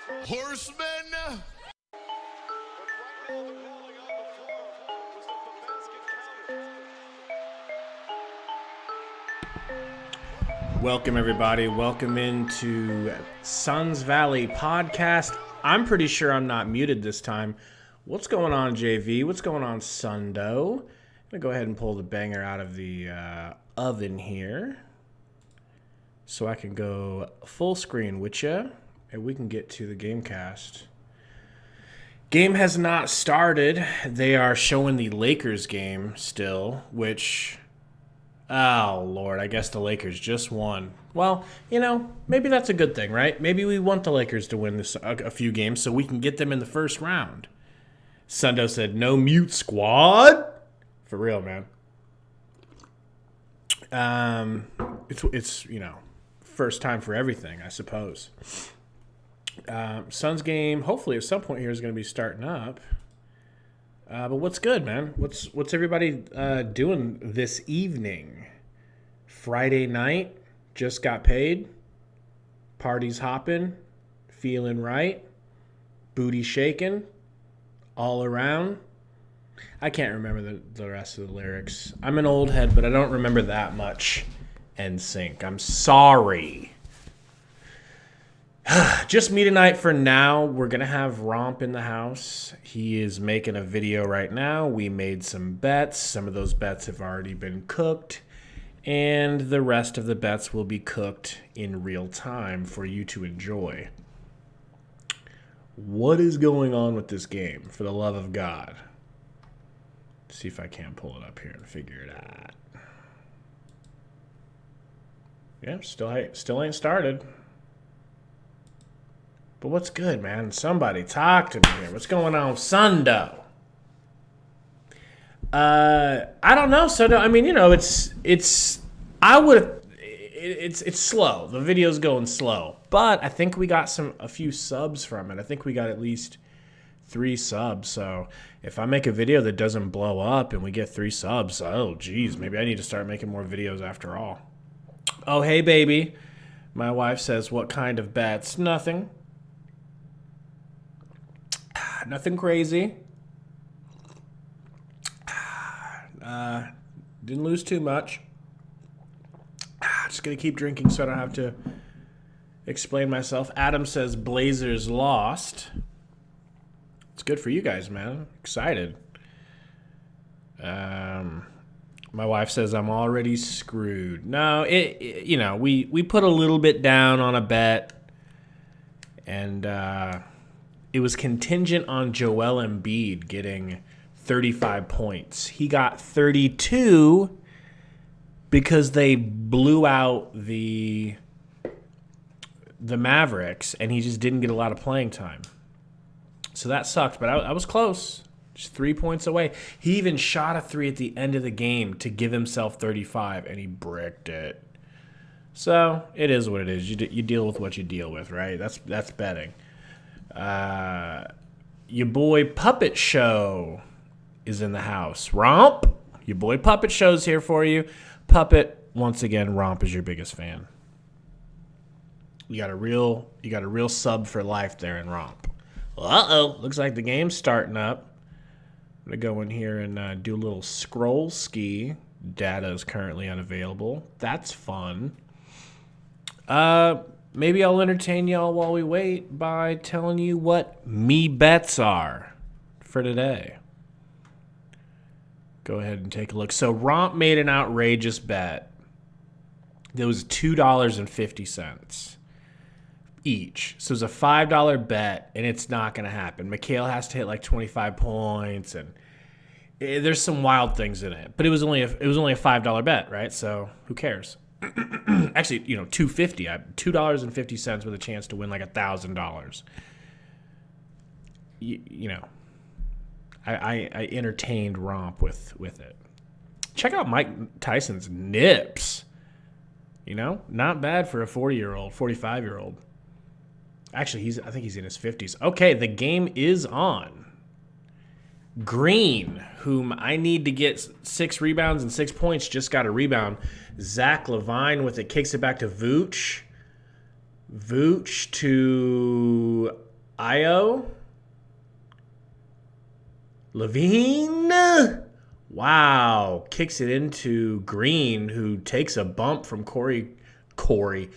Horsemen. Welcome, everybody. Welcome into Suns Valley Podcast. I'm pretty sure I'm not muted this time. What's going on, JV? What's going on, Sundo? I'm going to go ahead and pull the banger out of the oven here so I can go full screen with you and we can get to the Gamecast. Game has not started. They are showing the Lakers game still, which... Oh, Lord, I guess the Lakers just won. Well, you know, maybe that's a good thing, right? Maybe we want the Lakers to win this a few games so we can get them in the first round. Sundo said, no mute, squad. For real, man. It's you know, first time for everything, I suppose. Suns game, hopefully at some point here, is going to be starting up. But what's good, man? What's everybody doing this evening? Friday night, just got paid. Party's hopping, feeling right. Booty shaking, all around. I can't remember the rest of the lyrics. I'm an old head, but I don't remember that much. NSYNC. I'm sorry. Just me tonight for now. We're going to have Romp in the house. He is making a video right now. We made some bets. Some of those bets have already been cooked. And the rest of the bets will be cooked in real time for you to enjoy. What is going on with this game, for the love of God? Let's see if I can pull it up here and figure it out. Yeah, still ain't started. But what's good, man? Somebody talk to me here. What's going on, Sundo? I don't know, Sundo. I mean, you know, it's slow. The video's going slow, but I think we got a few subs from it. I think we got at least 3 subs. So if I make a video that doesn't blow up and we get 3 subs, oh geez, maybe I need to start making more videos after all. Oh hey baby, my wife says, what kind of bets? Nothing. Nothing crazy. Didn't lose too much. Just going to keep drinking so I don't have to explain myself. Adam says Blazers lost. It's good for you guys, man. Excited. My wife says I'm already screwed. No, you know, we put a little bit down on a bet. And it was contingent on Joel Embiid getting 35 points. He got 32 because they blew out the Mavericks, and he just didn't get a lot of playing time. So that sucked, but I was close. Just 3 points away. He even shot a 3 at the end of the game to give himself 35, and he bricked it. So it is what it is. You deal with what you deal with, right? That's betting. Your boy Puppet Show is in the house. Romp, your boy Puppet Show's here for you. Puppet, once again, Romp is your biggest fan. You got a real sub for life there in Romp. Uh-oh, looks like the game's starting up. I'm gonna go in here and do a little scroll ski. Data is currently unavailable. That's fun. Maybe I'll entertain y'all while we wait by telling you what me bets are for today. Go ahead and take a look. So Romp made an outrageous bet. There was $2.50 each. So it was a $5 bet, and it's not going to happen. Mikhail has to hit like 25 points, and there's some wild things in it. But it was only a $5 bet, right? So who cares? Actually, you know, $2.50 with a chance to win like $1,000. You know, I entertained Romp with it. Check out Mike Tyson's nips. You know, not bad for a 40-year-old, 45-year-old. Actually, I think he's in his 50s. Okay, the game is on. Green, whom I need to get 6 rebounds and 6 points, just got a rebound. Zach LaVine with it, kicks it back to Vooch. Vooch to Io. Levine. Wow. Kicks it into Green, who takes a bump from Corey Craig.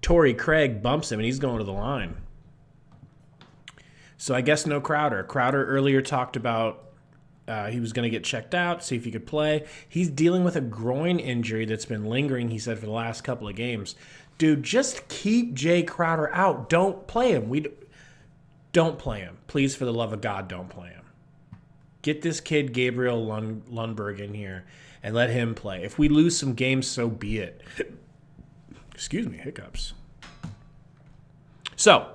Torrey Craig bumps him, and he's going to the line. So I guess no Crowder. Crowder earlier talked about he was going to get checked out, see if he could play. He's dealing with a groin injury that's been lingering, he said, for the last couple of games. Dude, just keep Jay Crowder out. Don't play him. Don't play him. Please, for the love of God, don't play him. Get this kid Gabriel Lundberg in here and let him play. If we lose some games, so be it. Excuse me, hiccups. So,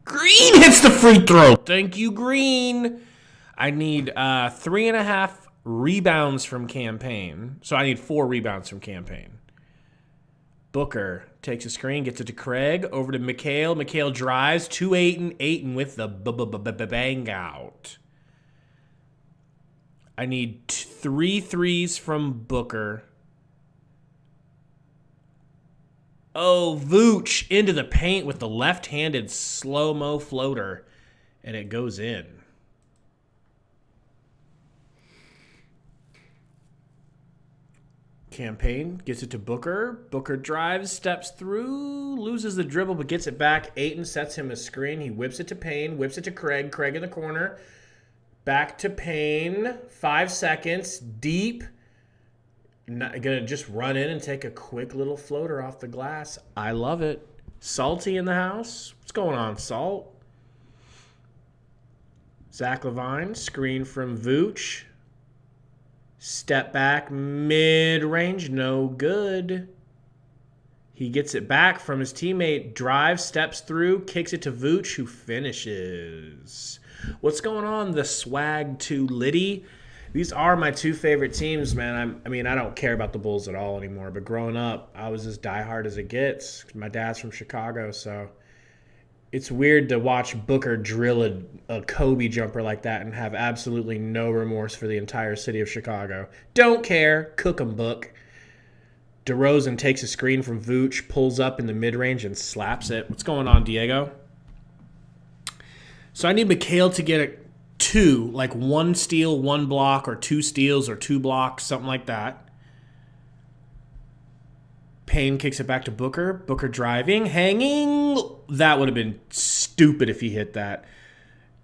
Green hits the free throw. Thank you, Green. I need 3.5 rebounds from Campaign. So I need 4 rebounds from Campaign. Booker takes a screen, gets it to Craig, over to McHale. McHale drives to Ayton. Ayton with the bang out. I need 3 threes from Booker. Oh, Vooch into the paint with the left-handed slow-mo floater, and it goes in. Campaign gets it to Booker. Booker drives, steps through, loses the dribble, but gets it back. Ayton sets him a screen. He whips it to Payne, whips it to Craig. Craig in the corner. Back to Payne. 5 seconds. Deep. Going to just run in and take a quick little floater off the glass. I love it. Salty in the house. What's going on, Salt? Zach LaVine. Screen from Vooch. Step back, mid-range, no good. He gets it back from his teammate, drives, steps through, kicks it to Vooch, who finishes. What's going on? The swag to Liddy. These are my 2 favorite teams, man. I don't care about the Bulls at all anymore, but growing up, I was as diehard as it gets. My dad's from Chicago, so it's weird to watch Booker drill a Kobe jumper like that and have absolutely no remorse for the entire city of Chicago. Don't care. Cook 'em, Book. DeRozan takes a screen from Vooch, pulls up in the mid-range, and slaps it. What's going on, Diego? So I need McHale to get a 2, like 1 steal, 1 block, or 2 steals, or 2 blocks, something like that. Payne kicks it back to Booker. Booker driving, hanging. That would have been stupid if he hit that.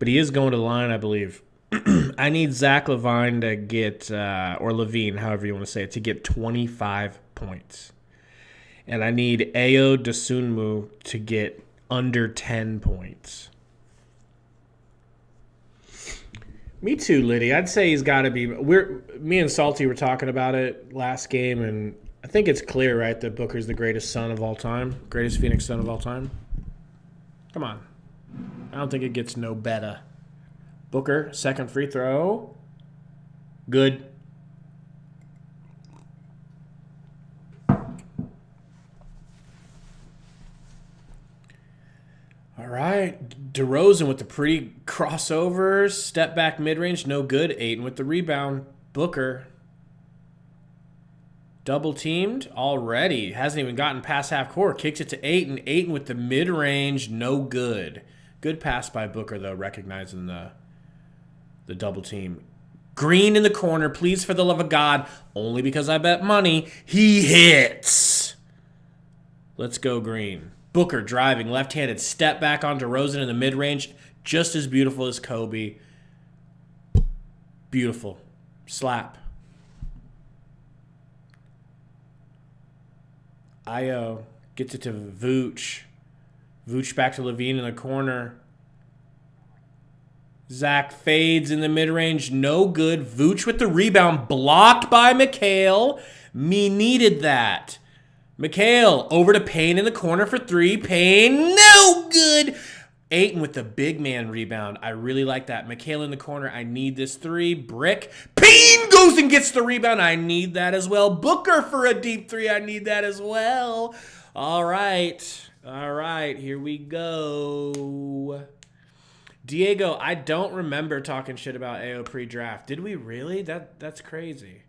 But he is going to the line, I believe. I need Zach LaVine to get, or Levine, however you want to say it, to get 25 points. And I need Ayo Dosunmu to get under 10 points. Me too, Liddy. I'd say he's got to be. Me and Salty were talking about it last game, and I think it's clear, right, that Booker's the greatest son of all time, greatest Phoenix son of all time. Come on. I don't think it gets no better. Booker, second free throw. Good. All right. DeRozan with the pretty crossover. Step back mid-range, no good. Ayton with the rebound. Booker. Double teamed already. Hasn't even gotten past half court. Kicks it to Ayton. Ayton with the mid-range, no good. Good pass by Booker, though, recognizing the double team. Green in the corner, please, for the love of God. Only because I bet money. He hits. Let's go, Green. Booker driving, left-handed step back on DeRozan in the mid-range. Just as beautiful as Kobe. Beautiful. Slap. Io gets it to Vooch. Vooch back to Levine in the corner. Zach fades in the mid-range. No good. Vooch with the rebound. Blocked by McHale. Me needed that. McHale over to Payne in the corner for 3. Payne, no good. Ayton with the big man rebound. I really like that. McHale in the corner. I need this 3. Brick. Payne goes and gets the rebound. I need that as well. Booker for a deep 3. I need that as well. All right. All right. Here we go. Diego, I don't remember talking shit about AO pre-draft. Did we really? That's crazy.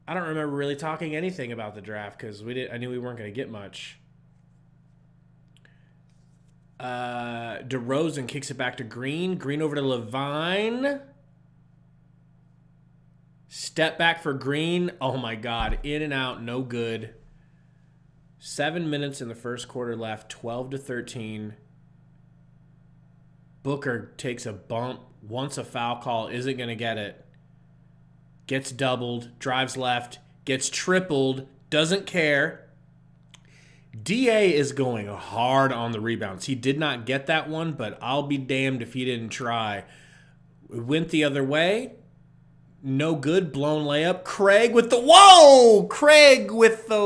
I don't remember really talking anything about the draft because I knew we weren't going to get much. DeRozan kicks it back to Green. Green over to Levine. Step back for Green. Oh, my God. In and out. No good. 7 minutes in the first quarter left. 12-13. Booker takes a bump. Wants a foul call. Isn't going to get it. Gets doubled. Drives left. Gets tripled. Doesn't care. DA is going hard on the rebounds. He did not get that one, but I'll be damned if he didn't try. It went the other way. No good. Blown layup. Craig with the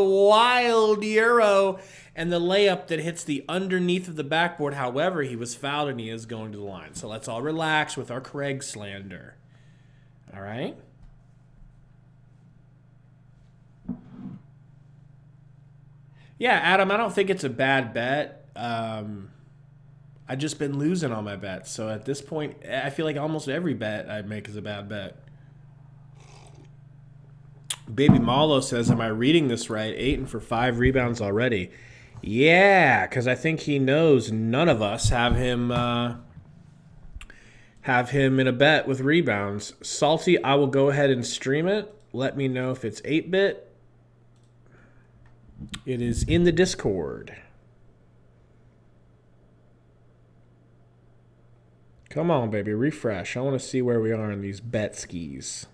wild Euro and the layup that hits the underneath of the backboard. However, he was fouled and he is going to the line. So let's all relax with our Craig slander. All right? Yeah, Adam, I don't think it's a bad bet. I've just been losing on my bets. So at this point, I feel like almost every bet I make is a bad bet. Baby Malo says, am I reading this right? 8 for 5 rebounds already. Yeah, because I think he knows none of us have him in a bet with rebounds. Salty, I will go ahead and stream it. Let me know if it's 8-bit. It is in the Discord. Come on, baby. Refresh. I want to see where we are in these bet skis.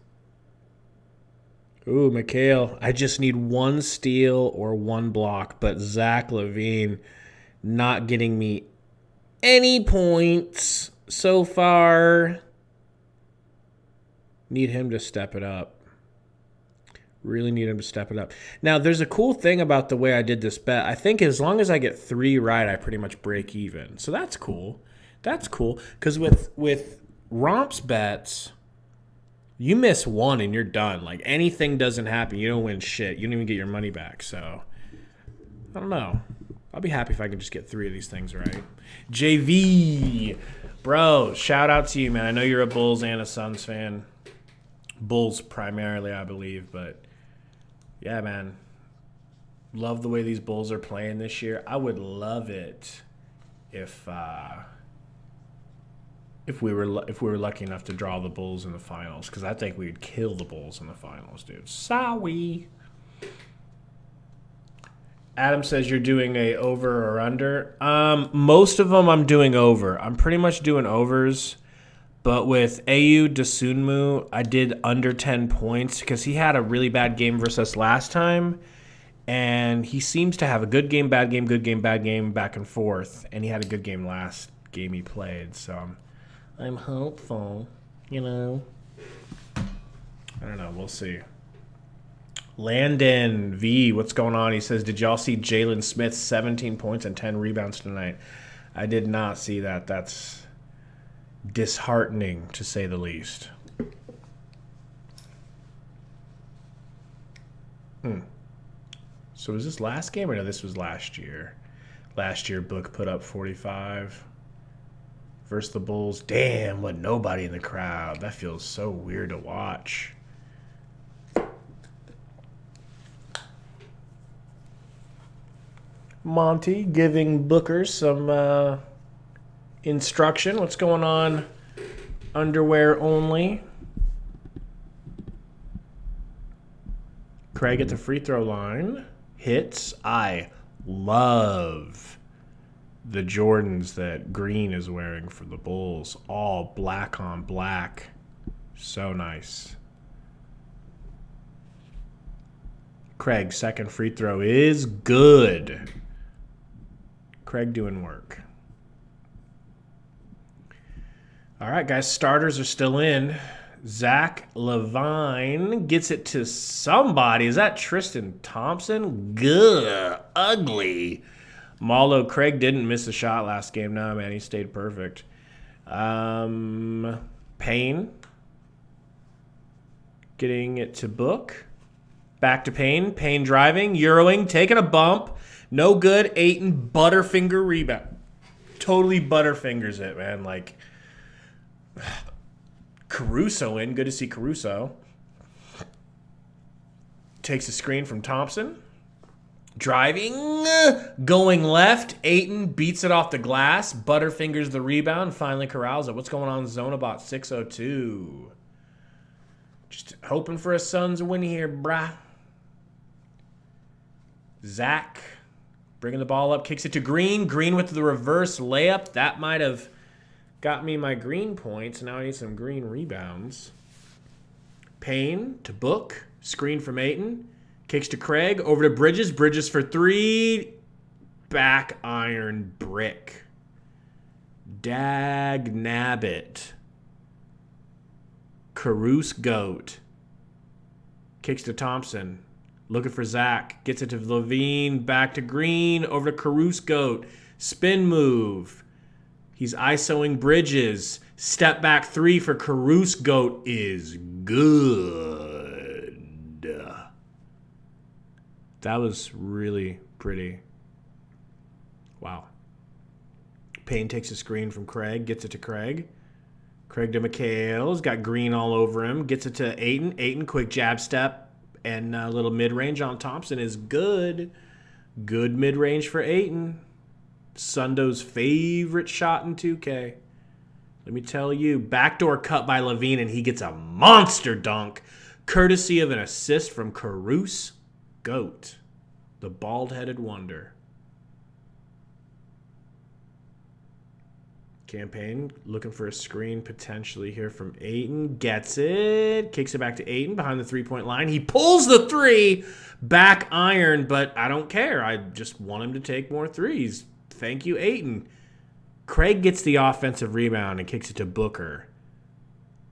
Ooh, Mikhail. I just need 1 steal or 1 block. But Zach LaVine not getting me any points so far. Need him to step it up. Really need him to step it up. Now, there's a cool thing about the way I did this bet. I think as long as I get 3 right, I pretty much break even. So that's cool. That's cool. Because with Romp's bets, you miss 1 and you're done. Like, anything doesn't happen. You don't win shit. You don't even get your money back. So, I don't know. I'll be happy if I can just get 3 of these things right. JV. Bro, shout out to you, man. I know you're a Bulls and a Suns fan. Bulls primarily, I believe, but yeah, man. Love the way these Bulls are playing this year. I would love it if we were lucky enough to draw the Bulls in the finals, because I think we'd kill the Bulls in the finals, dude. Sorry. Adam says you're doing a over or under. Most of them I'm doing over. I'm pretty much doing overs. But with Ayu Dosunmu, I did under 10 points because he had a really bad game versus us last time. And he seems to have a good game, bad game, good game, bad game, back and forth. And he had a good game last game he played. So I'm hopeful, you know. I don't know. We'll see. Landon V, what's going on? He says, did y'all see Jalen Smith 17 points and 10 rebounds tonight? I did not see that. That's disheartening, to say the least. So was this last game or no? This was last year. Last year, Book put up 45 versus the Bulls. Damn, what nobody in the crowd. That feels so weird to watch. Monty giving Booker some instruction. What's going on? Underwear only. Craig at the free throw line. Hits. I love the Jordans that Green is wearing for the Bulls. All black on black. So nice. Craig's second free throw is good. Craig doing work. All right, guys, starters are still in. Zach LaVine gets it to somebody. Is that Tristan Thompson? Gah, ugly. Malo, Craig didn't miss a shot last game. No, man, he stayed perfect. Payne getting it to Book. Back to Payne. Payne driving, Euroing, taking a bump. No good. Ayton, Butterfinger rebound. Totally Butterfingers it, man. Like, Caruso in. Good to see Caruso. Takes a screen from Thompson. Driving, going left. Ayton beats it off the glass. Butterfingers the rebound. Finally corrals it. What's going on, Zonabot 602? Just hoping for a Suns win here, brah. Zach bringing the ball up. Kicks it to Green. Green with the reverse layup. That might have got me my Green points. Now I need some Green rebounds. Payne to Book. Screen from Ayton. Kicks to Craig. Over to Bridges. Bridges for three. Back iron brick. Dag nabbit. Caruso goat. Kicks to Thompson. Looking for Zach. Gets it to Levine. Back to Green. Over to Caruso goat. Spin move. He's ISOing Bridges. Step back three for Caruso goat is good. That was really pretty. Wow. Payne takes a screen from Craig. Gets it to Craig. Craig to McHale. He's got Green all over him. Gets it to Ayton. Ayton, quick jab step. And a little mid-range on Thompson is good. Good mid-range for Ayton. Sundo's favorite shot in 2K. Let me tell you. Backdoor cut by Levine, and he gets a monster dunk. Courtesy of an assist from Caruso Goat, the bald-headed wonder. Campaign looking for a screen potentially here from Ayton. Gets it. Kicks it back to Ayton behind the three-point line. He pulls the three. Back iron, but I don't care. I just want him to take more threes. Thank you, Ayton. Craig gets the offensive rebound and kicks it to Booker.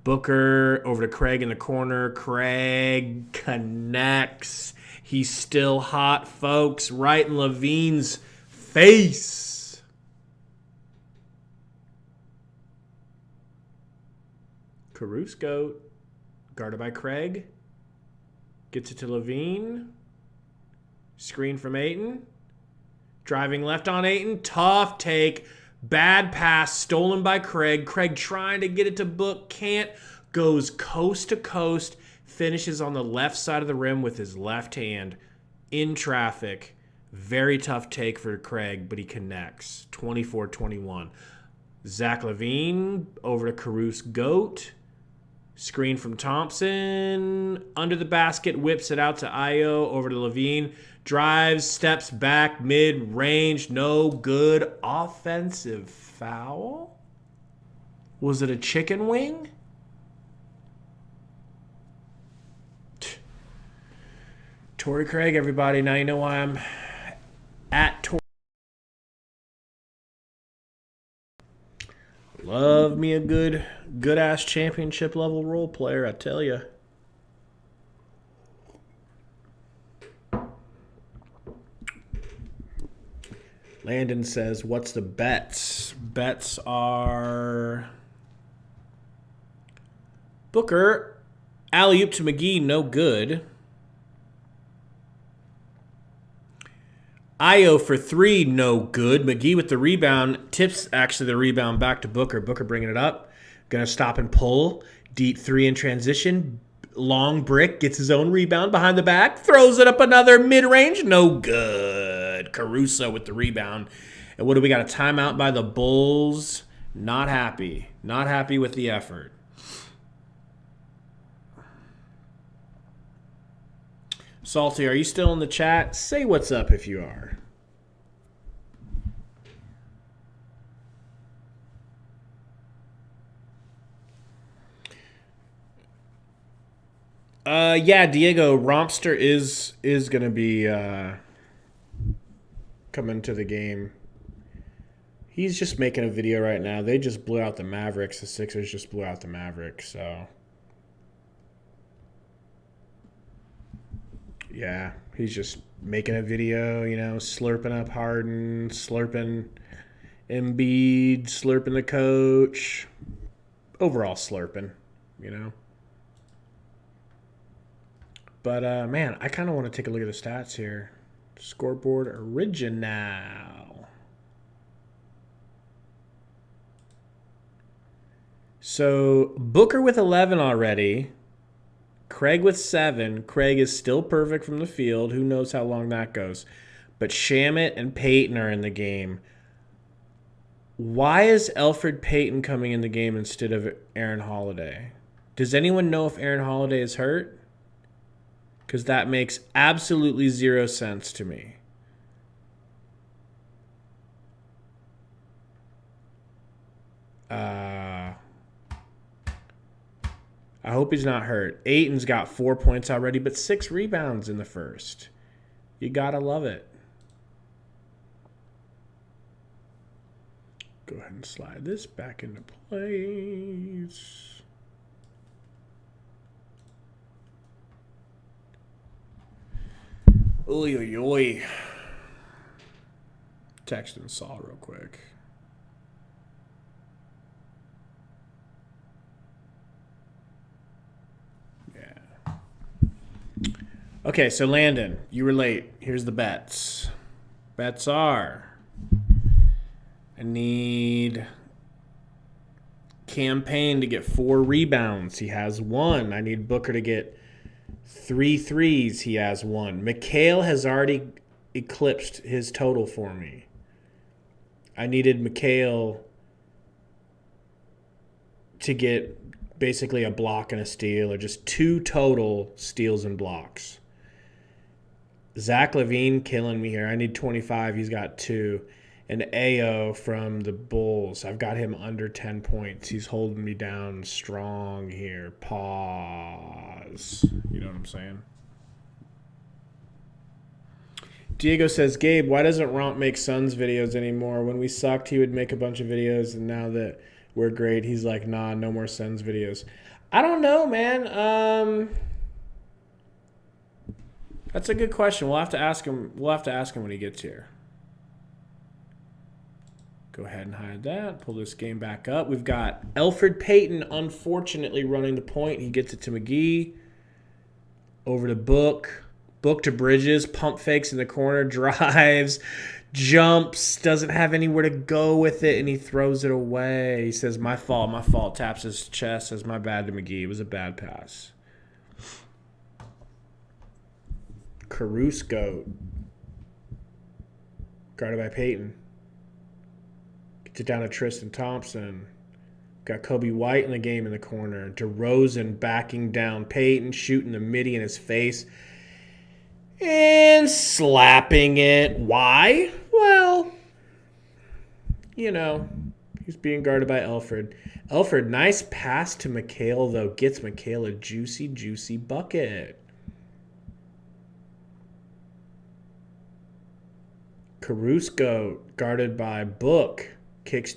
Booker over to Craig in the corner. Craig connects. He's still hot, folks. Right in Levine's face. Caruso goat. Guarded by Craig. Gets it to Levine. Screen from Ayton. Driving left on Ayton. Tough take. Bad pass. Stolen by Craig. Craig trying to get it to Book. Can't. Goes coast to coast. Finishes on the left side of the rim with his left hand. In traffic. Very tough take for Craig, but he connects. 24-21. Zach Levine over to Caruso Goat. Screen from Thompson. Under the basket. Whips it out to Io. Over to Levine. Drives. Steps back. Mid-range. No good. Offensive foul? Was it a chicken wing? Torrey Craig, everybody. Now you know why I'm at Torrey. Love me a good-ass championship-level role player, I tell you. Landon says, what's the bets? Bets are Booker, alley-oop to McGee, no good. Io for three, no good. McGee with the rebound. Tips actually the rebound back to Booker. Booker bringing it up. Going to stop and pull. Deep three in transition. Long brick. Gets his own rebound behind the back. Throws it up another mid-range. No good. Caruso with the rebound. And what do we got? A timeout by the Bulls. Not happy. Not happy with the effort. Salty, are you still in the chat? Say what's up if you are. Yeah, Diego, Rompster is going to be coming to the game. He's just making a video right now. They just blew out the Mavericks. The Sixers just blew out the Mavericks, so... Yeah, he's just making a video, you know, slurping up Harden, slurping Embiid, slurping the coach. Overall slurping, you know. But, man, I kind of want to take a look at the stats here. Scoreboard original. So, Booker with 11 already. Craig with 7. Craig is still perfect from the field. Who knows how long that goes. but Shamet and Payton are in the game. Why is Elfrid Payton coming in the game instead of Aaron Holiday? Does anyone know if Aaron Holiday is hurt? Because that makes absolutely zero sense to me. I hope he's not hurt. Ayton's got 4 points already, but 6 rebounds in the first. You gotta love it. Go ahead and slide this back into place. Oy, oy, oy. Texting Saul real quick. Okay, so Landon, you were late. Here's the bets. Bets are, I need Campaign to get 4 rebounds. He has 1. I need Booker to get 3 threes. He has 1. Mikal has already eclipsed his total for me. I needed Mikal to get basically a block and a steal, or just 2 total steals and blocks. Zach LaVine killing me here. I need 25. He's got 2. And Ayo from the Bulls. I've got him under 10 points. He's holding me down strong here. Pause. You know what I'm saying? Diego says, Gabe, why doesn't Romp make Suns videos anymore? When we sucked, he would make a bunch of videos, and now that we're great, he's like, nah, no more Suns videos. I don't know, man. That's a good question. We'll have to ask him. We'll have to ask him when he gets here. Go ahead and hide that. Pull this game back up. We've got Elfrid Payton, unfortunately, running the point. He gets it to McGee. Over to Book. Book to Bridges. Pump fakes in the corner. Drives. Jumps. Doesn't have anywhere to go with it, and he throws it away. He says, my fault, my fault. Taps his chest. Says, my bad to McGee. It was a bad pass. Caruso. Guarded by Payton. Gets it down to Tristan Thompson. Got Kobe White in the game in the corner. DeRozan backing down Payton, shooting the midi in his face, and slapping it. Why? Well, you know, he's being guarded by Elfrid. Elfrid, nice pass to Mikal, though. Gets Mikal a juicy, juicy bucket. Caruso guarded by Book. Kicks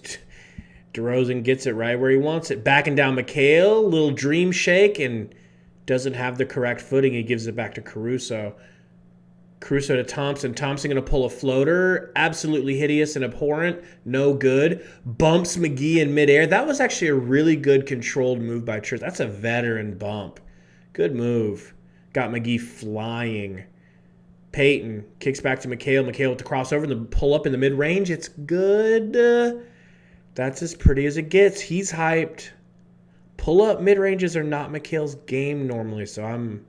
DeRozan, gets it right where he wants it. Backing down Mikal, little dream shake, and doesn't have the correct footing. He gives it back to Caruso. Caruso to Thompson. Thompson going to pull a floater. Absolutely hideous and abhorrent. No good. Bumps McGee in midair. That was actually a really good controlled move by Tristan. That's a veteran bump. Good move. Got McGee flying. Payton kicks back to Mikal. Mikal with the crossover and the pull up in the mid-range. It's good. That's as pretty as it gets. He's hyped. Pull-up mid-ranges are not Mikal's game normally, so I'm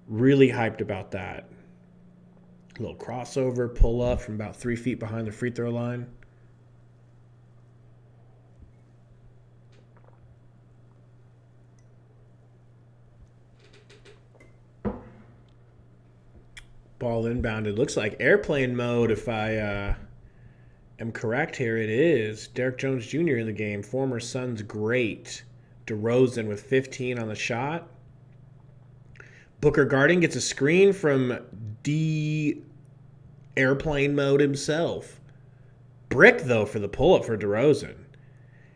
really hyped about that. A little crossover, pull-up from about 3 feet behind the free throw line. Ball inbounded. Looks like airplane mode if I am correct here. It is. Derek Jones Jr. in the game. Former Suns great. DeRozan with 15 on the shot. Booker guarding gets a screen from D airplane mode himself. Brick, though, for the pull-up for DeRozan.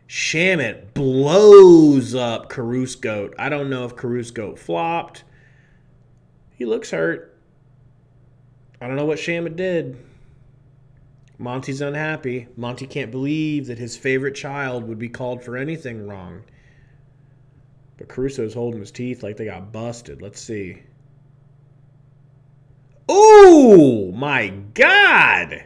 Shamet blows up Caruso. I don't know if Caruso flopped. He looks hurt. I don't know what Shamet did. Monty's unhappy. Monty can't believe that his favorite child would be called for anything wrong. But Caruso's holding his teeth like they got busted. Let's see. Oh, my God.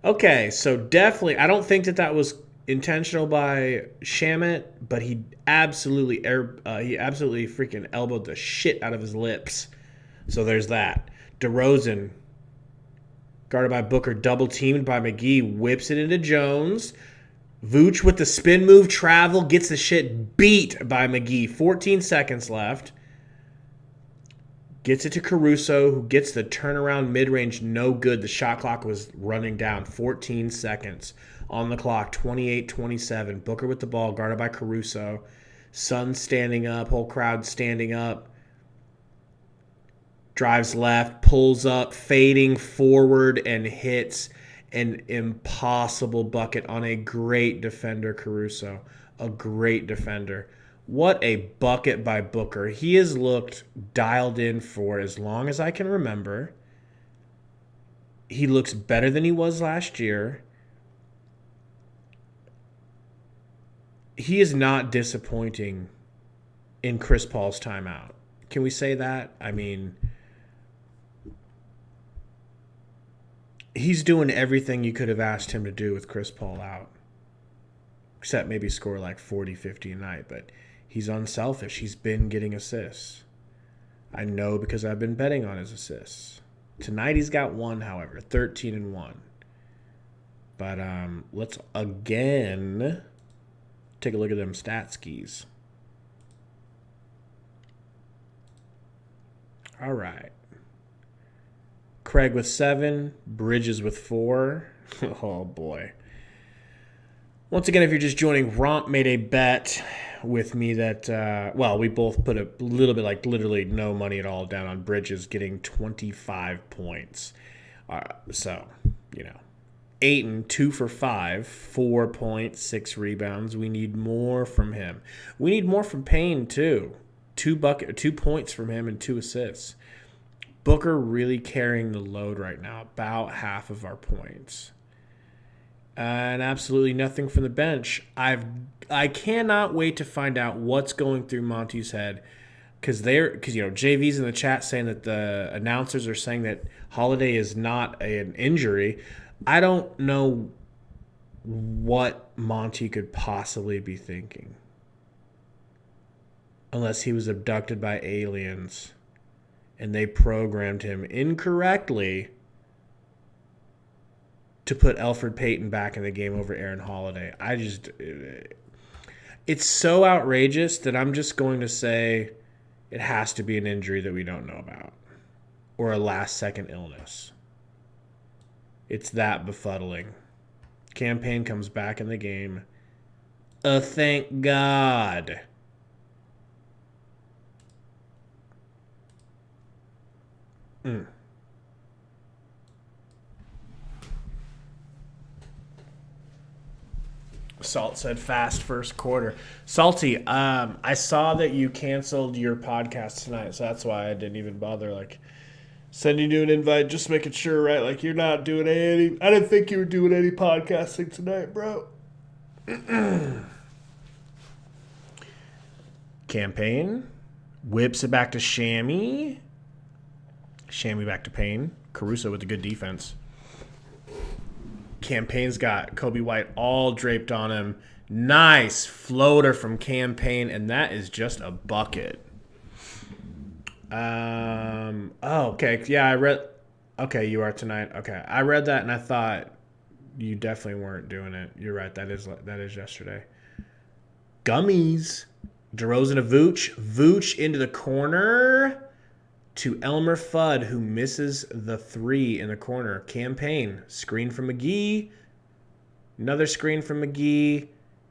Okay, so definitely, I don't think that was intentional by Shamet, but he absolutely freaking elbowed the shit out of his lips. So there's that. DeRozan Guarded by Booker, double teamed by McGee, whips it into Jones. Vooch with the spin move, travel, gets the shit beat by McGee. 14 seconds left. Gets it to Caruso, who gets the turnaround mid-range, no good. The shot clock was running down. 14 seconds on the clock, 28-27. Booker with the ball, guarded by Caruso. Suns standing up, whole crowd standing up. Drives left, pulls up, fading forward, and hits an impossible bucket on a great defender, Caruso. A great defender. What a bucket by Booker. He has looked dialed in for as long as I can remember. He looks better than he was last year. He is not disappointing in Chris Paul's timeout. Can we say that? I mean, he's doing everything you could have asked him to do with Chris Paul out. Except maybe score like 40, 50 a night. But he's unselfish. He's been getting assists. I know because I've been betting on his assists. Tonight he's got one, however. 13-1. But let's again take a look at them stat skis. All right. Craig with 7. Bridges with 4. Oh, boy. Once again, if you're just joining, Romp made a bet with me that, we both put a little bit, like literally no money at all down on Bridges getting 25 points. So, 8 and 2 for 5, 4 points, 6 rebounds. We need more from him. We need more from Payne, too. 2 points from him and 2 assists. Booker really carrying the load right now, about half of our points. And absolutely nothing from the bench. I cannot wait to find out what's going through Monty's head, because JV's in the chat saying that the announcers are saying that Holiday is not an injury. I don't know what Monty could possibly be thinking, unless he was abducted by aliens and they programmed him incorrectly to put Elfrid Payton back in the game over Aaron Holiday. It's so outrageous that I'm just going to say it has to be an injury that we don't know about, or a last-second illness. It's that befuddling. Campaign comes back in the game. Thank God. Salt said fast first quarter. Salty, I saw that you canceled your podcast tonight, so that's why I didn't even bother sending you an invite, just making sure, right? Like, you're not doing any. I didn't think you were doing any podcasting tonight, bro. Campaign whips it back to Shammy. Shammy back to Payne. Caruso with a good defense. Campaign's got Kobe White all draped on him. Nice floater from Campaign, and that is just a bucket. Okay. Yeah, I read. Okay, you are tonight. Okay, I read that and I thought you definitely weren't doing it. You're right. That is yesterday. Gummies. DeRozan to Vooch. Vooch into the corner to Elmer Fudd, who misses the 3 in the corner. Campaign. Screen from McGee. Another screen from McGee.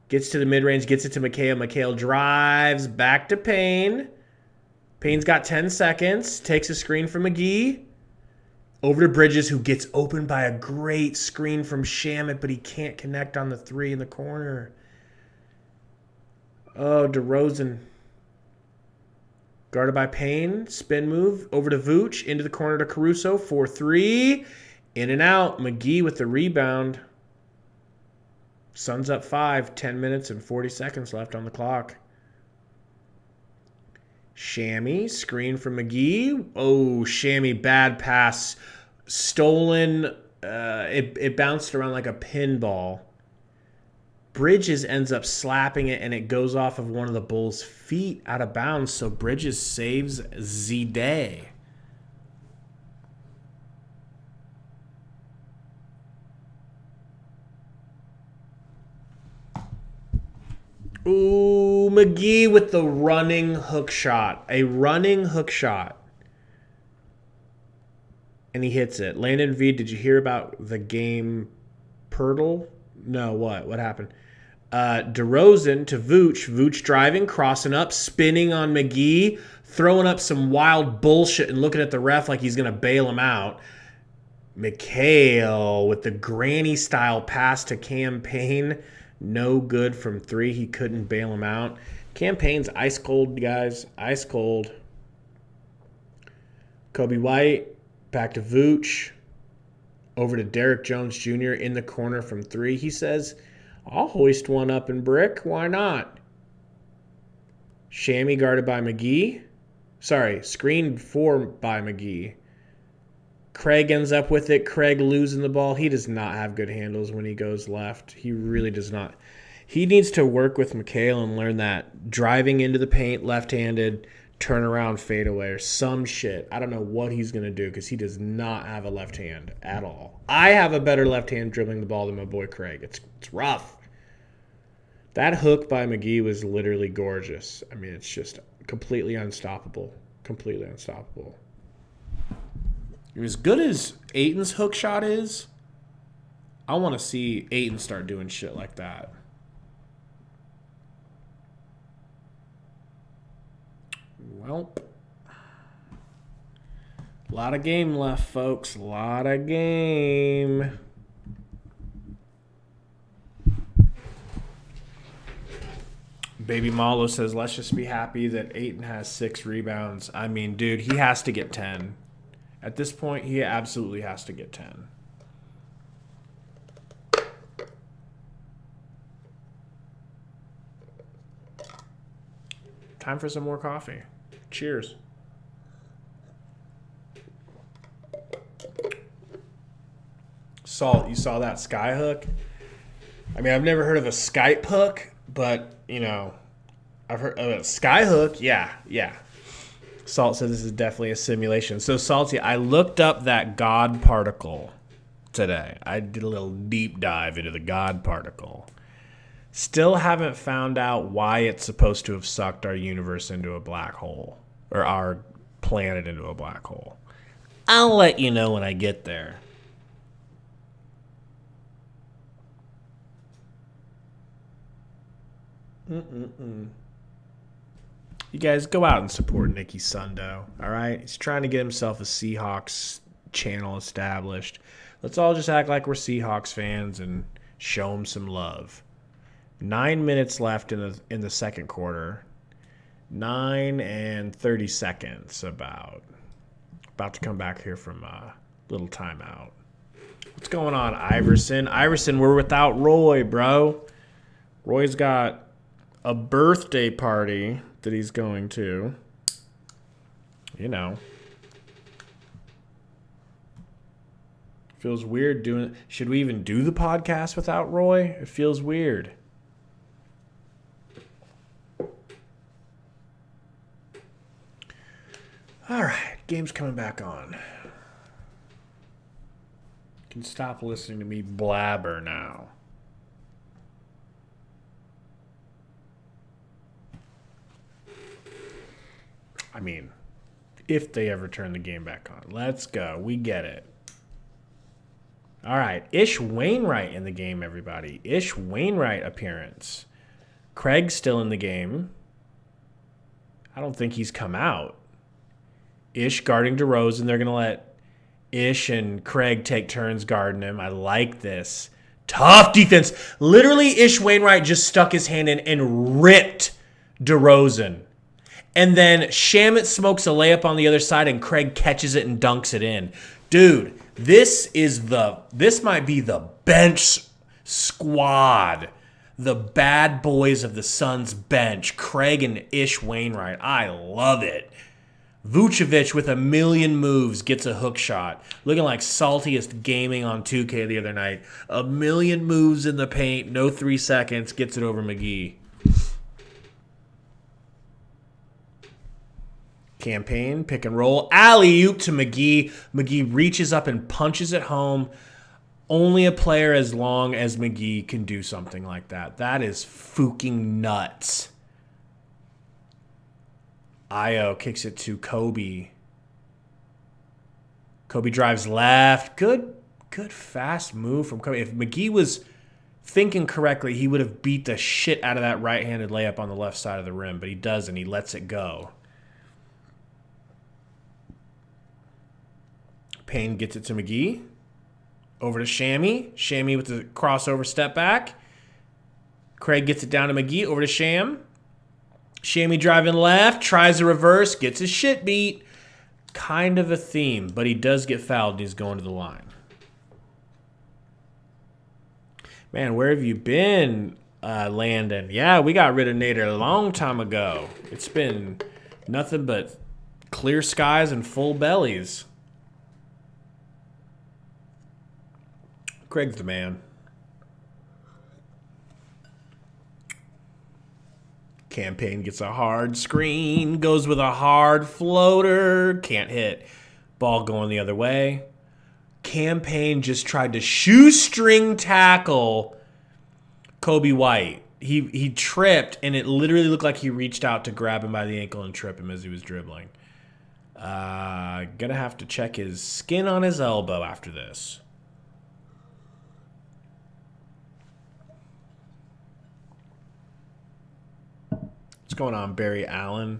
Gets to the mid-range. Gets it to McHale. McHale drives back to Payne. Payne's got 10 seconds. Takes a screen from McGee. Over to Bridges, who gets opened by a great screen from Shamet, but he can't connect on the 3 in the corner. Oh, DeRozan. Guarded by Payne. Spin move. Over to Vooch. Into the corner to Caruso. 4-3. In and out. McGee with the rebound. Suns up 5. 10 minutes and 40 seconds left on the clock. Shammy. Screen from McGee. Oh, Shammy. Bad pass. Stolen. It bounced around like a pinball. Bridges ends up slapping it, and it goes off of one of the Bulls' feet out of bounds, so Bridges saves the day. Ooh, McGee with the running hook shot. A running hook shot. And he hits it. Landon V, did you hear about the game Pirtle? No, what? What happened? DeRozan to Vooch. Vooch driving, crossing up, spinning on McGee, throwing up some wild bullshit and looking at the ref like he's going to bail him out. Mikhail with the granny-style pass to Cam Payne. No good from 3. He couldn't bail him out. Cam Payne's ice cold, guys. Ice cold. Kobe White. Back to Vooch. Over to Derek Jones Jr. in the corner from 3. He says, I'll hoist one up and brick. Why not? Shammy guarded by McGee. Sorry, screened for by McGee. Craig ends up with it. Craig losing the ball. He does not have good handles when he goes left. He really does not. He needs to work with Mikhail and learn that driving into the paint left-handed, turnaround fadeaway or some shit. I don't know what he's going to do because he does not have a left hand at all. I have a better left hand dribbling the ball than my boy Craig. It's rough. That hook by McGee was literally gorgeous. I mean, it's just completely unstoppable. Completely unstoppable. As good as Ayton's hook shot is, I want to see Ayton start doing shit like that. Well, a lot of game left, folks. A lot of game. Baby Malo says, let's just be happy that Ayton has 6 rebounds. I mean, dude, he has to get 10. At this point, he absolutely has to get 10. Time for some more coffee. Cheers. Salt, you saw that sky hook? I mean, I've never heard of a Skype hook, but, you know, I've heard of a sky hook. Yeah. Salt said this is definitely a simulation. So, Salty, I looked up that God particle today. I did a little deep dive into the God particle. Still haven't found out why it's supposed to have sucked our universe into a black hole, or our planet into a black hole. I'll let you know when I get there. You guys go out and support Nicky Sundo, all right? He's trying to get himself a Seahawks channel established. Let's all just act like we're Seahawks fans and show him some love. 9 minutes left in the second quarter. 9 and 30 seconds about to come back here from a little timeout. What's going on, Iverson? Iverson, we're without Roy, bro. Roy's got a birthday party that he's going to. You know. Feels weird doing. Should we even do the podcast without Roy? It feels weird. All right, game's coming back on. You can stop listening to me blabber now. I mean, if they ever turn the game back on. Let's go. We get it. All right. Ish Wainwright in the game, everybody. Ish Wainwright appearance. Craig's still in the game. I don't think he's come out. Ish guarding DeRozan. They're going to let Ish and Craig take turns guarding him. I like this. Tough defense. Literally, Ish Wainwright just stuck his hand in and ripped DeRozan. And then Shamet smokes a layup on the other side, and Craig catches it and dunks it in. Dude, this might be the bench squad. The bad boys of the Suns bench. Craig and Ish Wainwright. I love it. Vucevic with a million moves gets a hook shot. Looking like saltiest gaming on 2K the other night. A million moves in the paint, no 3 seconds, gets it over McGee. Campaign, pick and roll. Alley-oop to McGee. McGee reaches up and punches it home. Only a player as long as McGee can do something like that. That is fucking nuts. Io kicks it to Kobe. Kobe drives left. Good fast move from Kobe. If McGee was thinking correctly, he would have beat the shit out of that right-handed layup on the left side of the rim, but he doesn't. He lets it go. Payne gets it to McGee. Over to Shammy. Shammy with the crossover step back. Craig gets it down to McGee. Over to Sham. Shammy driving left. Tries a reverse. Gets his shit beat. Kind of a theme, but he does get fouled and he's going to the line. Man, where have you been, Landon? Yeah, we got rid of Nader a long time ago. It's been nothing but clear skies and full bellies. Craig's the man. Campaign gets a hard screen, goes with a hard floater, can't hit. Ball going the other way. Campaign just tried to shoestring tackle Kobe White. He tripped, and it literally looked like he reached out to grab him by the ankle and trip him as he was dribbling. Gonna have to check his skin on his elbow after this. What's going on, Barry Allen?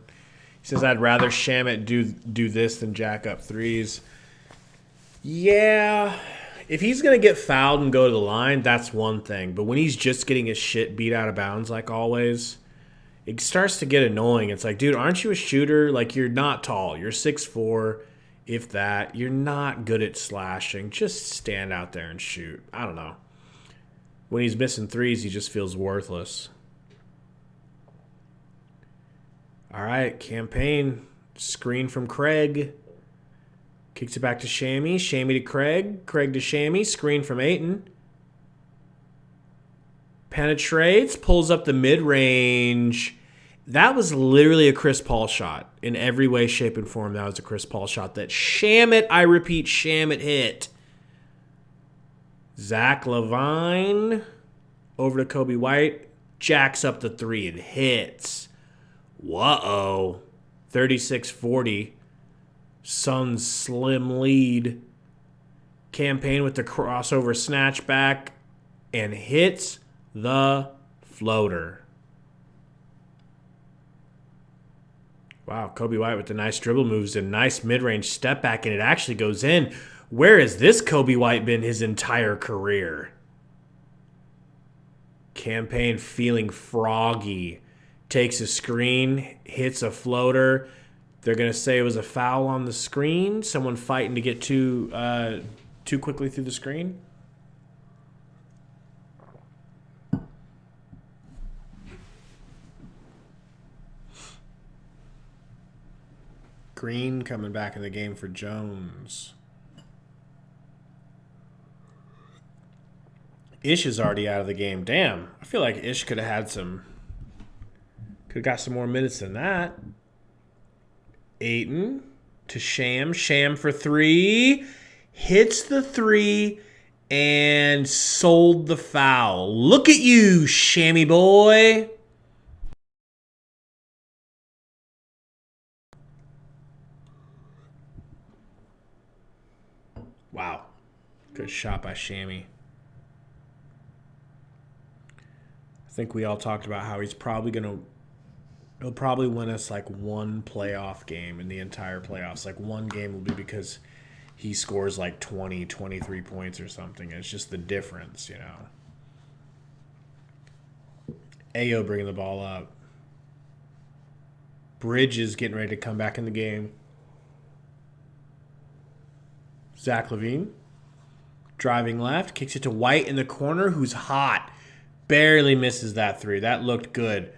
He says, I'd rather Shamet do this than jack up threes. Yeah, if he's going to get fouled and go to the line, that's one thing. But when he's just getting his shit beat out of bounds like always, it starts to get annoying. It's like, dude, aren't you a shooter? Like, you're not tall. You're 6'4", if that. You're not good at slashing. Just stand out there and shoot. I don't know. When he's missing threes, he just feels worthless. All right, Campaign. Screen from Craig. Kicks it back to Shammy. Shammy to Craig. Craig to Shammy. Screen from Ayton. Penetrates. Pulls up the mid-range. That was literally a Chris Paul shot. In every way, shape, and form, that was a Chris Paul shot. That Shamet, I repeat, Shamet hit. Zach LaVine. Over to Kobe White. Jacks up the three and hits. Whoa. 36-40. Suns slim lead. Campaign with the crossover snatchback and hits the floater. Wow, Kobe White with the nice dribble moves and nice mid-range step back, and it actually goes in. Where has this Kobe White been his entire career? Campaign feeling froggy. Takes a screen, hits a floater. They're going to say it was a foul on the screen. Someone fighting to get too quickly through the screen. Green coming back in the game for Jones. Ish is already out of the game. Damn, I feel like Ish could have got some more minutes than that. Ayton to Sham. Sham for three. Hits the three and sold the foul. Look at you, Shammy boy. Wow. Good shot by Shammy. I think we all talked about how he'll probably win us like one playoff game in the entire playoffs. Like one game will be because he scores like 20, 23 points or something. It's just the difference, you know. Ayo bringing the ball up. Bridges getting ready to come back in the game. Zach LaVine driving left. Kicks it to White in the corner, who's hot. Barely misses that three. That looked good.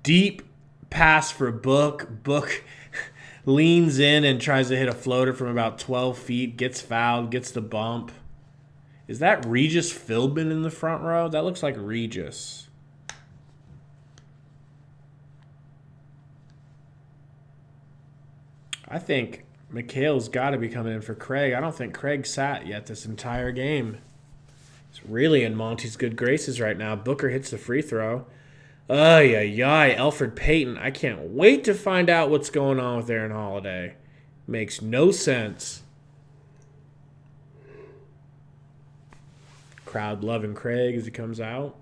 Deep pass for Book. Book leans in and tries to hit a floater from about 12 feet. Gets fouled. Gets the bump. Is that Regis Philbin in the front row? That looks like Regis. I think Mikhail's got to be coming in for Craig. I don't think Craig sat yet this entire game. He's really in Monty's good graces right now. Booker hits the free throw. Ay, Elfrid Payton. I can't wait to find out what's going on with Aaron Holiday. Makes no sense. Crowd loving Craig as he comes out.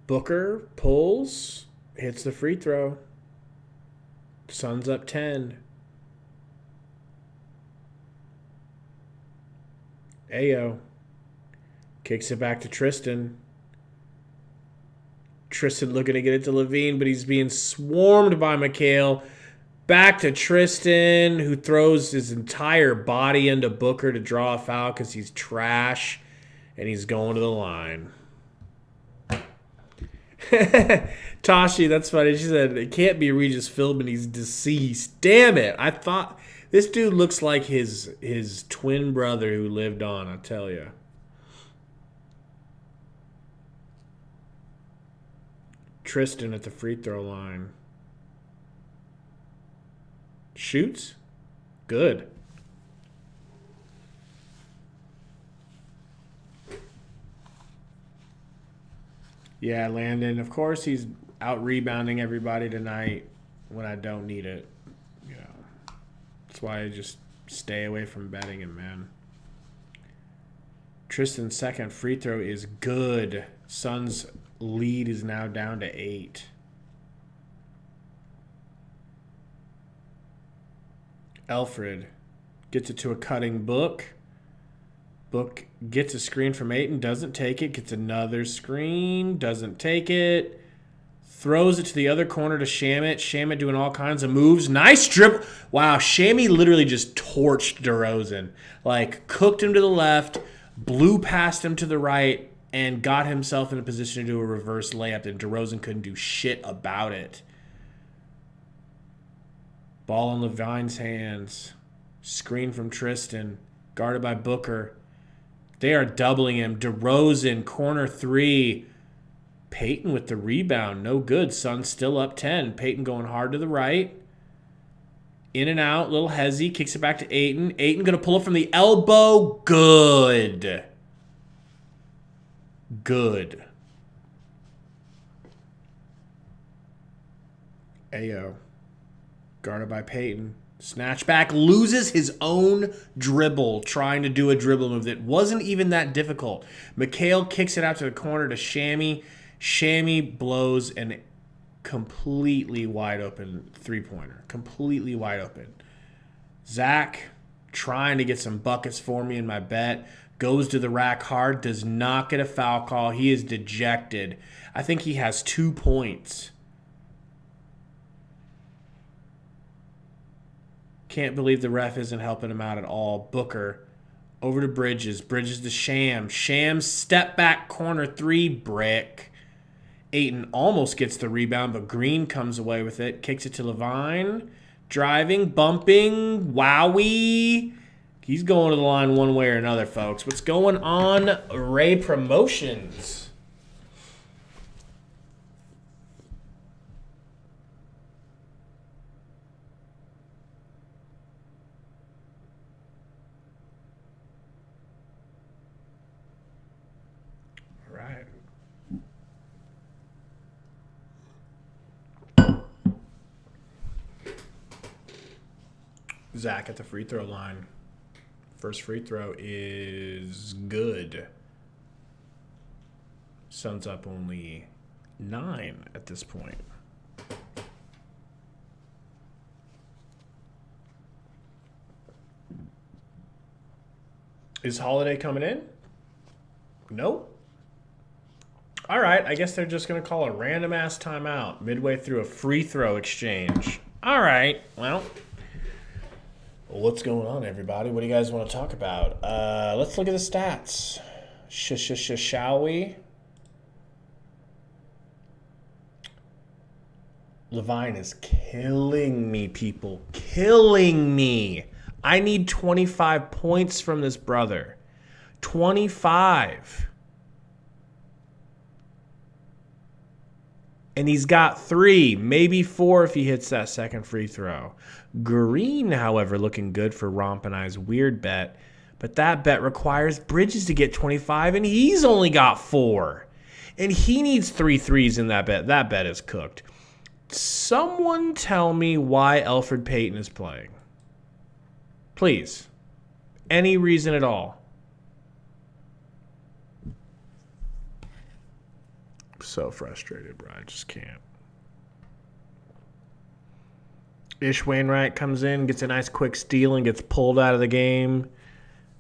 Booker pulls, hits the free throw. Suns up 10. Ayo kicks it back to Tristan. Tristan looking to get it to Levine, but he's being swarmed by McHale. Back to Tristan, who throws his entire body into Booker to draw a foul because he's trash, and he's going to the line. Tashi, that's funny. She said, it can't be Regis Philbin. He's deceased. Damn it. I thought this dude looks like his twin brother who lived on, I tell you. Tristan at the free throw line. Shoots. Good. Yeah, Landon. Of course, he's out rebounding everybody tonight when I don't need it. You know, that's why I just stay away from betting him, man. Tristan's second free throw is good. Suns' lead is now down to 8. Elfrid gets it to a cutting Book. Book gets a screen from Ayton, doesn't take it. Gets another screen, doesn't take it. Throws it to the other corner to Shamet. Shamet doing all kinds of moves. Nice dribble. Wow, Shammy literally just torched DeRozan. Like, cooked him to the left, blew past him to the right, and got himself in a position to do a reverse layup, and DeRozan couldn't do shit about it. Ball in Levine's hands. Screen from Tristan. Guarded by Booker. They are doubling him. DeRozan, corner 3. Payton with the rebound. No good. Suns still up 10. Payton going hard to the right. In and out. Little hezzy. Kicks it back to Ayton. Ayton going to pull it from the elbow. Good. Good. Ayo. Guarded by Payton. Snatchback. Loses his own dribble trying to do a dribble move that wasn't even that difficult. McHale kicks it out to the corner to Shammy. Shammy blows an completely wide open three-pointer. Completely wide open. Zach trying to get some buckets for me in my bet. Goes to the rack hard. Does not get a foul call. He is dejected. I think he has 2 points. Can't believe the ref isn't helping him out at all. Booker over to Bridges. Bridges to Sham. Sham step back corner 3. Brick. Ayton almost gets the rebound, but Green comes away with it. Kicks it to Levine. Driving. Bumping. Wowie. He's going to the line one way or another, folks. What's going on, Ray Promotions? Zach at the free throw line. First free throw is good. Suns up only 9 at this point. Is Holiday coming in? Nope. All right, I guess they're just going to call a random-ass timeout midway through a free throw exchange. All right, well, what's going on, everybody? What do you guys want to talk about? Let's look at the stats. Shall we? Levine is killing me, people. Killing me. I need 25 points from this brother. 25. And he's got 3, maybe 4 if he hits that second free throw. Green, however, looking good for Romp and I's weird bet. But that bet requires Bridges to get 25, and he's only got 4. And he needs 3 threes in that bet. That bet is cooked. Someone tell me why Elfrid Payton is playing. Please. Any reason at all. I'm so frustrated, bro. I just can't. Ish Wainwright comes in, gets a nice quick steal, and gets pulled out of the game.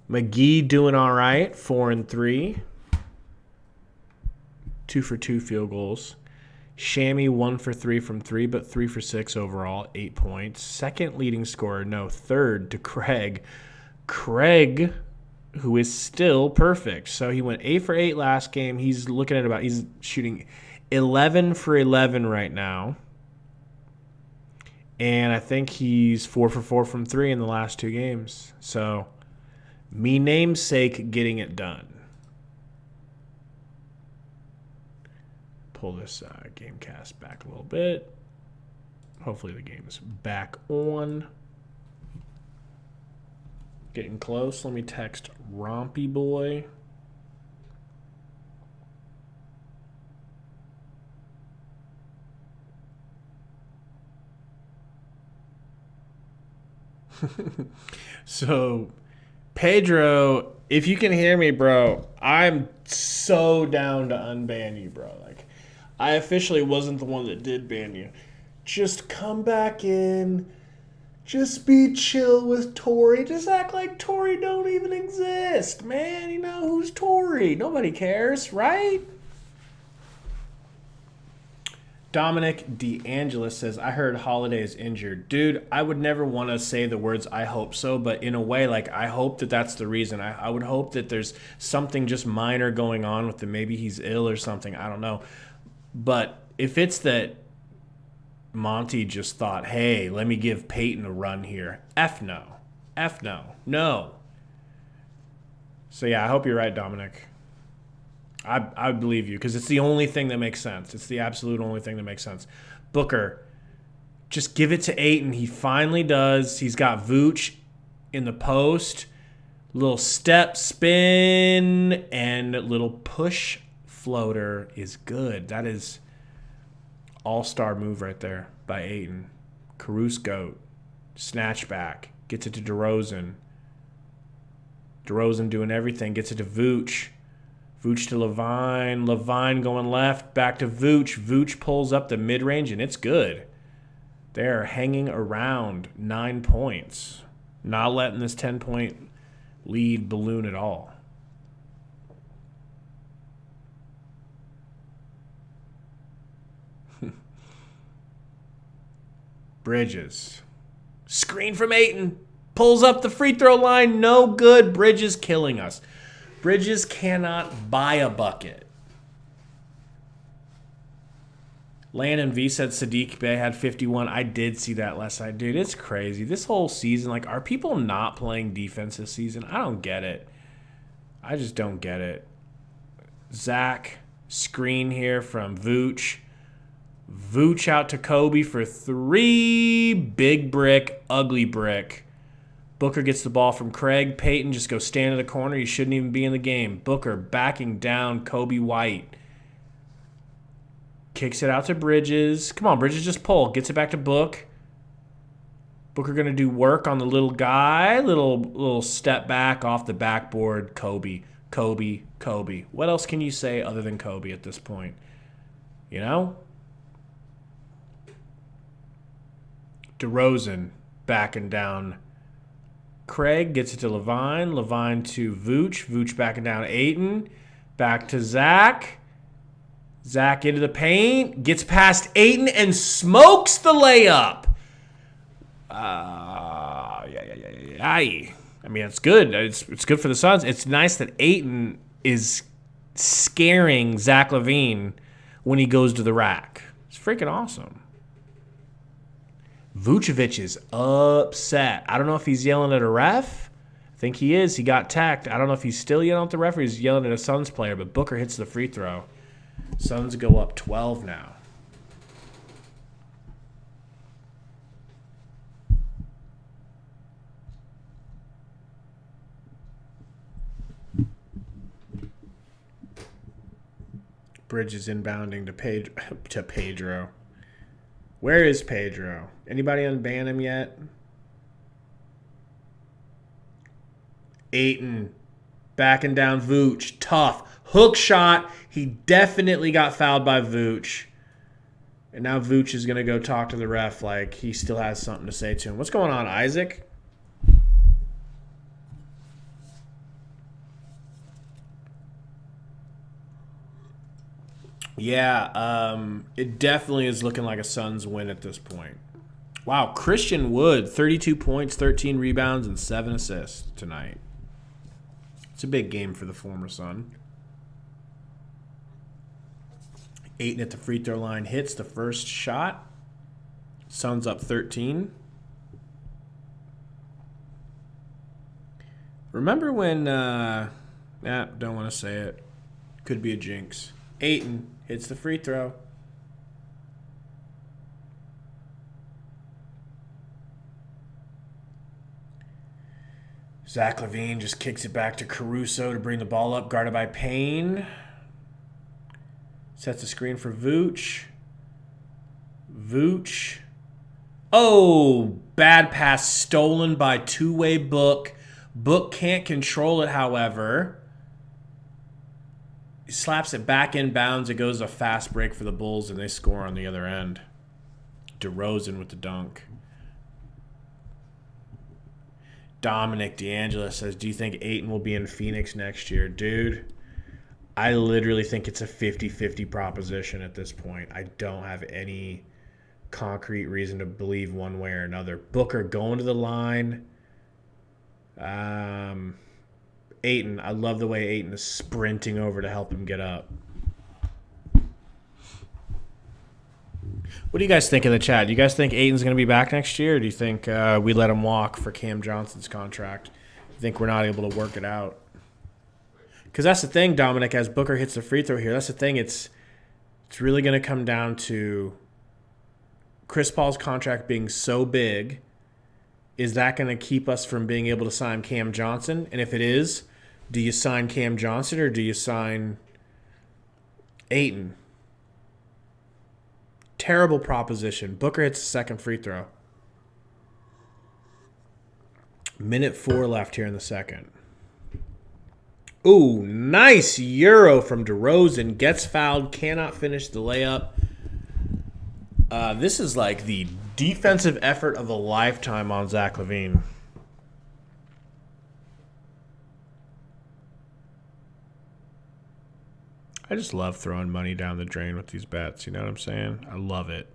McGee doing all right, 4 and 3. 2 for 2 field goals. Shammy 1 for 3 from 3, but 3 for 6 overall, 8 points. Second leading scorer, no, third to Craig. Craig, who is still perfect. So he went 8 for 8 last game. He's looking at he's shooting 11 for 11 right now. And I think he's 4 for 4 from 3 in the last 2 games. So, me namesake getting it done. Pull this Gamecast back a little bit. Hopefully the game is back on. Getting close. Let me text Rompy Boy. So, Pedro, if you can hear me, bro, I'm so down to unban you, bro. Like, I officially wasn't the one that did ban you. Just come back in. Just be chill with Tori. Just act like Tori don't even exist, man. You know, who's Tori? Nobody cares, right? Dominic DeAngelis says, I heard Holiday is injured. Dude, I would never want to say the words I hope so, but in a way, like, I hope that that's the reason. I would hope that there's something just minor going on with him. Maybe he's ill or something. I don't know. But if it's that Monty just thought, hey, let me give Peyton a run here. F no. F no. No. So, yeah, I hope you're right, Dominic. I believe you because it's the only thing that makes sense. It's the absolute only thing that makes sense. Booker, just give it to Ayton. He finally does. He's got Vooch in the post. Little step spin and little push floater is good. That is all-star move right there by Ayton. Caruso goat. Snatch back. Gets it to DeRozan. DeRozan doing everything. Gets it to Vooch. Vooch to Levine. Levine going left. Back to Vooch. Vooch pulls up the mid-range, and it's good. They're hanging around 9 points. Not letting this 10-point lead balloon at all. Bridges. Screen from Ayton. Pulls up the free throw line. No good. Bridges killing us. Bridges cannot buy a bucket. Landon V said Sadiq Bey had 51. I did see that last night. Dude, it's crazy. This whole season, like, are people not playing defense this season? I don't get it. I just don't get it. Zach, screen here from Vooch. Vooch out to Kobe for 3. Big brick, ugly brick. Booker gets the ball from Craig. Peyton just goes stand in the corner. He shouldn't even be in the game. Booker backing down Kobe White. Kicks it out to Bridges. Come on, Bridges, just pull. Gets it back to Book. Booker going to do work on the little guy. Little step back off the backboard. Kobe. What else can you say other than Kobe at this point? You know? DeRozan backing down Craig. Gets it to Levine. Levine to Vooch. Vooch backing down Ayton. Back to Zach. Zach into the paint. Gets past Ayton and smokes the layup. I mean, it's good. It's good for the Suns. It's nice that Ayton is scaring Zach LaVine when he goes to the rack. It's freaking awesome. Vucevic is upset. I don't know if he's yelling at a ref. I think he is. He got tacked. I don't know if he's still yelling at the ref or he's yelling at a Suns player, but Booker hits the free throw. Suns go up 12 now. Bridges inbounding to Pedro. Where is Pedro? Anybody unban him yet? Ayton backing down Vooch. Tough. Hook shot. He definitely got fouled by Vooch. And now Vooch is going to go talk to the ref like he still has something to say to him. What's going on, Isaac? Yeah, it definitely is looking like a Suns win at this point. Wow, Christian Wood, 32 points, 13 rebounds, and 7 assists tonight. It's a big game for the former Sun. Ayton at the free throw line hits the first shot. Suns up 13. Remember when, don't want to say it. Could be a jinx. Ayton hits the free throw. Zach LaVine just kicks it back to Caruso to bring the ball up, guarded by Payne. Sets the screen for Vooch. Vooch. Oh, bad pass stolen by two-way Book. Book can't control it, however. He slaps it back in bounds. It goes a fast break for the Bulls, and they score on the other end. DeRozan with the dunk. Dominic D'Angelo says, do you think Ayton will be in Phoenix next year? Dude, I literally think it's a 50-50 proposition at this point. I don't have any concrete reason to believe one way or another. Booker going to the line. Ayton, I love the way Ayton is sprinting over to help him get up. What do you guys think in the chat? Do you guys think Ayton's going to be back next year, or do you think we let him walk for Cam Johnson's contract? You think we're not able to work it out? Because that's the thing, Dominic, as Booker hits the free throw here, that's the thing. It's really going to come down to Chris Paul's contract being so big. Is that going to keep us from being able to sign Cam Johnson? And if it is, do you sign Cam Johnson or do you sign Ayton? Terrible proposition. Booker hits the second free throw. Minute 4 left here in the second. Ooh, nice Euro from DeRozan. Gets fouled, cannot finish the layup. This is like the defensive effort of a lifetime on Zach LaVine. I just love throwing money down the drain with these bets. You know what I'm saying? I love it.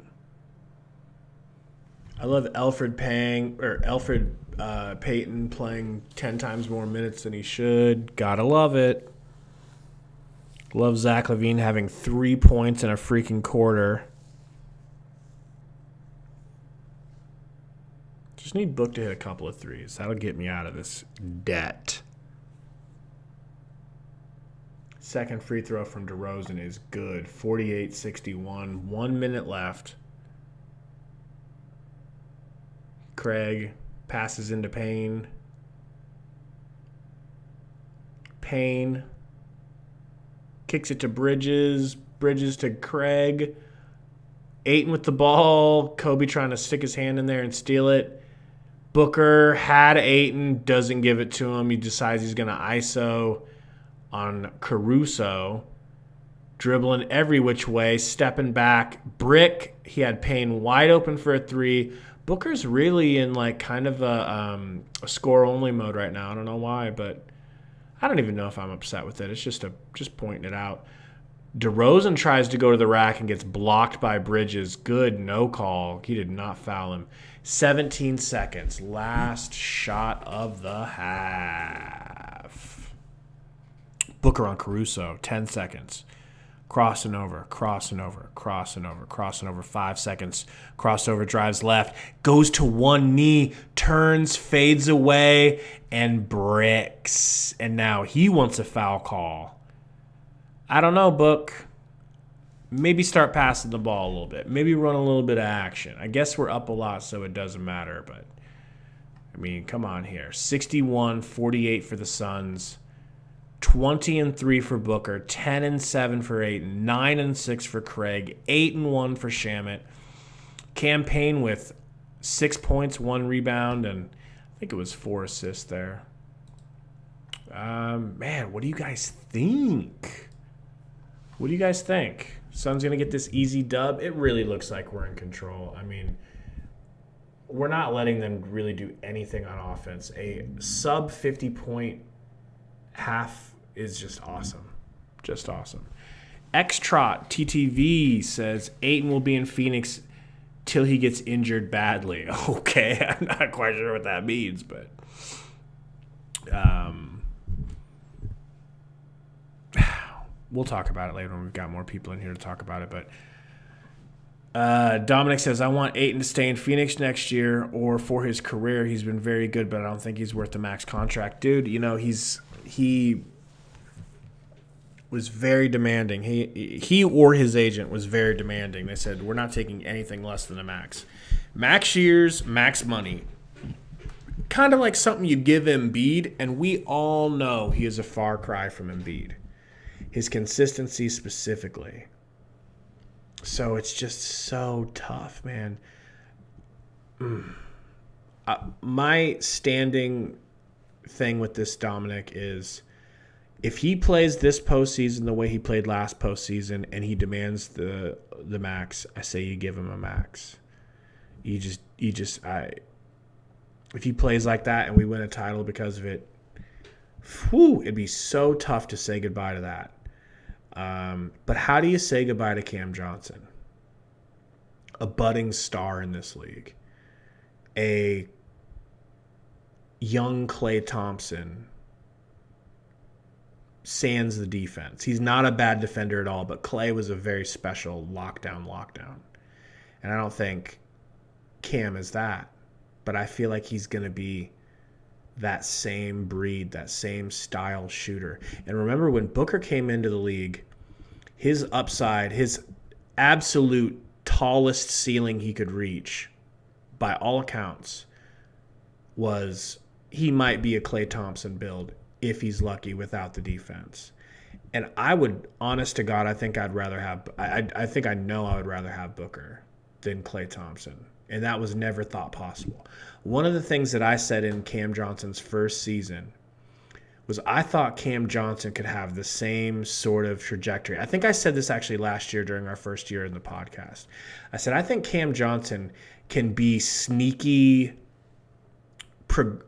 I love Elfrid Payton playing 10 times more minutes than he should. Gotta love it. Love Zach LaVine having 3 points in a freaking quarter. Just need Book to hit a couple of threes. That'll get me out of this debt. Second free throw from DeRozan is good. 48-61. 1 minute left. Craig passes into Payne. Payne kicks it to Bridges. Bridges to Craig. Ayton with the ball. Kobe trying to stick his hand in there and steal it. Booker had Ayton, doesn't give it to him. He decides he's going to ISO on Caruso. Dribbling every which way, stepping back. Brick, he had Payne wide open for a three. Booker's really in like kind of a score-only mode right now. I don't know why, but I don't even know if I'm upset with it. It's just pointing it out. DeRozan tries to go to the rack and gets blocked by Bridges. Good no call. He did not foul him. 17 seconds. Last shot of the half. Booker on Caruso. 10 seconds. Crossing over. 5 seconds. Crossover, drives left. Goes to one knee. Turns, fades away, and bricks. And now he wants a foul call. I don't know, Book. Maybe start passing the ball a little bit. Maybe run a little bit of action. I guess we're up a lot, so it doesn't matter. But, I mean, come on here. 61-48 for the Suns. 20-3 for Booker, 10-7 for Ayton, 9-6 for Craig, 8-1 for Shamet. Cam Payne with 6 points, 1 rebound, and I think it was 4 assists there. Man, what do you guys think? What do you guys think? Suns going to get this easy dub? It really looks like we're in control. I mean, we're not letting them really do anything on offense. A sub 50-point half is just awesome. Just awesome. Xtrot TTV says Ayton will be in Phoenix till he gets injured badly. Okay, I'm not quite sure what that means, but we'll talk about it later when we've got more people in here to talk about it. But Dominic says, I want Ayton to stay in Phoenix next year or for his career. He's been very good, but I don't think he's worth the max contract. Dude, you know, he was very demanding. He or his agent was very demanding. They said, we're not taking anything less than a max. Max years, max money. Kind of like something you give Embiid, and we all know he is a far cry from Embiid. His consistency specifically. So it's just so tough, man. My standing thing with this Dominic is if he plays this postseason the way he played last postseason and he demands the max, I say you give him a max. If he plays like that and we win a title because of it, it'd be so tough to say goodbye to that. But how do you say goodbye to Cam Johnson? A budding star in this league. A young Klay Thompson sans the defense. He's not a bad defender at all, but Klay was a very special lockdown. And I don't think Cam is that. But I feel like he's going to be that same breed, that same style shooter. And remember when Booker came into the league, his upside, his absolute tallest ceiling he could reach, by all accounts, was he might be a Klay Thompson build if he's lucky without the defense. And I would, honest to God, I think I know I would rather have Booker than Klay Thompson. And that was never thought possible. One of the things that I said in Cam Johnson's first season was I thought Cam Johnson could have the same sort of trajectory. I think I said this actually last year during our first year in the podcast. I said, I think Cam Johnson can be sneaky,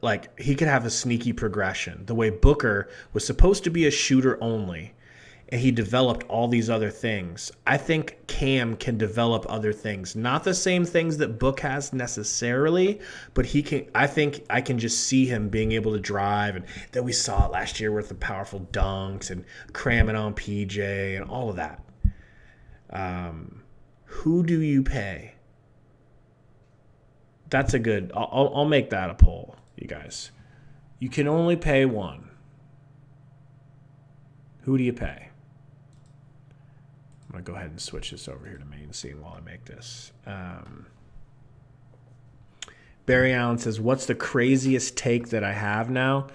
like he could have a sneaky progression. The way Booker was supposed to be a shooter only, and he developed all these other things. I think Cam can develop other things. Not the same things that Book has necessarily, but he can. I think I can just see him being able to drive. And then we saw it last year with the powerful dunks and cramming on PJ and all of that. Who do you pay? That's a good. I'll make that a poll, you guys. You can only pay one. Who do you pay? I'm going to go ahead and switch this over here to main scene while I make this. Barry Allen says, what's the craziest take that I have now?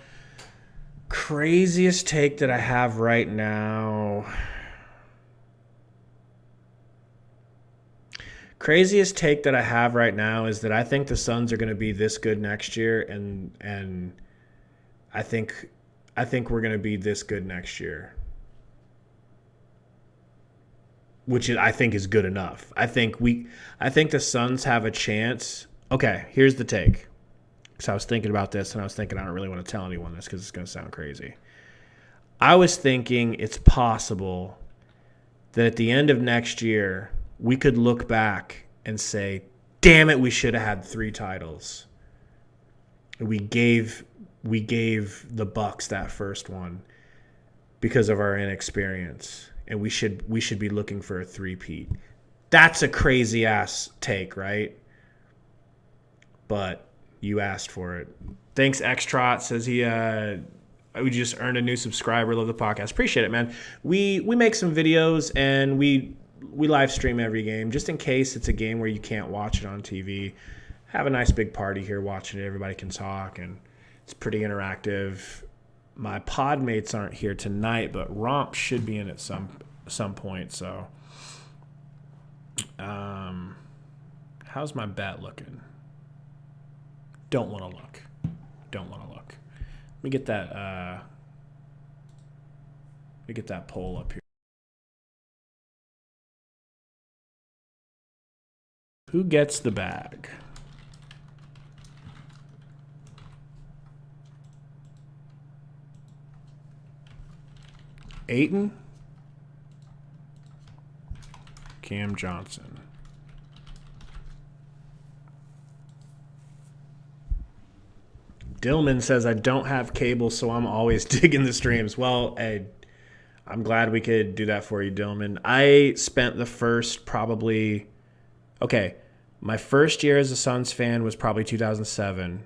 Craziest take that I have right now. Craziest take that I have right now is that I think the Suns are going to be this good next year, and I think we're going to be this good next year. Which I think is good enough. I think the Suns have a chance. Okay, here's the take. Because I was thinking about this, and I was thinking I don't really want to tell anyone this because it's going to sound crazy. I was thinking it's possible that at the end of next year, we could look back and say, damn it, we should have had 3 titles. We gave the Bucks that first one because of our inexperience. And we should be looking for a 3-peat. That's a crazy ass take, right? But you asked for it. Thanks, Xtrot says we just earned a new subscriber. Love the podcast. Appreciate it, man. We make some videos and we live stream every game just in case it's a game where you can't watch it on TV. Have a nice big party here watching it. Everybody can talk and it's pretty interactive. my pod mates aren't here tonight, but Romp should be in at some point. So, how's my bet looking? Don't want to look. Let me get that poll up here. Who gets the bag? Ayton? Cam Johnson. Dillman says, I don't have cable, so I'm always digging the streams. Well, hey, I'm glad we could do that for you, Dillman. I spent the first my first year as a Suns fan was probably 2007.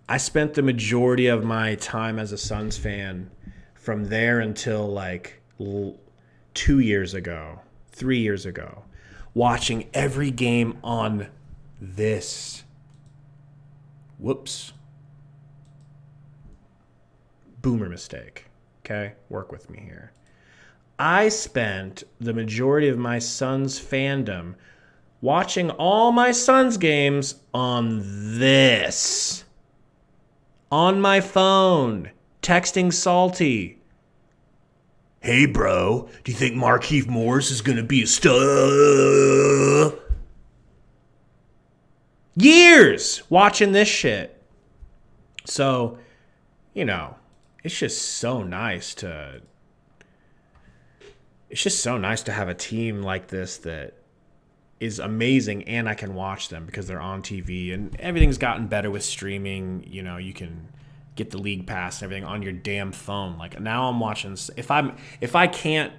I spent the majority of my time as a Suns fan from there until like 3 years ago, watching every game on this. Whoops. Boomer mistake. Okay? Work with me here. I spent the majority of my Suns fandom watching all my Suns games on this. On my phone. Texting Salty. Hey, bro. Do you think Markieff Morris is going to be a stud? Years watching this shit. So, it's just so nice to have a team like this that is amazing, and I can watch them because they're on TV, and everything's gotten better with streaming. You can get the league pass and everything on your damn phone. Like now I'm watching, if I can't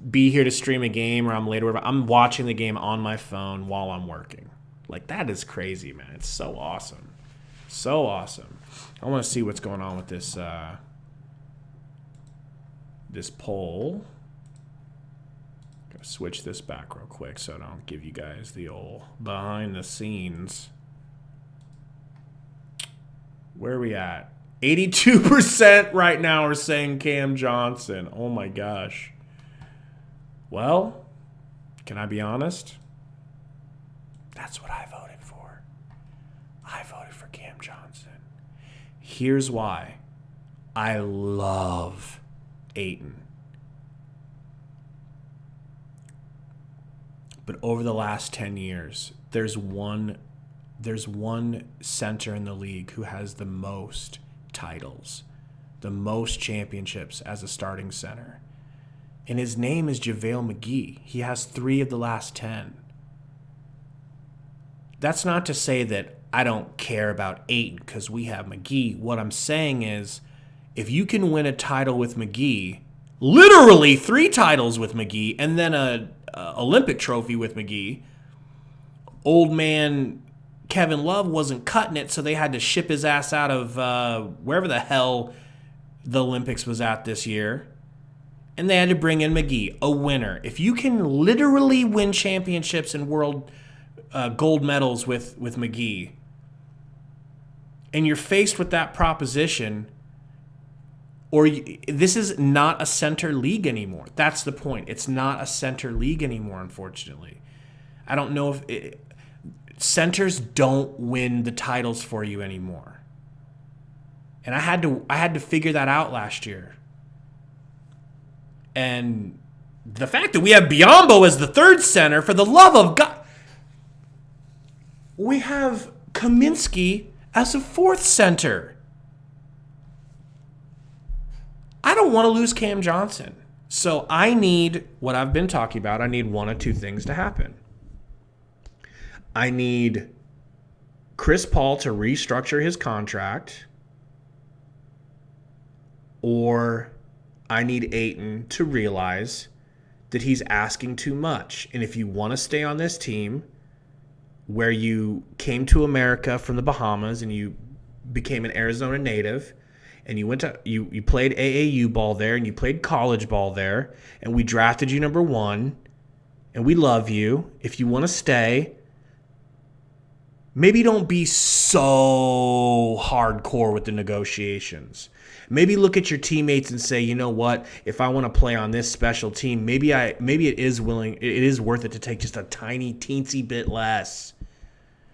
be here to stream a game or I'm late or whatever, I'm watching the game on my phone while I'm working. Like, that is crazy, man. It's so awesome. So awesome. I want to see what's going on with this this poll. Gotta switch this back real quick so I don't give you guys the old behind the scenes. Where are we at? 82% right now are saying Cam Johnson. Oh, my gosh. Well, can I be honest? That's what I voted for. I voted for Cam Johnson. Here's why. I love Ayton. But over the last 10 years, there's one center in the league who has the most titles, the most championships as a starting center. And his name is JaVale McGee. He has 3 of the last 10. That's not to say that I don't care about Ayton because we have McGee. What I'm saying is, if you can win a title with McGee, literally 3 titles with McGee, and then a Olympic trophy with McGee, old man Kevin Love wasn't cutting it, so they had to ship his ass out of wherever the hell the Olympics was at this year, and they had to bring in McGee, a winner. If you can literally win championships and world gold medals with McGee, and you're faced with that proposition, this is not a center league anymore. That's the point. It's not a center league anymore, unfortunately. I don't know if centers don't win the titles for you anymore. And I had to figure that out last year. And the fact that we have Biyombo as the third center, for the love of God. We have Kaminsky as a fourth center. I don't want to lose Cam Johnson. So I need what I've been talking about. I need one of two things to happen. I need Chris Paul to restructure his contract, or I need Ayton to realize that he's asking too much. And if you want to stay on this team where you came to America from the Bahamas and you became an Arizona native and you went to you played AAU ball there and you played college ball there and we drafted you number 1 and we love you. If you want to stay, maybe don't be so hardcore with the negotiations. Maybe look at your teammates and say, you know what? If I want to play on this special team, maybe it is worth it to take just a tiny teensy bit less.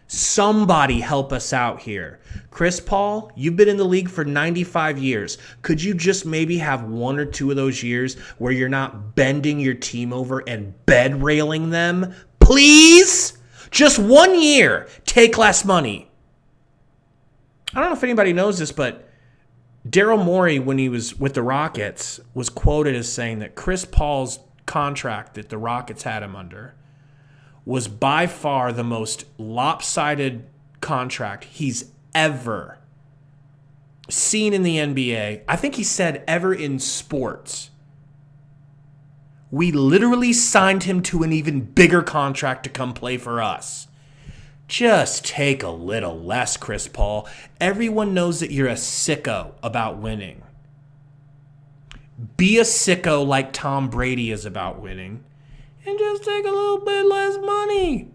Somebody help us out here. Chris Paul, you've been in the league for 95 years. Could you just maybe have 1 or 2 of those years where you're not bending your team over and bed railing them? Please? Just 1 year. Take less money. I don't know if anybody knows this, but Daryl Morey, when he was with the Rockets, was quoted as saying that Chris Paul's contract that the Rockets had him under was by far the most lopsided contract he's ever seen in the NBA. I think he said ever in sports. We literally signed him to an even bigger contract to come play for us. Just take a little less, Chris Paul. Everyone knows that you're a sicko about winning. Be a sicko like Tom Brady is about winning. And just take a little bit less money.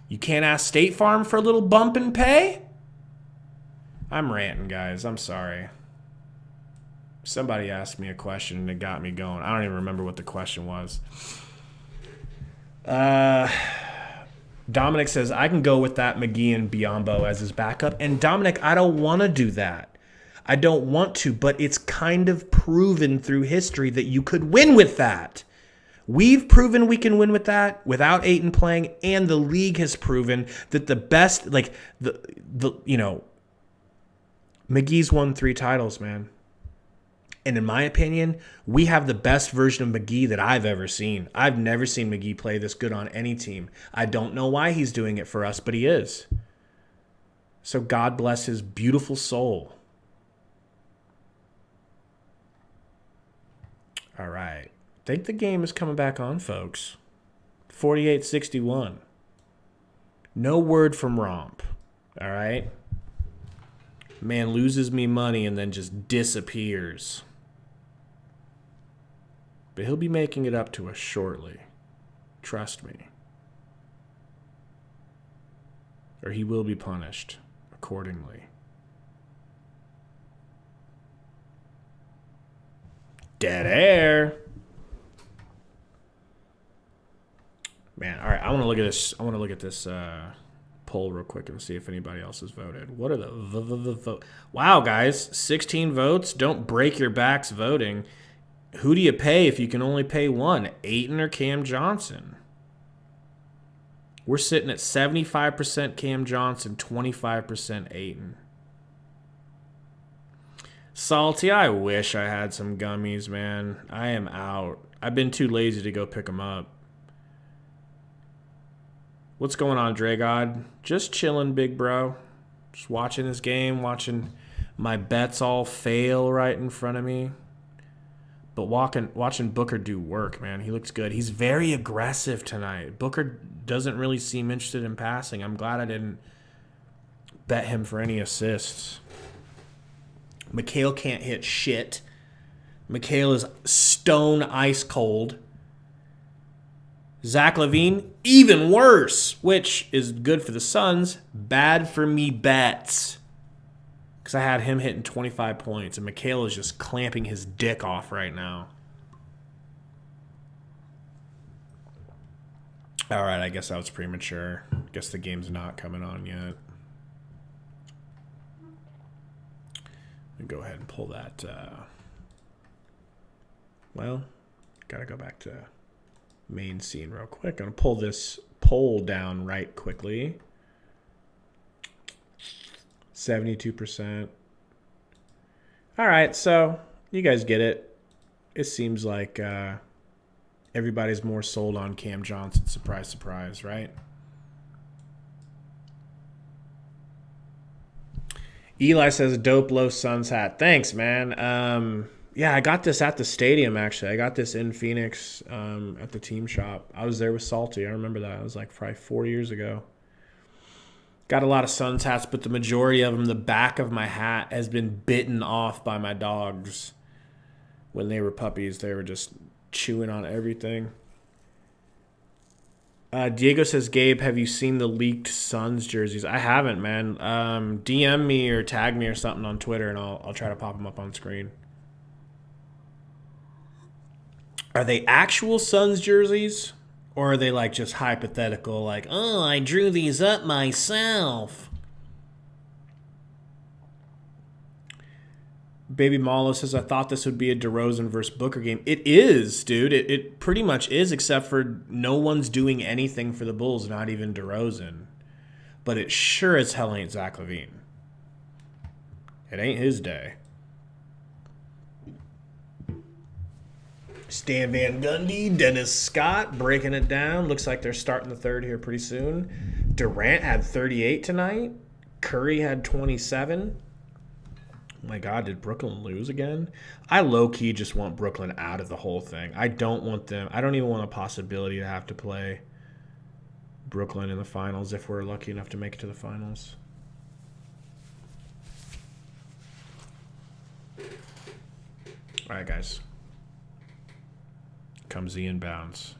You can't ask State Farm for a little bump in pay? I'm ranting, guys. I'm sorry. Somebody asked me a question and it got me going. I don't even remember what the question was. Dominic says, I can go with that McGee and Biyombo as his backup. And Dominic, I don't want to do that. I don't want to, but it's kind of proven through history that you could win with that. We've proven we can win with that without Ayton playing, and the league has proven that the best, like McGee's won 3 titles, man. And in my opinion, we have the best version of McGee that I've ever seen. I've never seen McGee play this good on any team. I don't know why he's doing it for us, but he is. So God bless his beautiful soul. All right. I think the game is coming back on, folks. 48-61. No word from Romp. All right? Man loses me money and then just disappears. But he'll be making it up to us shortly. Trust me. Or he will be punished accordingly. Dead air. Man, all right. I want to look at this. I want to look at this poll real quick and see if anybody else has voted. What are the vote? Wow, guys, 16 votes. Don't break your backs voting. Who do you pay if you can only pay one? Ayton or Cam Johnson? We're sitting at 75% Cam Johnson, 25% Ayton. Salty, I wish I had some gummies, man. I am out. I've been too lazy to go pick them up. What's going on, Dragod? Just chilling, big bro. Just watching this game, watching my bets all fail right in front of me. But watching Booker do work, man. He looks good. He's very aggressive tonight. Booker doesn't really seem interested in passing. I'm glad I didn't bet him for any assists. Mikhail can't hit shit. Mikhail is stone ice cold. Zach LaVine, even worse, which is good for the Suns, bad for me bets. Because I had him hitting 25 points, and Mikhail is just clamping his dick off right now. All right, I guess that was premature. I guess the game's not coming on yet. Let me go ahead and pull that. Well, got to go back to main scene real quick. I'm going to pull this poll down right quickly. 72%. All right, so you guys get it. It seems like everybody's more sold on Cam Johnson. Surprise, surprise, right? Eli says, dope low Suns hat. Thanks, man. Yeah, I got this at the stadium, actually. I got this in Phoenix at the team shop. I was there with Salty. I remember that. It was like probably 4 years ago. Got a lot of Suns hats, but the majority of them, the back of my hat has been bitten off by my dogs. When they were puppies, they were just chewing on everything. Diego says, Gabe, have you seen the leaked Suns jerseys? I haven't, man. DM me or tag me or something on Twitter, and I'll try to pop them up on screen. Are they actual Suns jerseys? Or are they like just hypothetical, like, oh, I drew these up myself? Baby Malo says, I thought this would be a DeRozan versus Booker game. It is, dude. It pretty much is, except for no one's doing anything for the Bulls, not even DeRozan. But it sure as hell ain't Zach LaVine. It ain't his day. Stan Van Gundy, Dennis Scott breaking it down. Looks like they're starting the third here pretty soon. Durant had 38 tonight. Curry had 27. Oh my God, did Brooklyn lose again? I low-key just want Brooklyn out of the whole thing. I don't want them. I don't even want a possibility to have to play Brooklyn in the finals if we're lucky enough to make it to the finals. All right, guys. Comes the inbounds.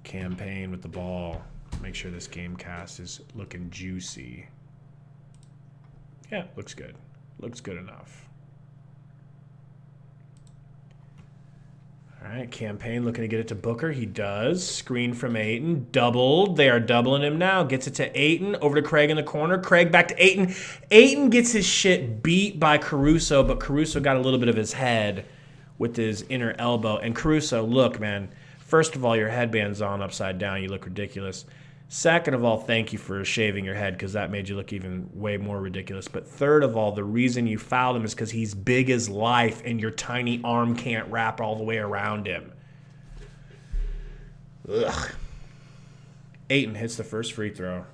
Campaign with the ball. Make sure this game cast is looking juicy. Yeah, looks good. Looks good enough. All right, Campaign looking to get it to Booker. He does. Screen from Ayton. Doubled. They are doubling him now. Gets it to Ayton. Over to Craig in the corner. Craig back to Ayton. Ayton gets his shit beat by Caruso, but Caruso got a little bit of his head with his inner elbow. And Caruso, look, man, first of all, your headband's on upside down. You look ridiculous. Second of all, thank you for shaving your head because that made you look even way more ridiculous. But third of all, the reason you fouled him is because he's big as life and your tiny arm can't wrap all the way around him. Ugh. Ayton hits the first free throw.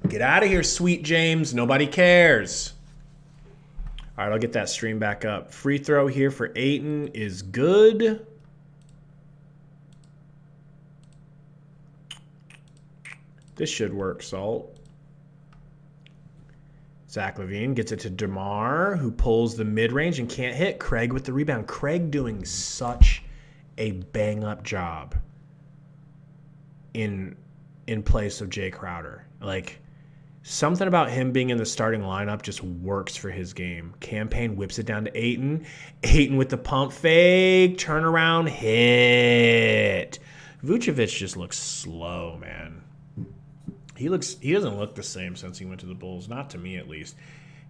Get out of here, sweet James. Nobody cares. All right, I'll get that stream back up. Free throw here for Ayton is good. This should work, Salt. Zach LaVine gets it to DeMar, who pulls the mid-range and can't hit. Craig with the rebound. Craig doing such a bang-up job in place of Jay Crowder. Like, something about him being in the starting lineup just works for his game. Campaign whips it down to Ayton. Ayton with the pump fake. Turnaround hit. Vucevic just looks slow, man. He doesn't look the same since he went to the Bulls. Not to me, at least.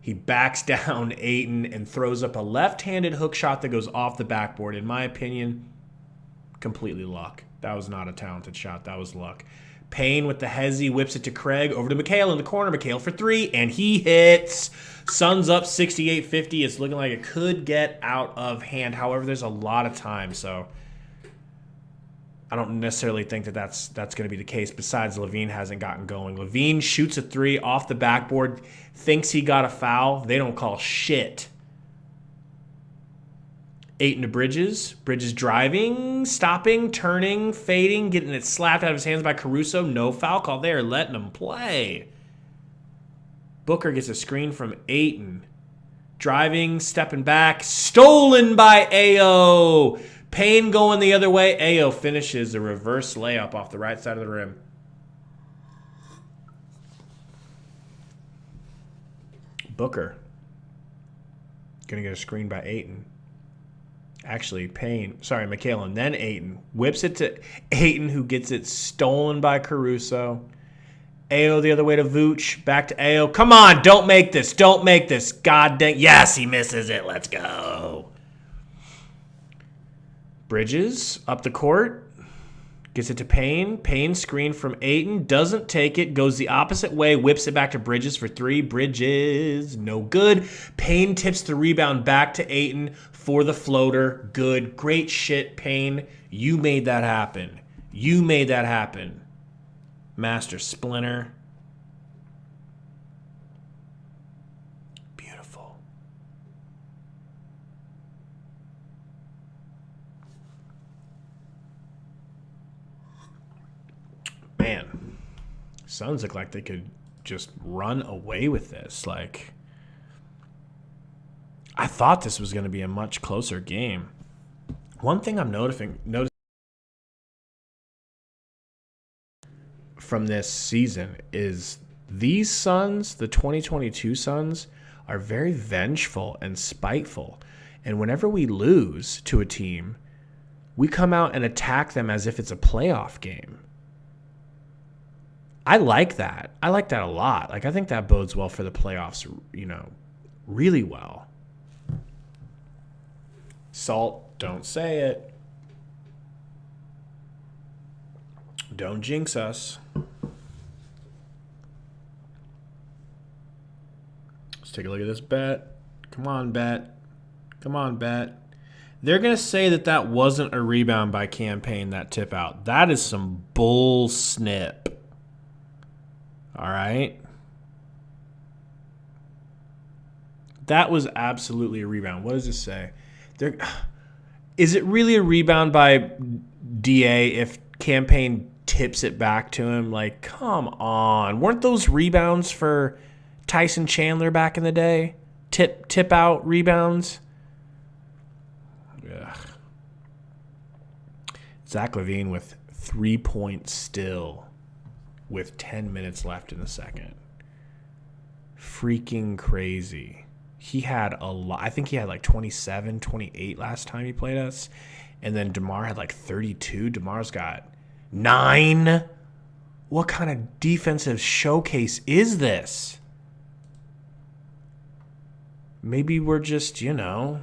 He backs down Ayton and throws up a left-handed hook shot that goes off the backboard. In my opinion, completely luck. That was not a talented shot. That was luck. Payne with the hezzy whips it to Craig. Over to McHale in the corner. McHale for three, and he hits. Suns up 68-50. It's looking like it could get out of hand. However, there's a lot of time, so I don't necessarily think that that's going to be the case. Besides, LaVine hasn't gotten going. LaVine shoots a three off the backboard, thinks he got a foul. They don't call shit. Ayton to Bridges. Bridges driving, stopping, turning, fading, getting it slapped out of his hands by Caruso. No foul call there, letting him play. Booker gets a screen from Ayton. Driving, stepping back, stolen by Ayo. Payne going the other way. Ayo finishes a reverse layup off the right side of the rim. Booker gonna get a screen by Ayton. Actually, McHale, and then Ayton. Whips it to Ayton, who gets it stolen by Caruso. Ayo the other way to Vooch. Back to Ayo. Come on, don't make this. Don't make this. God dang. Yes, he misses it. Let's go. Bridges up the court. Gets it to Payne. Payne screen from Ayton. Doesn't take it. Goes the opposite way. Whips it back to Bridges for three. Bridges. No good. Payne tips the rebound back to Ayton for the floater. Good. Great shit, Payne. You made that happen. You made that happen. Master Splinter. Beautiful. Man, Suns look like they could just run away with this. Like, I thought this was going to be a much closer game. One thing I'm noticing from this season is these Suns, the 2022 Suns, are very vengeful and spiteful. And whenever we lose to a team, we come out and attack them as if it's a playoff game. I like that. I like that a lot. Like, I think that bodes well for the playoffs, really well. Salt, don't say it. Don't jinx us. Let's take a look at this bet. Come on, bet. Come on, bet. They're going to say that wasn't a rebound by Campaign, that tip out. That is some bull snip. All right. That was absolutely a rebound. What does it say? Is it really a rebound by DA if Campaign tips it back to him? Like, come on. Weren't those rebounds for Tyson Chandler back in the day? Tip out rebounds? Ugh. Zach LaVine with 3 points still with 10 minutes left in the second. Freaking crazy. He had a lot. I think he had like 27, 28 last time he played us. And then DeMar had like 32. DeMar's got 9. What kind of defensive showcase is this? Maybe we're just, I don't know.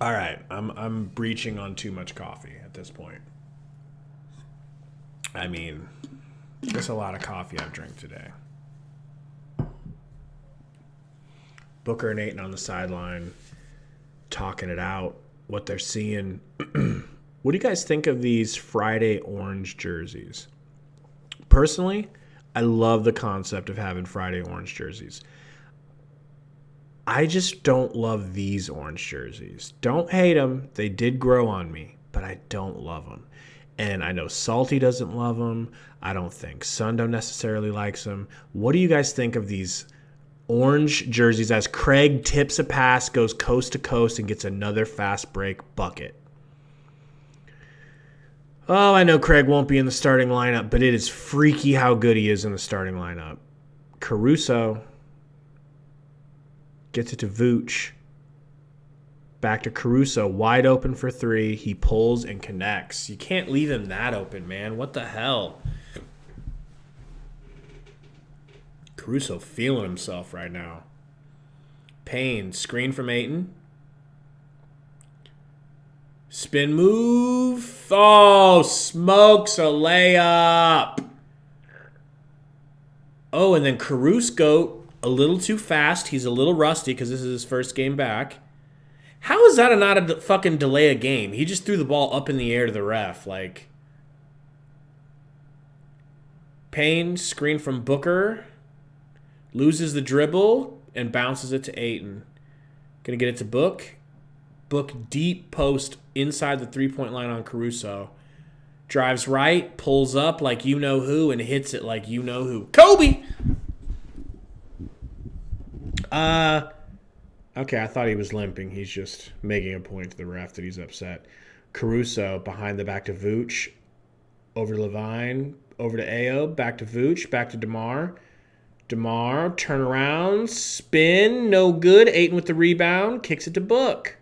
All right, I'm breaching on too much coffee at this point. I mean, there's a lot of coffee I've drank today. Booker and Ayton on the sideline talking it out, what they're seeing. What do you guys think of these Friday orange jerseys? Personally, I love the concept of having Friday orange jerseys. I just don't love these orange jerseys. Don't hate them. They did grow on me, but I don't love them. And I know Salty doesn't love them. I don't think Sundo necessarily likes them. What do you guys think of these orange jerseys as Craig tips a pass, goes coast to coast, and gets another fast break bucket? Oh, I know Craig won't be in the starting lineup, but it is freaky how good he is in the starting lineup. Caruso gets it to Vooch. Back to Caruso, wide open for 3. He pulls and connects. You can't leave him that open, man. What the hell? Caruso feeling himself right now. Payne, screen from Ayton. Spin move. Oh, smokes a layup. Oh, and then Caruso a little too fast. He's a little rusty because this is his first game back. How is that not a fucking delay a game? He just threw the ball up in the air to the ref. Like, Payne, screen from Booker. Loses the dribble and bounces it to Ayton. Gonna get it to Book. Book deep post inside the three-point line on Caruso. Drives right, pulls up like you know who, and hits it like you know who. Kobe! Okay, I thought he was limping. He's just making a point to the ref that he's upset. Caruso behind the back to Vooch. Over to Levine. Over to Ayo. Back to Vooch. Back to DeMar. DeMar, turn around, spin, no good. Ayton with the rebound, kicks it to Book.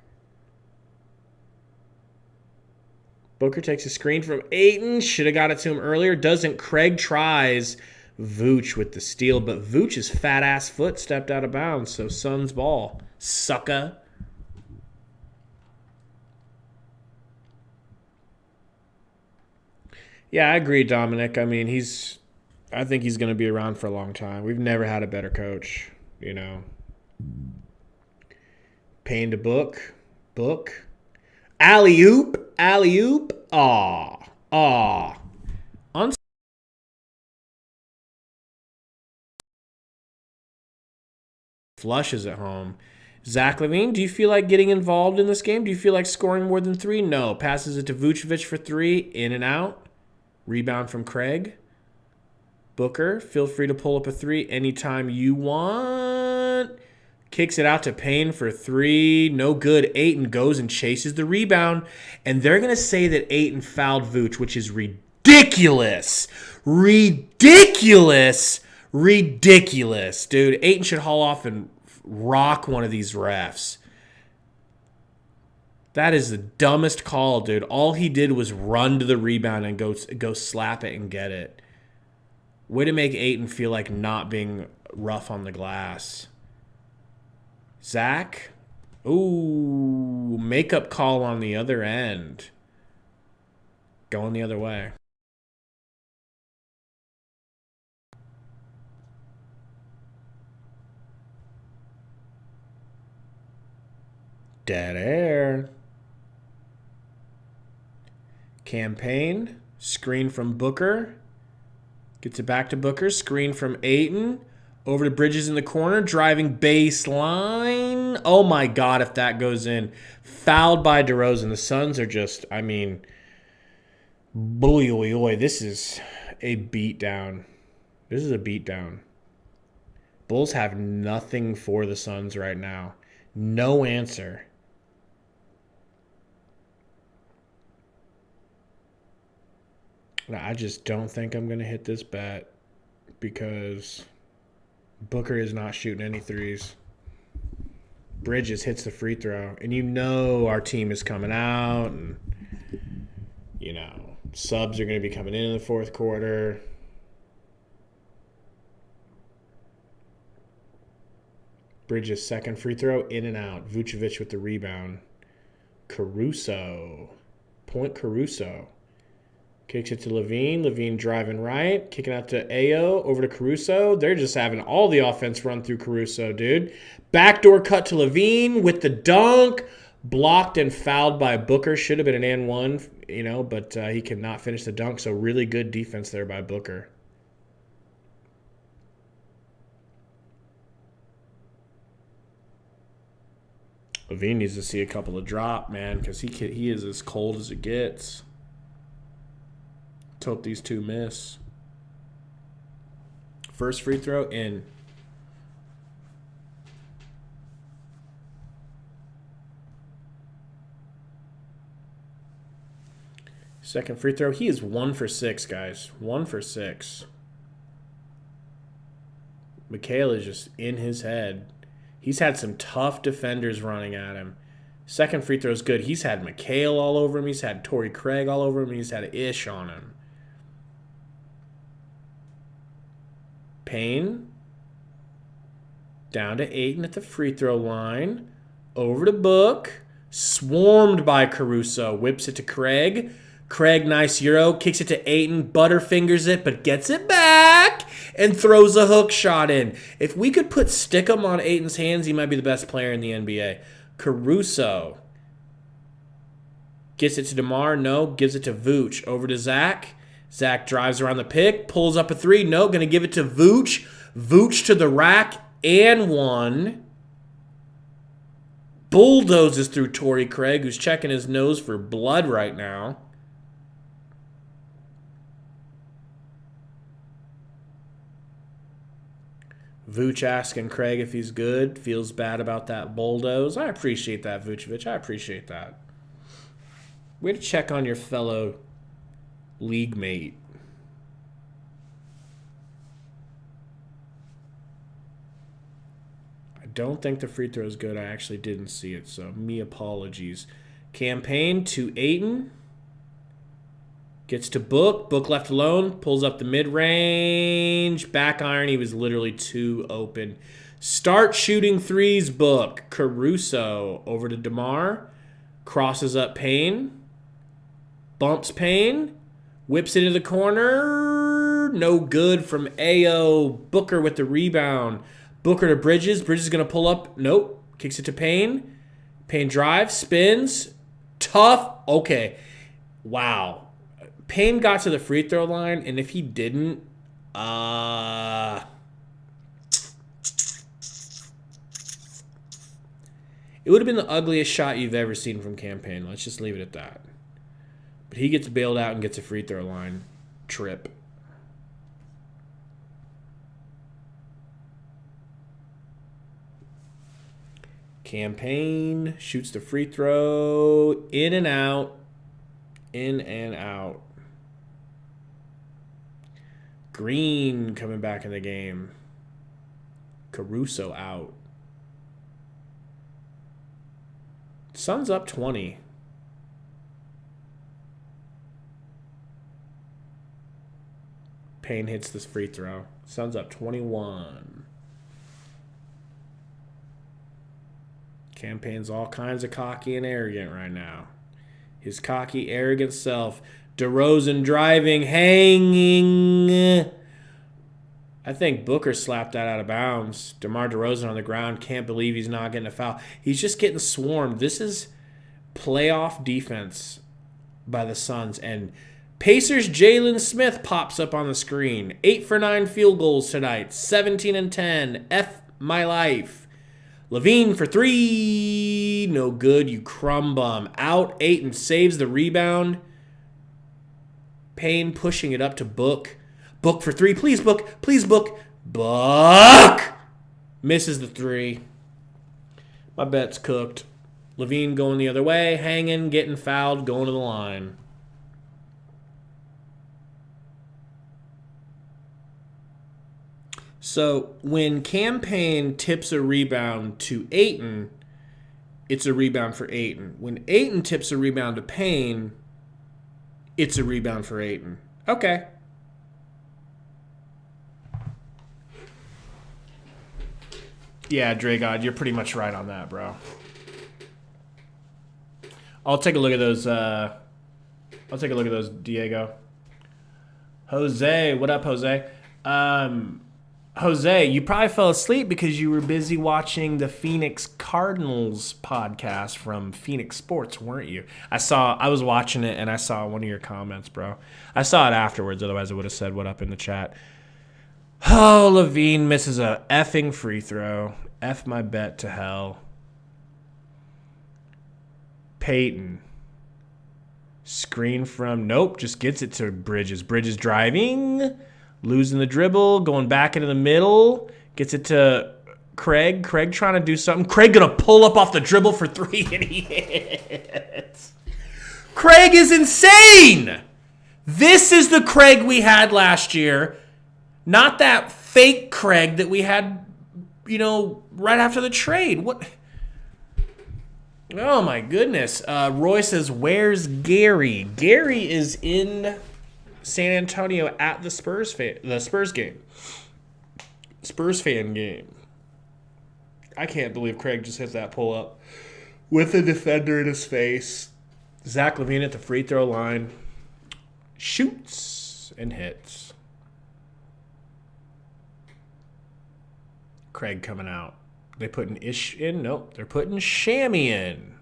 Booker takes a screen from Ayton. Should have got it to him earlier. Doesn't. Craig tries. Vooch with the steal, but Vooch's fat-ass foot stepped out of bounds, so Suns ball. Sucker. Yeah, I agree, Dominic. I mean, I think he's going to be around for a long time. We've never had a better coach, Payne to Book. Book. Alley-oop. Alley-oop. Aw. Flushes at home. Zach LaVine, do you feel like getting involved in this game? Do you feel like scoring more than 3? No. Passes it to Vucevic for 3. In and out. Rebound from Craig. Booker, feel free to pull up a three anytime you want. Kicks it out to Payne for three. No good. Ayton goes and chases the rebound. And they're going to say that Ayton fouled Vooch, which is ridiculous. Ridiculous. Ridiculous. Dude, Ayton should haul off and rock one of these refs. That is the dumbest call, dude. All he did was run to the rebound and go slap it and get it. Way to make Ayton feel like not being rough on the glass. Zach. Ooh, makeup call on the other end. Going the other way. Dead air. Campaign. Screen from Booker. Gets it back to Booker. Screen from Ayton. Over to Bridges in the corner. Driving baseline. Oh, my God, if that goes in. Fouled by DeRozan. The Suns are just, I mean, boy, oy, oy. This is a beatdown. This is a beatdown. Bulls have nothing for the Suns right now. No answer. I just don't think I'm going to hit this bet because Booker is not shooting any threes. Bridges hits the free throw. And you know our team is coming out. And, you know, subs are going to be coming in the fourth quarter. Bridges' second free throw, in and out. Vucevic with the rebound. Caruso. Point Caruso. Kicks it to Levine. Levine driving right. Kicking out to Ayo. Over to Caruso. They're just having all the offense run through Caruso, dude. Backdoor cut to Levine with the dunk. Blocked and fouled by Booker. Should have been an and one, you know, but he cannot finish the dunk. So really good defense there by Booker. Levine needs to see a couple of drop, man, because he is as cold as it gets. Let's hope these two miss. First free throw in. Second free throw. He is 1 for 6, guys. 1 for 6. Mikhail is just in his head. He's had some tough defenders running at him. Second free throw is good. He's had Mikhail all over him. He's had Torrey Craig all over him. He's had Ish on him. Payne. Down to Ayton at the free throw line. Over to Book. Swarmed by Caruso. Whips it to Craig. Craig, nice Euro. Kicks it to Ayton. Butterfingers it, but gets it back. And throws a hook shot in. If we could put Stickum on Ayton's hands, he might be the best player in the NBA. Caruso. Gets it to DeMar. No. Gives it to Vooch. Over to Zach. Zach drives around the pick. Pulls up a three. No. Going to give it to Vooch. Vooch to the rack. And one. Bulldozes through Torrey Craig, who's checking his nose for blood right now. Vooch asking Craig if he's good. Feels bad about that bulldoze. I appreciate that, Vucevic. I appreciate that. Way to check on your fellow league mate. I don't think the free throw is good. I actually didn't see it, so me apologies. Campaign to Ayton. Gets to Book. Book left alone. Pulls up the mid-range. Back iron. He was literally too open. Start shooting threes, Book. Caruso over to DeMar. Crosses up Payne. Bumps Payne. Whips into the corner. No good from Ayo. Booker with the rebound. Booker to Bridges. Bridges is going to pull up. Nope. Kicks it to Payne. Payne drives. Spins. Tough. Okay. Wow. Payne got to the free throw line, and if he didn't, it would have been the ugliest shot you've ever seen from Campaign. Let's just leave it at that. But he gets bailed out and gets a free throw line trip. Campaign shoots the free throw. In and out. In and out. Green coming back in the game. Caruso out. Suns up 20. Payne hits this free throw. Suns up 21. Campaign's all kinds of cocky and arrogant right now. His cocky, arrogant self. DeRozan driving, hanging. I think Booker slapped that out of bounds. DeMar DeRozan on the ground. Can't believe he's not getting a foul. He's just getting swarmed. This is playoff defense by the Suns. And Pacers' Jalen Smith pops up on the screen. 8 for 9 field goals tonight. 17 and 10. F my life. Levine for 3. No good, you crumb bum. Out 8 and saves the rebound. Payne pushing it up to Book. Book for 3. Please, Book. Please, Book. Book! Misses the 3. My bet's cooked. Levine going the other way. Hanging, getting fouled, going to the line. So when Campaign tips a rebound to Ayton, it's a rebound for Ayton. When Ayton tips a rebound to Payne, it's a rebound for Ayton. Okay. Yeah, Dragod, you're pretty much right on that, bro. I'll take a look at those. Diego. Jose, what up, Jose? Jose, you probably fell asleep because you were busy watching the Phoenix Cardinals podcast from Phoenix Sports, weren't you? I was watching it and I saw one of your comments, bro. I saw it afterwards, otherwise I would have said what up in the chat. Oh, Levine misses a effing free throw. F my bet to hell. Peyton. Screen from, nope, just gets it to Bridges. Bridges driving. Losing the dribble, going back into the middle. Gets it to Craig. Craig trying to do something. Craig going to pull up off the dribble for 3, and he hits. Craig is insane. This is the Craig we had last year. Not that fake Craig that we had, right after the trade. What? Oh, my goodness. Roy says, where's Gary? Gary is in San Antonio at the Spurs game. Spurs fan game. I can't believe Craig just hit that pull up with a defender in his face. Zach LaVine at the free throw line. Shoots and hits. Craig coming out. They putting Ish in? Nope. They're putting Shammy in.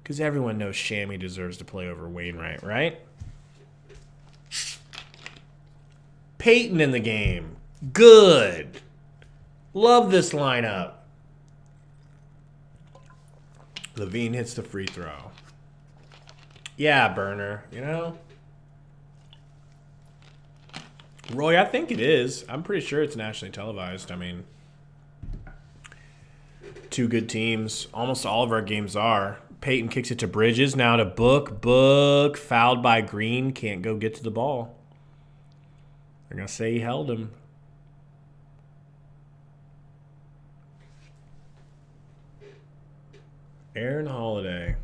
Because everyone knows Shammy deserves to play over Wainwright, right? Peyton in the game. Good. Love this lineup. Levine hits the free throw. Yeah, burner, Roy, I think it is. I'm pretty sure it's nationally televised. I mean, two good teams. Almost all of our games are. Peyton kicks it to Bridges. Now to Book. Book. Fouled by Green. Can't go get to the ball. They're going to say he held him. Aaron Holiday.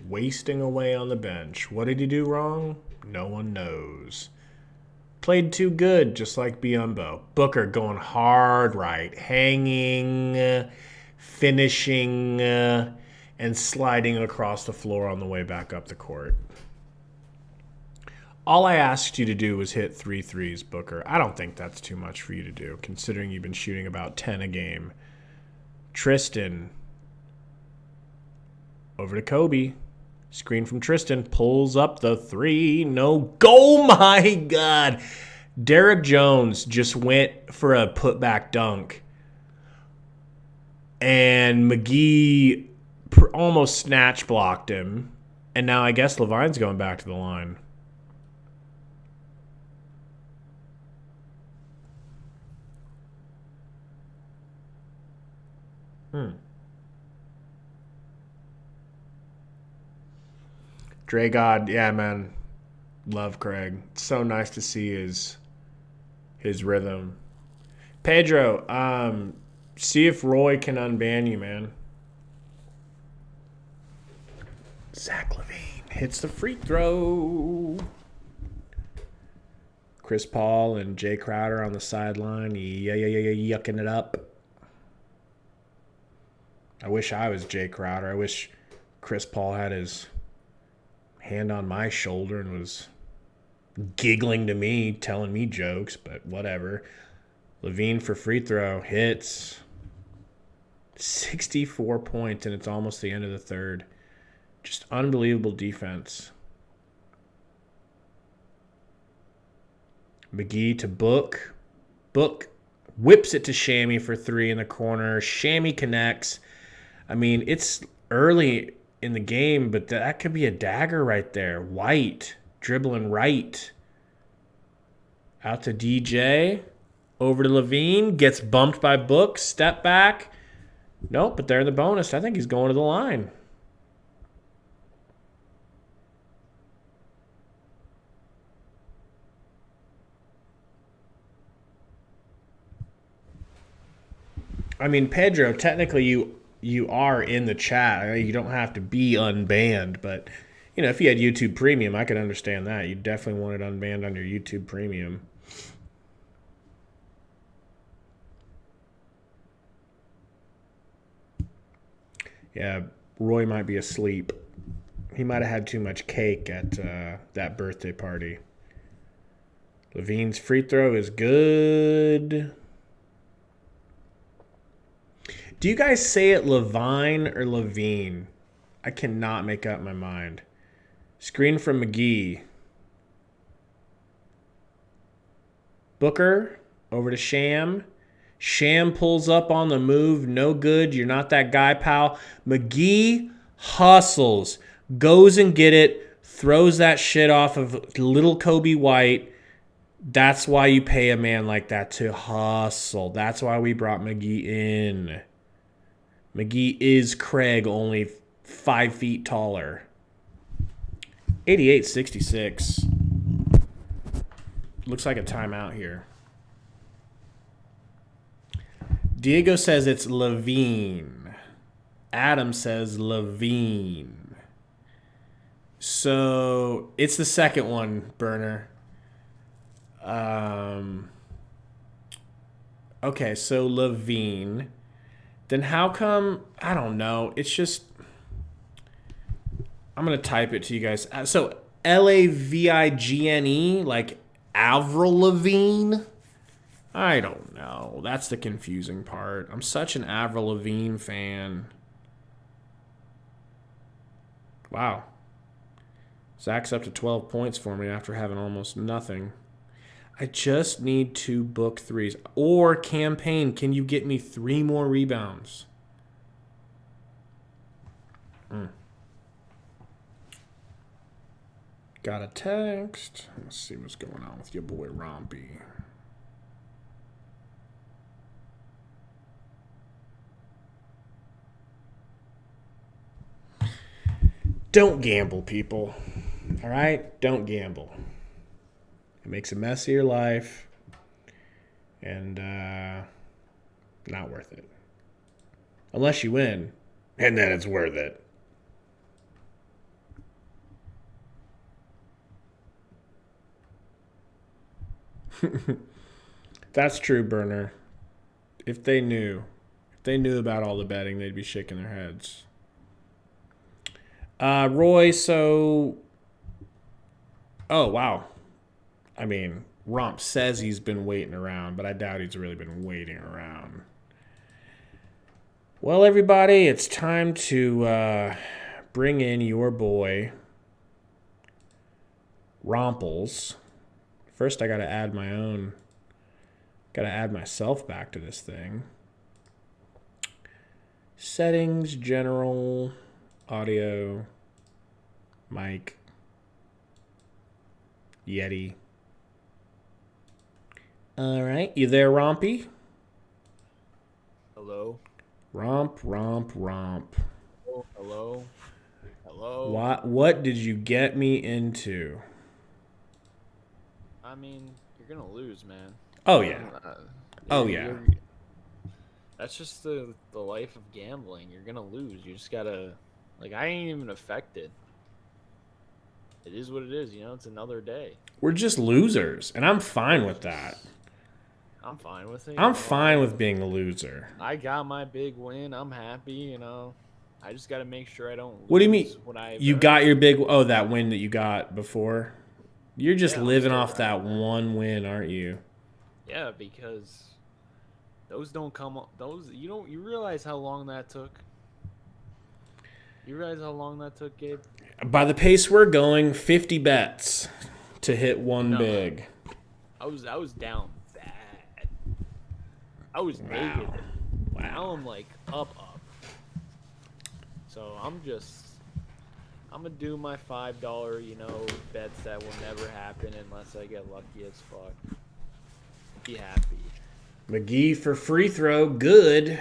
Wasting away on the bench. What did he do wrong? No one knows. Played too good, just like Biyombo. Booker going hard right. Hanging, finishing, and sliding across the floor on the way back up the court. All I asked you to do was hit 3 threes, Booker. I don't think that's too much for you to do, considering you've been shooting about 10 a game. Tristan. Over to Kobe. Screen from Tristan. Pulls up the 3. No. Oh, my God. Derek Jones just went for a putback dunk. And McGee almost snatch blocked him. And now I guess Levine's going back to the line. Dre God, yeah, man. Love Craig. It's so nice to see his rhythm. Pedro, see if Roy can unban you, man. Zach LaVine hits the free throw. Chris Paul and Jay Crowder on the sideline, yucking it up. I wish I was Jay Crowder. I wish Chris Paul had his hand on my shoulder and was giggling to me, telling me jokes, but whatever. LaVine for free throw hits. 64 points, and it's almost the end of the third. Just unbelievable defense. McGee to Book. Book whips it to Shammy for three in the corner. Shammy connects. I mean, it's early in the game, but that could be a dagger right there. White dribbling right. Out to DJ. Over to LaVine. Gets bumped by Book. Step back. Nope, but they're in the bonus. I think he's going to the line. I mean, Pedro, technically you are in the chat. You don't have to be unbanned, but you know, if you had YouTube Premium, I could understand that. You definitely want it unbanned on your YouTube Premium. Yeah, Roy might be asleep. He might have had too much cake at that birthday party. LaVine's free throw is good. Do you guys say it Levine or Levine? I cannot make up my mind. Screen from McGee. Booker over to Sham. Sham pulls up on the move. No good. You're not that guy, pal. McGee hustles. Goes and get it. Throws that shit off of little Kobe White. That's why you pay a man like that to hustle. That's why we brought McGee in. McGee is Craig, only 5 feet taller. 88-66. Looks like a timeout here. Diego says it's Levine. Adam says Levine. So it's the second one, Burner. Okay, so Levine. Then how come, I don't know, it's just, I'm going to type it to you guys. So Lavigene, like Avril Lavigne? I don't know. That's the confusing part. I'm such an Avril Lavigne fan. Wow. Zach's up to 12 points for me after having almost nothing. I just need 2 book threes. Or campaign, can you get me 3 more rebounds? Got a text. Let's see what's going on with your boy Rompy. Don't gamble, people. All right? Don't gamble. It makes a mess of your life. And not worth it. Unless you win. And then it's worth it. That's true, Burner. If they knew about all the betting, they'd be shaking their heads. Roy, so... Oh, wow. I mean, Romp says he's been waiting around, but I doubt he's really been waiting around. Well, everybody, it's time to bring in your boy, Romples. First, I got to add my own... Got to add myself back to this thing. Settings, general, audio, mic, Yeti. All right, you there, Rompy? Hello. Romp. Oh, hello. Hello. What did you get me into? I mean, you're gonna lose, man. Oh yeah. Oh You're, yeah. you're, that's just the life of gambling. You're gonna lose. You just gotta, like, I ain't even affected. It is what it is. It's another day. We're just losers, and I'm fine with that. I'm fine with it. I'm fine with being a loser. I got my big win. I'm happy. I just gotta make sure I don't lose. What do you mean? What I You got your big that win that you got before? You're just living off that one win, aren't you? Yeah, because those don't come up. You realize how long that took? You realize how long that took, Gabe? By the pace we're going, 50 bets to hit one big. I was down bad. I was negative. Wow. Now I'm like up. So I'm gonna do my $5, bets that will never happen unless I get lucky as fuck. Be happy. McGee for free throw, good.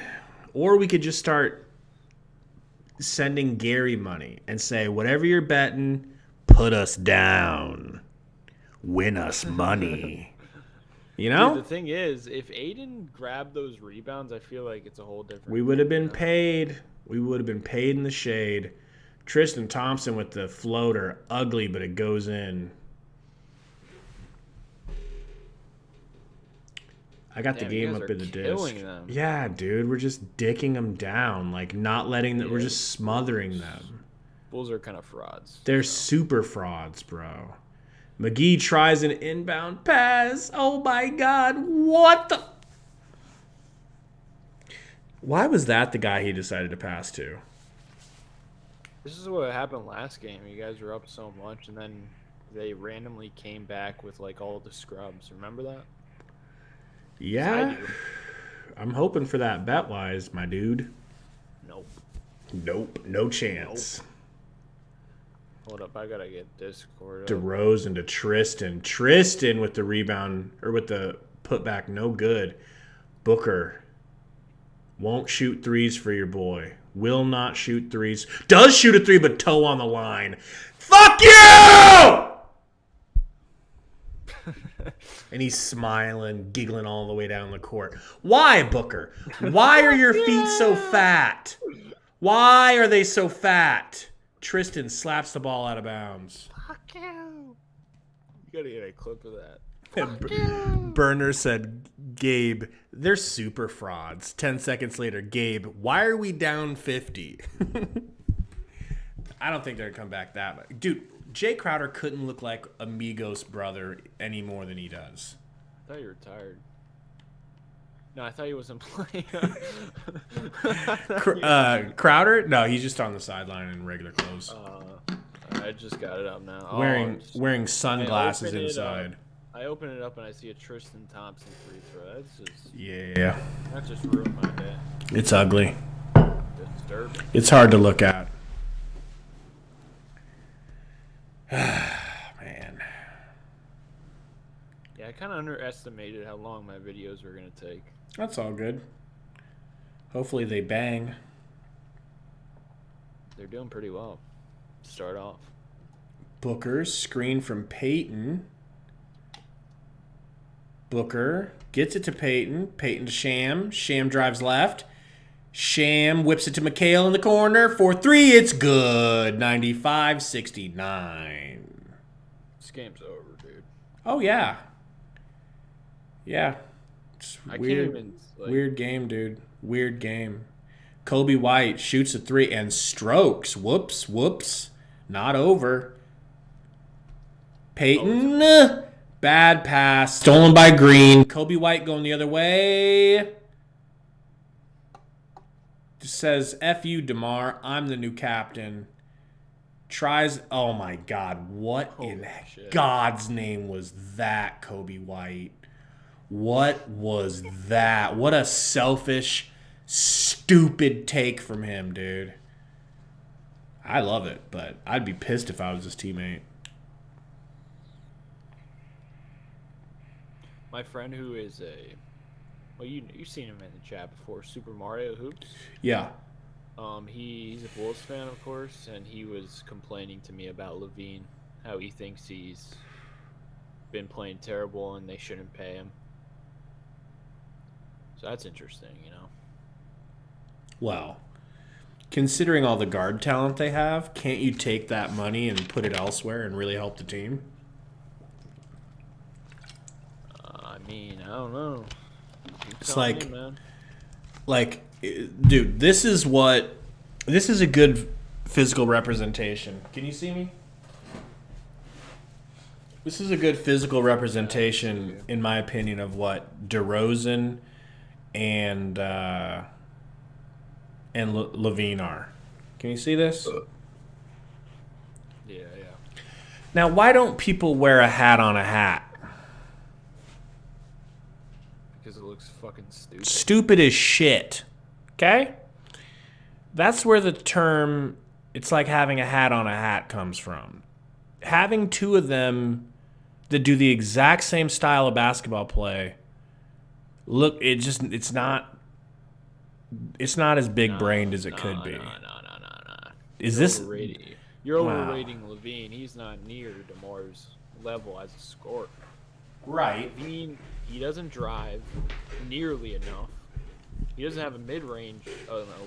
Or we could just start sending Gary money and say, whatever you're betting, put us down. Win us money. You know? Dude, the thing is, if Aiden grabbed those rebounds, I feel like it's a whole different We would have been paid. We would have been paid in the shade. Tristan Thompson with the floater, ugly, but it goes in. I got the game up in the disc. Yeah, dude, we're just dicking them down, like not letting them. We're just smothering them. Bulls are kind of frauds. They're super frauds, bro. McGee tries an inbound pass. Oh my God, what the? Why was that the guy he decided to pass to? This is what happened last game. You guys were up so much, and then they randomly came back with like all the scrubs. Remember that? Yeah. I'm hoping for that bet-wise, my dude. Nope. No chance. Hold up. I got to get Discord. DeRozan to Tristan. Tristan with the rebound, or with the putback, no good. Booker won't shoot threes for your boy. Will not shoot threes. Does shoot a three, but toe on the line. Fuck you! And he's smiling, giggling all the way down the court. Why, Booker? Why are your feet so fat? Why are they so fat? Tristan slaps the ball out of bounds. Fuck you. You gotta get a clip of that. Burner said, Gabe, they're super frauds. 10 seconds later, Gabe, why are we down 50? I don't think they're going to come back that much. Dude, Jay Crowder couldn't look like Amigos' brother any more than he does. I thought you were tired. No, I thought he wasn't playing. Crowder? No, he's just on the sideline in regular clothes. I just got it up now. Wearing sunglasses inside. I open it up and I see a Tristan Thompson free throw. That's just That just ruined my day. It's ugly. Disturbing. It's hard to look at. Man. Yeah, I kind of underestimated how long my videos were going to take. That's all good. Hopefully they bang. They're doing pretty well. Start off. Booker's screen from Peyton. Booker gets it to Peyton. Peyton to Sham. Sham drives left. Sham whips it to McHale in the corner. 4-3. It's good. 95-69. This game's over, dude. Oh, yeah. Yeah. It's weird, can't even, weird game, dude. Weird game. Kobe White shoots a three and strokes. Whoops. Not over. Peyton. Bad pass. Stolen by Green. Kobe White going the other way. Just says, F you, DeMar. I'm the new captain. Tries. Oh, my God. What in God's name was that, Kobe White? What was that? What a selfish, stupid take from him, dude. I love it, but I'd be pissed if I was his teammate. My friend who is you've seen him in the chat before, Super Mario Hoops. Yeah. He's a Bulls fan, of course, and he was complaining to me about Levine, how he thinks he's been playing terrible and they shouldn't pay him. So that's interesting, you know. Well, considering all the guard talent they have, can't you take that money and put it elsewhere and really help the team? I mean, I don't know. It's like, dude, this is a good physical representation. Can you see me? This is a good physical representation, in my opinion, of what DeRozan and Levine are. Can you see this? Yeah. Now, why don't people wear a hat on a hat? Because it looks fucking stupid. Stupid as shit. Okay? That's where the term, it's like having a hat on a hat comes from. Having two of them that do the exact same style of basketball play, look, it's not as big-brained as it could be. No. Is this... You're overrating Levine. He's not near DeMar's level as a scorer. Right. Levine, he doesn't drive nearly enough. He doesn't have an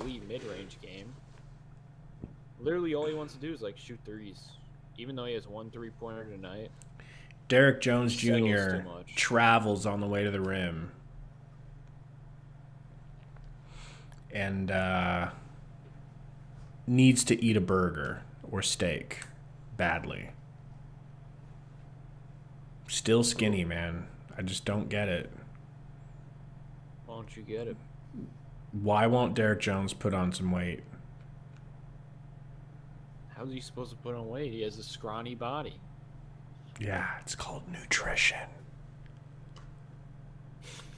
elite mid-range game. Literally, all he wants to do is like shoot threes, even though he has 1 3-pointer tonight. Derrick Jones Jr. travels on the way to the rim. And needs to eat a burger or steak badly. Still skinny, man. I just don't get it. Why don't you get it? Why won't Derrick Jones put on some weight? How's he supposed to put on weight? He has a scrawny body. Yeah, it's called nutrition.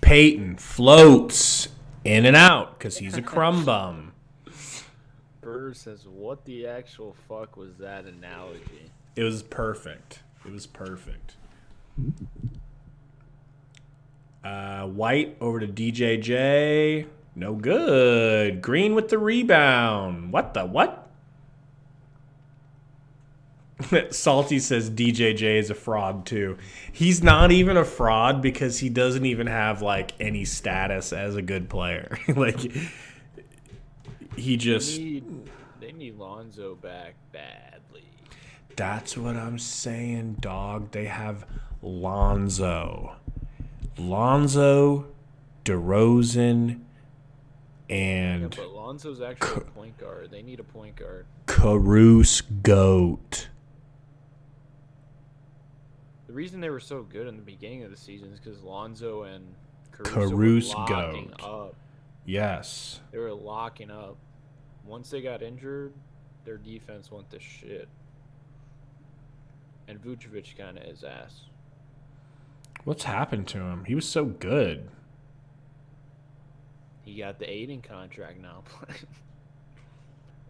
Peyton floats in and out because he's a crumb bum. Burr says, what the actual fuck was that analogy? It was perfect. White over to DJJ. No good. Green with the rebound. What? Salty says DJJ is a fraud too. He's not even a fraud because he doesn't even have like any status as a good player. Like he just they need Lonzo back badly. That's what I'm saying, dog. They have Lonzo, DeRozan, and but Lonzo's actually a point guard. They need a point guard. Caruso Goat. The reason they were so good in the beginning of the season is because Lonzo and Caruso were locking Goat. up. Yes. They were locking up. Once they got injured, their defense went to shit. And Vucevic kind of is ass. What's happened to him? He was so good. He got the Aiden contract now.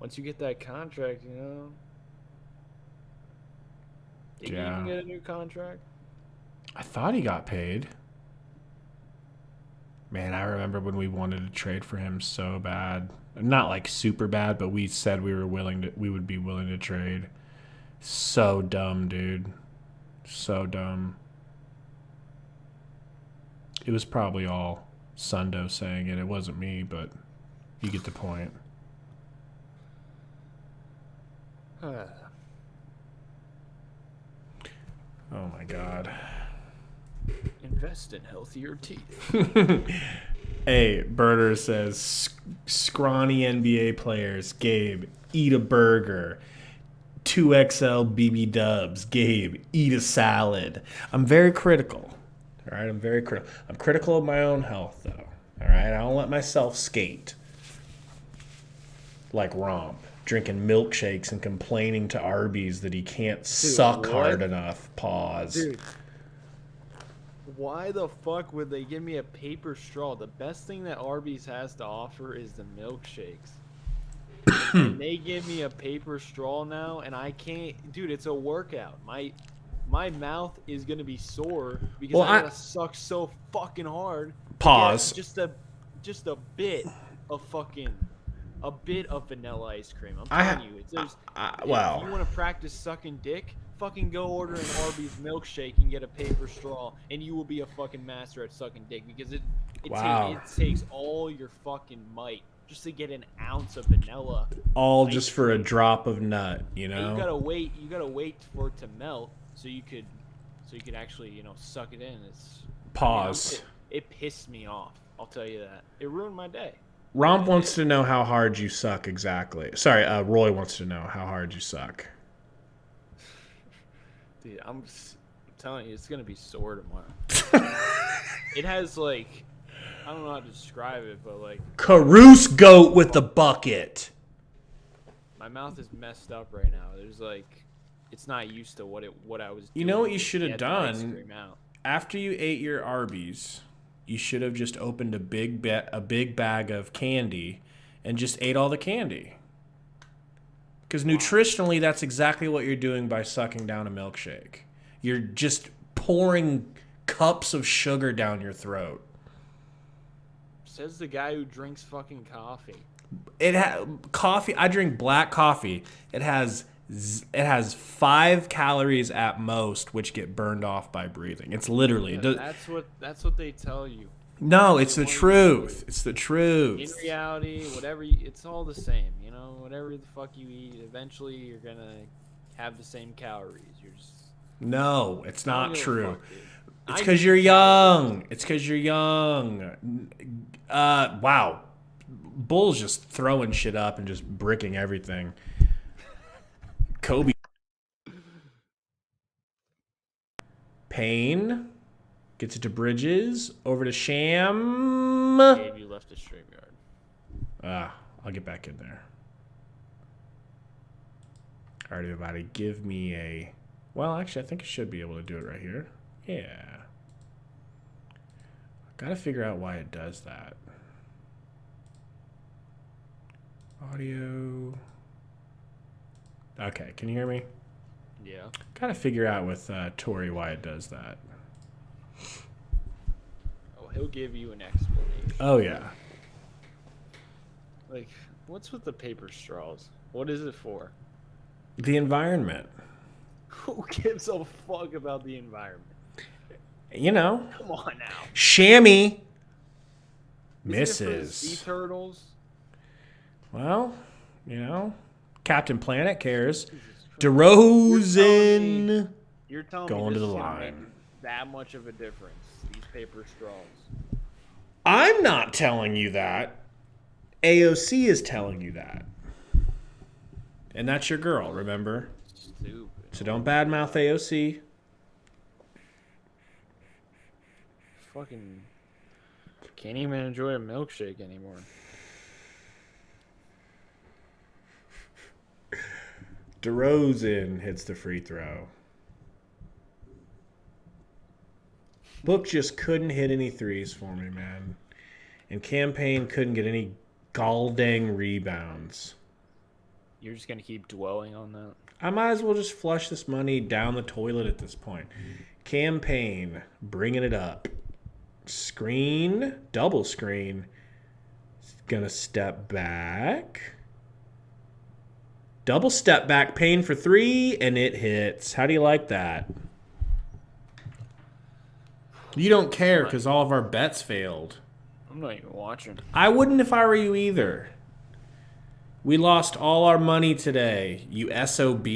Once you get that contract, you know. Did he even get a new contract? I thought he got paid. Man, I remember when we wanted to trade for him so bad. Not like super bad, but we said we would be willing to trade. So dumb, dude. So dumb. It was probably all Sundo saying it. It wasn't me, but you get the point. Oh my God. Invest in healthier teeth. Hey, Birder says, scrawny NBA players, Gabe, eat a burger. 2XL BB dubs, Gabe, eat a salad. I'm very critical. All right, I'm very critical. I'm critical of my own health, though. All right, I don't let myself skate like Romp, drinking milkshakes and complaining to Arby's that he can't suck hard enough. Pause. Dude, why the fuck would they give me a paper straw? The best thing that Arby's has to offer is the milkshakes. And they give me a paper straw now, and I can't. Dude, it's a workout. My mouth is gonna be sore because I gotta suck so fucking hard. Pause. Just a bit of fucking a bit of vanilla ice cream. I'm I ha- telling you, if well, you want to practice sucking dick, fucking go order an Arby's milkshake and get a paper straw, and you will be a fucking master at sucking dick because it Wow. takes all your fucking might just to get an ounce of vanilla. all ice just for a cream. drop of nut, you And know? you gotta wait for it to melt so you could actually suck it in. Pause. It pissed me off. I'll tell you that. It ruined my day. Romp wants to know how hard you suck exactly. Sorry, Roy wants to know how hard you suck. Dude, I'm telling you, it's gonna be sore tomorrow. It has I don't know how to describe it, but Carouse goat with the bucket. my mouth is messed up right now. There's it's not used to what I was doing. You know what you to should have get the ice done? cream out. After you ate your Arby's, you should have just opened a big bag of candy and just ate all the candy. Because nutritionally, that's exactly what you're doing by sucking down a milkshake. You're just pouring cups of sugar down your throat. Says the guy who drinks fucking coffee. Coffee. I drink black coffee. It has 5 calories at most, which get burned off by breathing. It's literally. That's what they tell you. No, it's the truth. It's the truth. In reality, it's all the same. Whatever the fuck you eat, eventually you're gonna have the same calories. You're just No, it's not true. It's I because eat you're calories. young. It's because you're young. Wow. Bull's just throwing shit up and just bricking everything. Kobe. Payne gets it to Bridges. Over to Sham. Gabe, you left the StreamYard. I'll get back in there. All right, everybody, give me a... Well, actually, I think I should be able to do it right here. Yeah. Gotta figure out why it does that. Audio. Okay, can you hear me? Yeah. Gotta figure out with Tori why it does that. Oh, he'll give you an explanation. Oh, yeah. What's with the paper straws? What is it for? The environment. Who gives a fuck about the environment? You know. Come on now. Shammy. Is it for the Misses. sea turtles? Well, Captain Planet cares. You're DeRozan. telling Going me to this the is gonna make line. that much of a difference? These paper straws. I'm not telling you that. AOC is telling you that. And that's your girl, remember? Stupid. So don't badmouth AOC. Fucking can't even enjoy a milkshake anymore. DeRozan hits the free throw. Book just couldn't hit any threes for me, man. And Campaign couldn't get any gall-dang rebounds. You're just gonna keep dwelling on that. I might as well just flush this money down the toilet at this point. Campaign, bringing it up. Screen, double screen. Gonna step back. Double step back, Payne for 3, and it hits. How do you like that? You don't care because all of our bets failed. I'm not even watching. I wouldn't if I were you either. We lost all our money today, you SOB.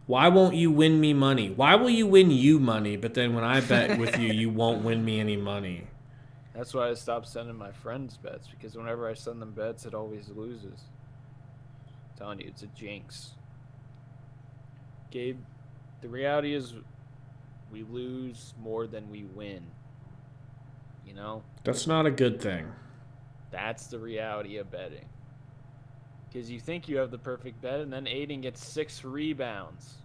Why won't you win me money? Why will you win you money, but then when I bet with you, you won't win me any money? That's why I stopped sending my friends bets, because whenever I send them bets, it always loses. I'm telling you, it's a jinx. Gabe, the reality is we lose more than we win. That's not a good thing. That's the reality of betting. Because you think you have the perfect bet, and then Aiden gets 6 rebounds.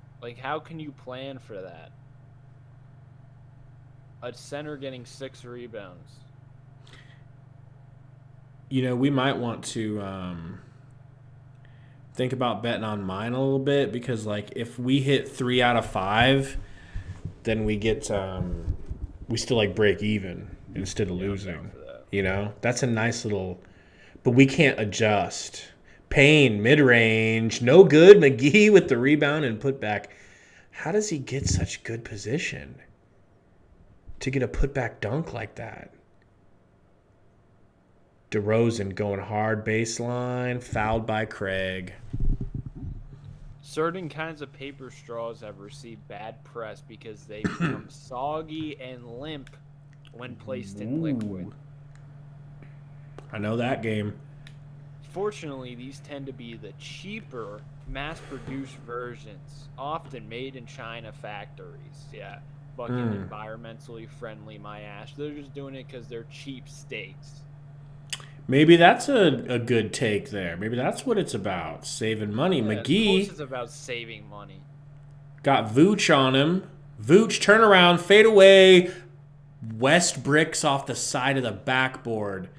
How can you plan for that? A center getting 6 rebounds. We might want to think about betting on mine a little bit because, if we hit 3 out of 5, then we get we still break even instead of losing. That's a nice little. but we can't adjust. Payne, mid-range, no good. McGee with the rebound and putback. How does he get such good position to get a putback dunk like that? DeRozan going hard baseline, fouled by Craig. Certain kinds of paper straws have received bad press because they become soggy and limp when placed in liquid. I know that game. Fortunately, these tend to be the cheaper, mass-produced versions, often made in China factories. Yeah, fucking environmentally friendly, my ass. They're just doing it because they're cheap steaks. Maybe that's a good take there. Maybe that's what it's about, saving money. Yeah, McGee. of course it's about saving money. Got Vooch on him. Vooch, turn around, fade away. West bricks off the side of the backboard.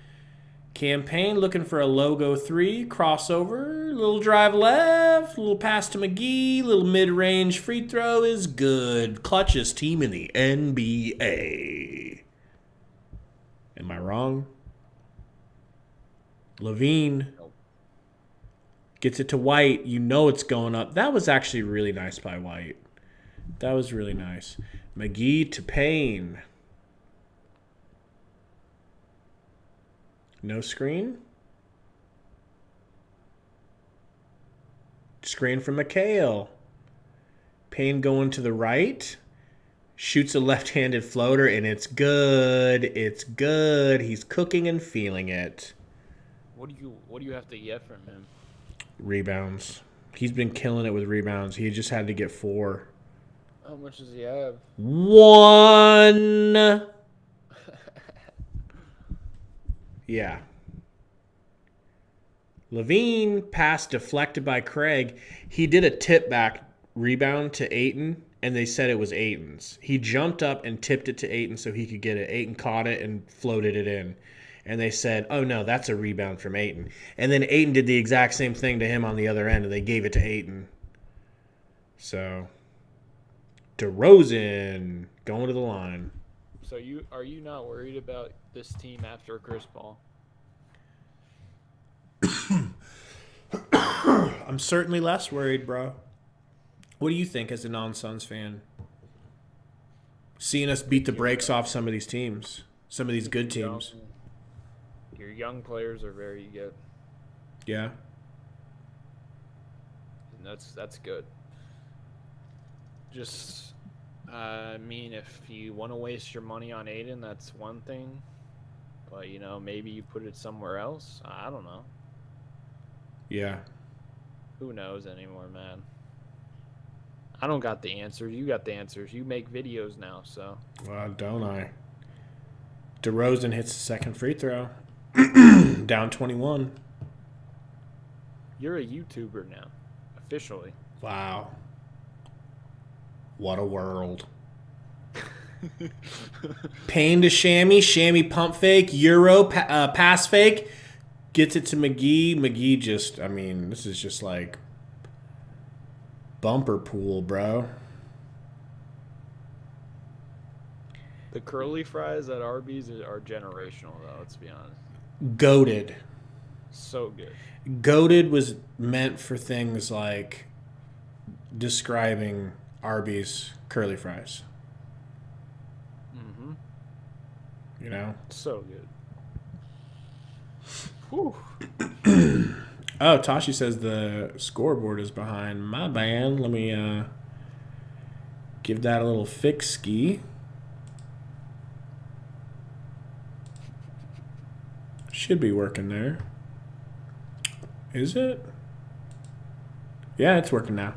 Campaign looking for a logo 3. Crossover. Little drive left. Little pass to McGee. Little mid-range free throw is good. Clutchest team in the NBA. Am I wrong? Levine gets it to White. You know it's going up. That was actually really nice by White. That was really nice. McGee to Payne. No screen. Screen from McHale. Payne going to the right. Shoots a left-handed floater, and it's good. It's good. He's cooking and feeling it. What do you have to get from him? Rebounds. He's been killing it with rebounds. He just had to get 4. How much does he have? 1. Yeah. Levine pass deflected by Craig. He did a tip back rebound to Ayton, and they said it was Ayton's. He jumped up and tipped it to Ayton so he could get it. Ayton caught it and floated it in. And they said, oh, no, that's a rebound from Ayton. And then Ayton did the exact same thing to him on the other end, and they gave it to Ayton. So, DeRozan going to the line. So are you not worried about this team after Chris Paul? I'm certainly less worried, bro. What do you think as a non-Suns fan? Seeing us beat the brakes off some of these teams, some of these good teams. Your young players are very good. Yeah. And that's good. Just, I mean, if you want to waste your money on Aiden, that's one thing. But, maybe you put it somewhere else. I don't know. Yeah. Who knows anymore, man? I don't got the answers. You got the answers. You make videos now, so. Well, don't I? DeRozan hits the second free throw. Down 21. You're a YouTuber now, officially. Wow. What a world. Payne to Shammy pump fake, Euro pass fake, gets it to McGee. McGee just, this is just like bumper pool, bro. The curly fries at Arby's are generational, though, let's be honest. Goated. So good. Goated was meant for things like describing Arby's curly fries. Mm-hmm. You know? So good. Whew. Oh, Tashi says the scoreboard is behind. My bad. Let me give that a little fix-ski. Should be working there. Is it? Yeah, it's working now.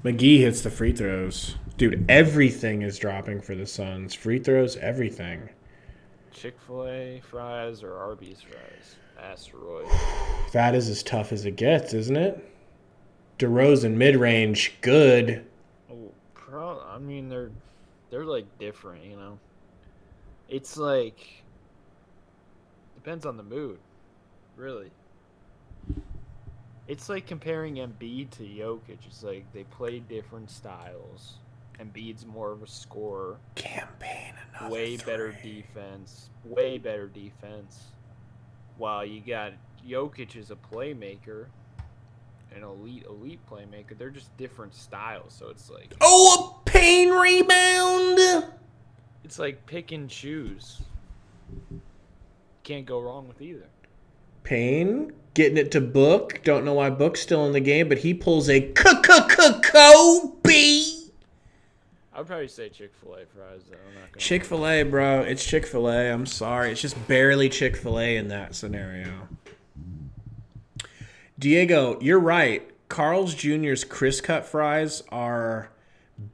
McGee hits the free throws. Dude, everything is dropping for the Suns. Free throws, everything. Chick-fil-A fries or Arby's fries? Asteroid. That is as tough as it gets, isn't it? DeRozan, mid-range, good. Oh, they're like different, It's like depends on the mood, really. It's like comparing Embiid to Jokic. It's like they play different styles. Embiid's more of a scorer. Campaign another Way better defense. While you got Jokic is a playmaker, an elite playmaker. They're just different styles, so it's like Oh, a pain rebound. it's like pick and choose. Can't go wrong with either. Payne getting it to Book. Don't know why Book's still in the game, but he pulls a Kobe. I'd probably say Chick-fil-A fries though. I'm not gonna Chick-fil-A, bro. It's Chick-fil-A. I'm sorry. It's just barely Chick-fil-A in that scenario. Diego, you're right. Carl's Jr.'s Crisp Cut fries are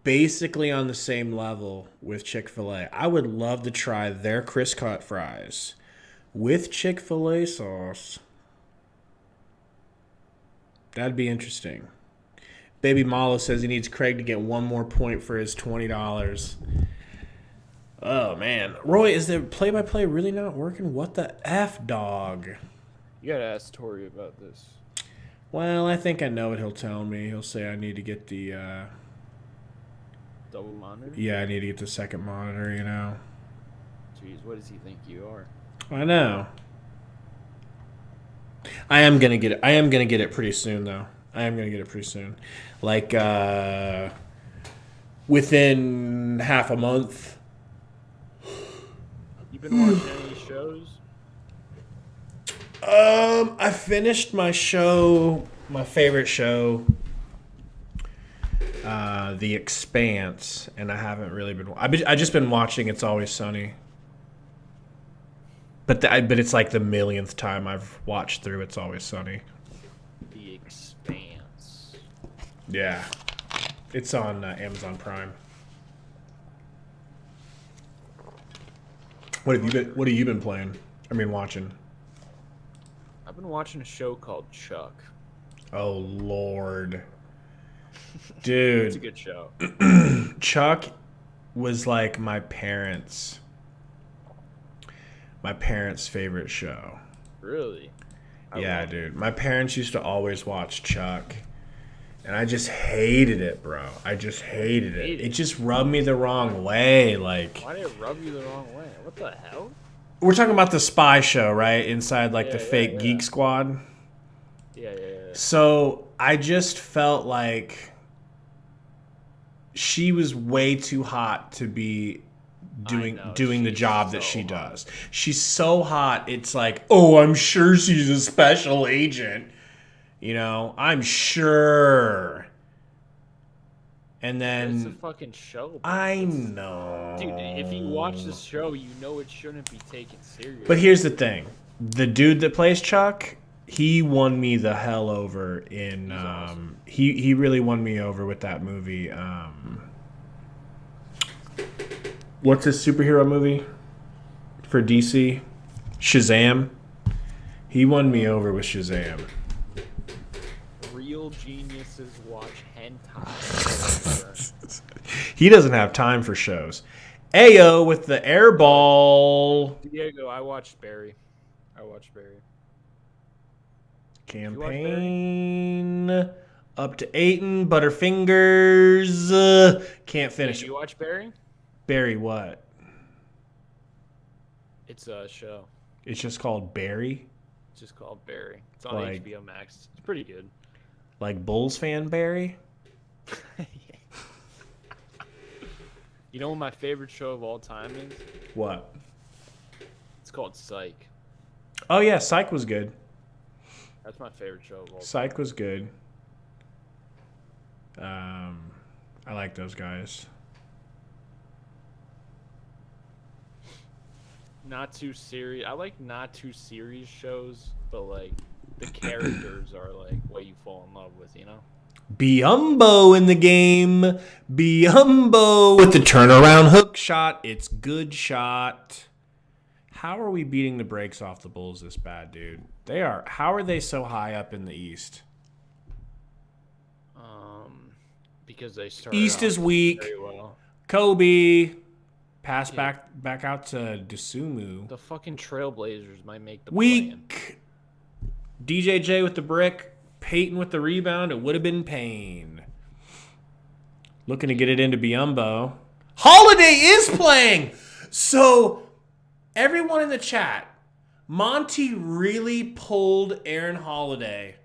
basically on the same level with Chick-fil-A. I would love to try their Crisp Cut fries with Chick-fil-A sauce. That'd be interesting. Baby Malo says he needs Craig to get one more point for his $20. Oh, man. Roy, is the play-by-play really not working? What the F, dog? You gotta ask Tori about this. Well, I think I know what he'll tell me. He'll say I need to get the... Double monitor? Yeah, I need to get the second monitor, you know. Jeez, what does he think you are? I know. I am gonna get it. I am gonna get it pretty soon, though. I am gonna get it pretty soon, like within half a month. You been watching any shows? I finished my show, my favorite show, The Expanse, and I haven't really been. I just been watching It's Always Sunny. But it's like the millionth time I've watched through It's Always Sunny. The Expanse. Yeah, it's on Amazon Prime. What have you been playing? I mean, watching. I've been watching a show called Chuck. Oh Lord, dude! It's a good show. Chuck was like my parents' favorite show. Really? Yeah, dude. My parents used to always watch Chuck, and I just hated it, bro. I just hated it. It just rubbed me the wrong way. Like, why did it rub you the wrong way? What the hell? we're talking about the spy show, right? Inside like the fake Geek Squad. Yeah. So I just felt like she was way too hot to be doing the job that she does. She's so hot. It's like, oh, I'm sure she's a special agent. You know, I'm sure. And then it's a fucking show. Bro. I know. Dude, if you watch this show, you know it shouldn't be taken serious. But here's the thing. The dude that plays Chuck, he won me the hell over in awesome. he really won me over with that movie. What's his superhero movie for DC? Shazam. He won me over with Shazam. Real geniuses watch hentai. He doesn't have time for shows. Ayo with the air ball. Diego, I watched Barry. Campaign up to Aiton, Butterfingers. Can't finish. Did you watch Barry? Barry what? It's a show. It's just called Barry? It's just called Barry. It's on Like- HBO Max. It's pretty good. Like Bulls fan Barry? You know what my favorite show of all time is? What? It's called Psych. Oh yeah, Psych was good. That's my favorite show of all time. Psych was good. I like those guys. Not too serious. I like not too serious shows, but like the characters are like what you fall in love with, you know? Biumbo in the game. Biumbo with the turnaround hook shot. It's good shot. How are we beating the brakes off the Bulls this bad, dude? They are. How are they so high up in the East? Because they started East is weak. very well. Kobe. Pass back out to Desumu. The fucking Trailblazers might make the play-in. Weak. DJJ with the brick. Peyton with the rebound. It would have been Payne. Looking to get it into Biumbo. Holiday is playing. So everyone in the chat, Monty really pulled Aaron Holiday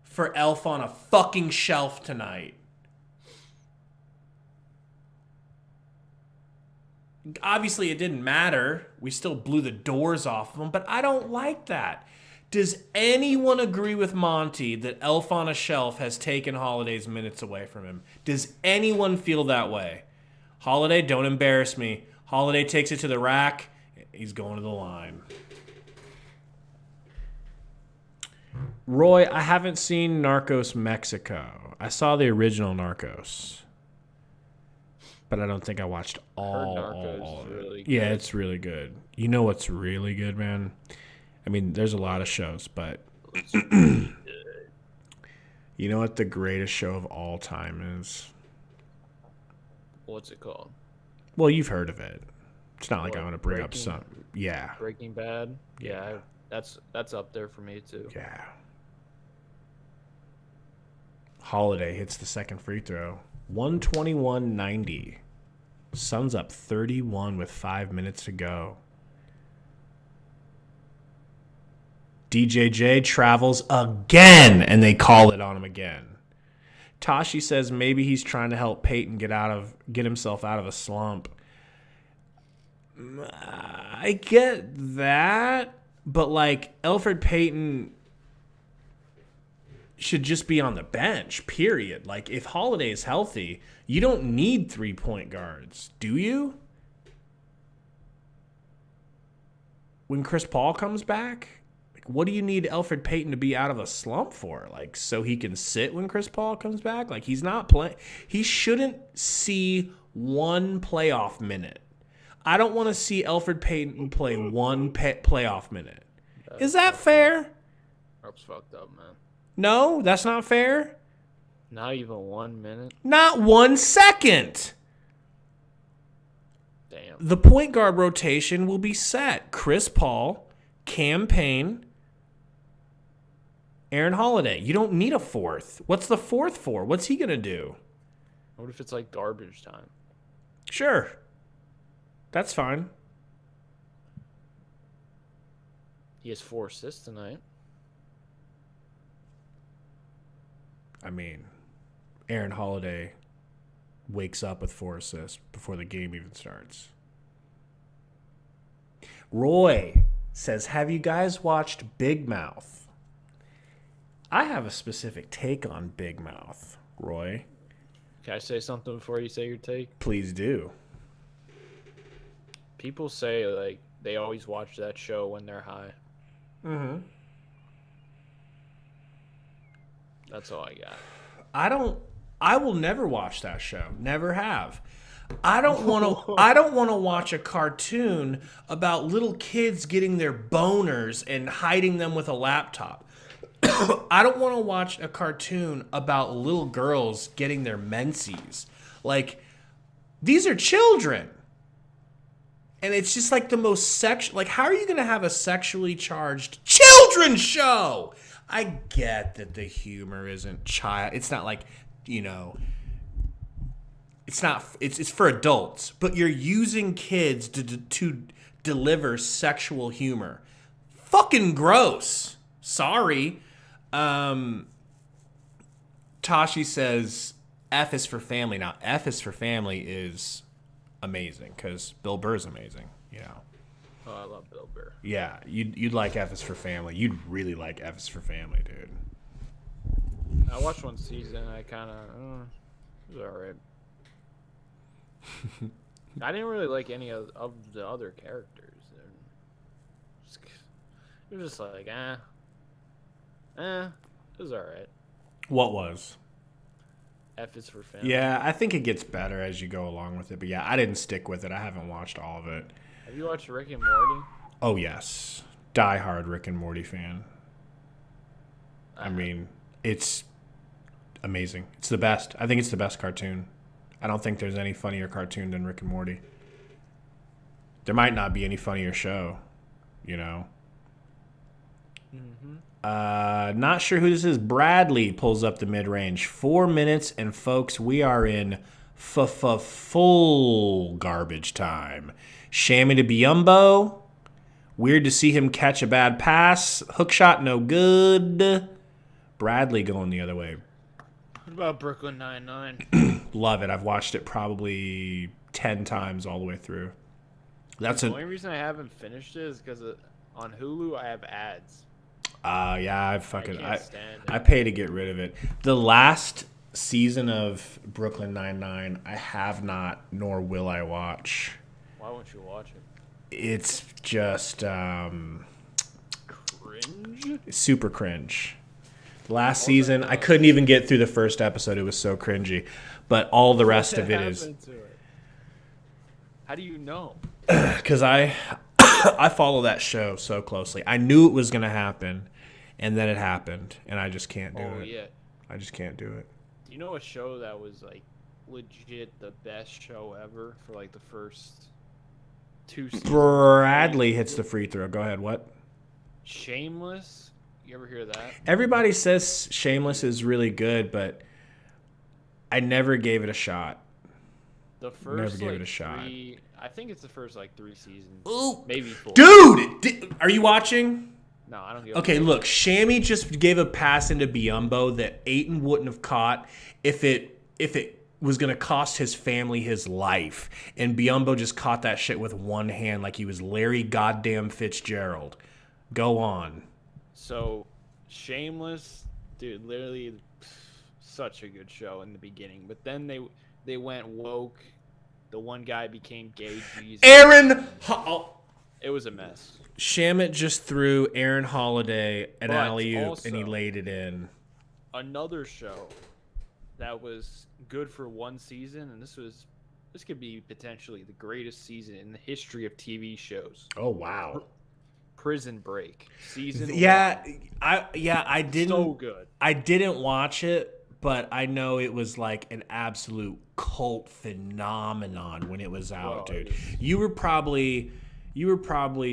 for Elf on a fucking Shelf tonight. Obviously, it didn't matter. We still blew the doors off of him, but I don't like that. Does anyone agree with Monty that Elf on a Shelf has taken Holiday's minutes away from him? Does anyone feel that way? Holiday, don't embarrass me. Holiday takes it to the rack. He's going to the line. Roy, I haven't seen Narcos Mexico. I saw the original Narcos, but I don't think I watched all of it. Really good. Yeah, it's really good. You know what's really good, man? I mean, there's a lot of shows, but you know what the greatest show of all time is? What's it called? Well, you've heard of it. It's not like I want to bring up some. Yeah. Breaking Bad? Yeah, that's up there for me, too. Yeah. Holiday hits the second free throw. 121-90. Suns up 31 with 5 minutes to go. DJJ travels again, and they call it on him again. Tashi says maybe he's trying to help Peyton get himself out of a slump. I get that, but like Elfrid Payton should just be on the bench, period. Like if Holiday is healthy, you don't need 3-point guards, do you? When Chris Paul comes back? What do you need Elfrid Payton to be out of a slump for? Like, so he can sit when Chris Paul comes back? Like, he's not playing. He shouldn't see one playoff minute. I don't want to see Elfrid Payton play one playoff minute. Is that fair? That's fucked up, man. No, that's not fair. Not even 1 minute? Not 1 second. Damn. The point guard rotation will be set. Chris Paul, Cam Payne, Aaron Holiday. You don't need a fourth. What's the fourth for? What's he going to do? What if it's like garbage time? Sure. That's fine. He has 4 assists tonight. I mean, Aaron Holiday wakes up with 4 assists before the game even starts. Roy says, have you guys watched Big Mouth? I have a specific take on Big Mouth, Roy. Can I say something before you say your take? Please do. People say, like, they always watch that show when they're high. Mm-hmm. That's all I got. I will never watch that show. Never have. I don't want to watch a cartoon about little kids getting their boners and hiding them with a laptop. I don't want to watch a cartoon about little girls getting their menses. Like, these are children. And it's just like the most sexual. Like, how are you going to have a sexually charged children's show? I get that the humor isn't child. It's not like, you know, it's not. It's for adults. But you're using kids to deliver sexual humor. Fucking gross. Sorry. Tashi says F is for family. Now, F is for family is amazing because Bill Burr's amazing, you know. Oh, I love Bill Burr. Yeah, you'd like F is for family. You'd really like F is for family, dude. I watched one season. I kind of it was all right. I didn't really like any of the other characters. It was just like, it was all right. What was? F is for family. Yeah, I think it gets better as you go along with it. But yeah, I didn't stick with it. I haven't watched all of it. Have you watched Rick and Morty? Oh, yes. Die-hard Rick and Morty fan. I mean, it's amazing. It's the best. I think it's the best cartoon. I don't think there's any funnier cartoon than Rick and Morty. There might not be any funnier show, you know. Mm-hmm. Not sure who this is. Bradley pulls up the mid-range. 4 minutes, and folks, we are in full garbage time. Shammy to Biumbo. Weird to see him catch a bad pass. Hook shot, no good. Bradley going the other way. What about Brooklyn Nine-Nine? Love it. I've watched it probably 10 times all the way through. The only reason I haven't finished it is because on Hulu I have ads. Yeah, I pay to get rid of it. The last season of Brooklyn Nine-Nine, I have not, nor will I watch. Why won't you watch it? It's just Cringe? super cringe. Last season, I couldn't even get through the first episode. It was so cringy. But all the rest of it is... How do you know? Because I follow that show so closely. I knew it was going to happen, and then it happened, and I just can't do it. Yeah. I just can't do it. Do you know a show that was, like, legit the best show ever for, like, the first 2 seasons? Bradley hits the free throw. Go ahead. What? Shameless? You ever hear that? Everybody says Shameless is really good, but I never gave it a shot. The first, I think it's the first, 3 seasons. Ooh. Maybe 4. Dude! Are you watching? No, I don't give a Okay, look. Shammy just gave a pass into Biyombo that Ayton wouldn't have caught if it was going to cost his family his life. And Biyombo just caught that shit with one hand like he was Larry goddamn Fitzgerald. Go on. So, Shameless, dude, literally such a good show in the beginning. But then they went woke. The one guy became gay Jesus. It was a mess. Shamit just threw Aaron Holiday an alley-oop and he also, laid it in. Another show that was good for one season, and this could be potentially the greatest season in the history of TV shows. Oh, wow. Prison Break season. I didn't. So good. I didn't watch it, but I know it was like an absolute cult phenomenon when it was out, dude. You were probably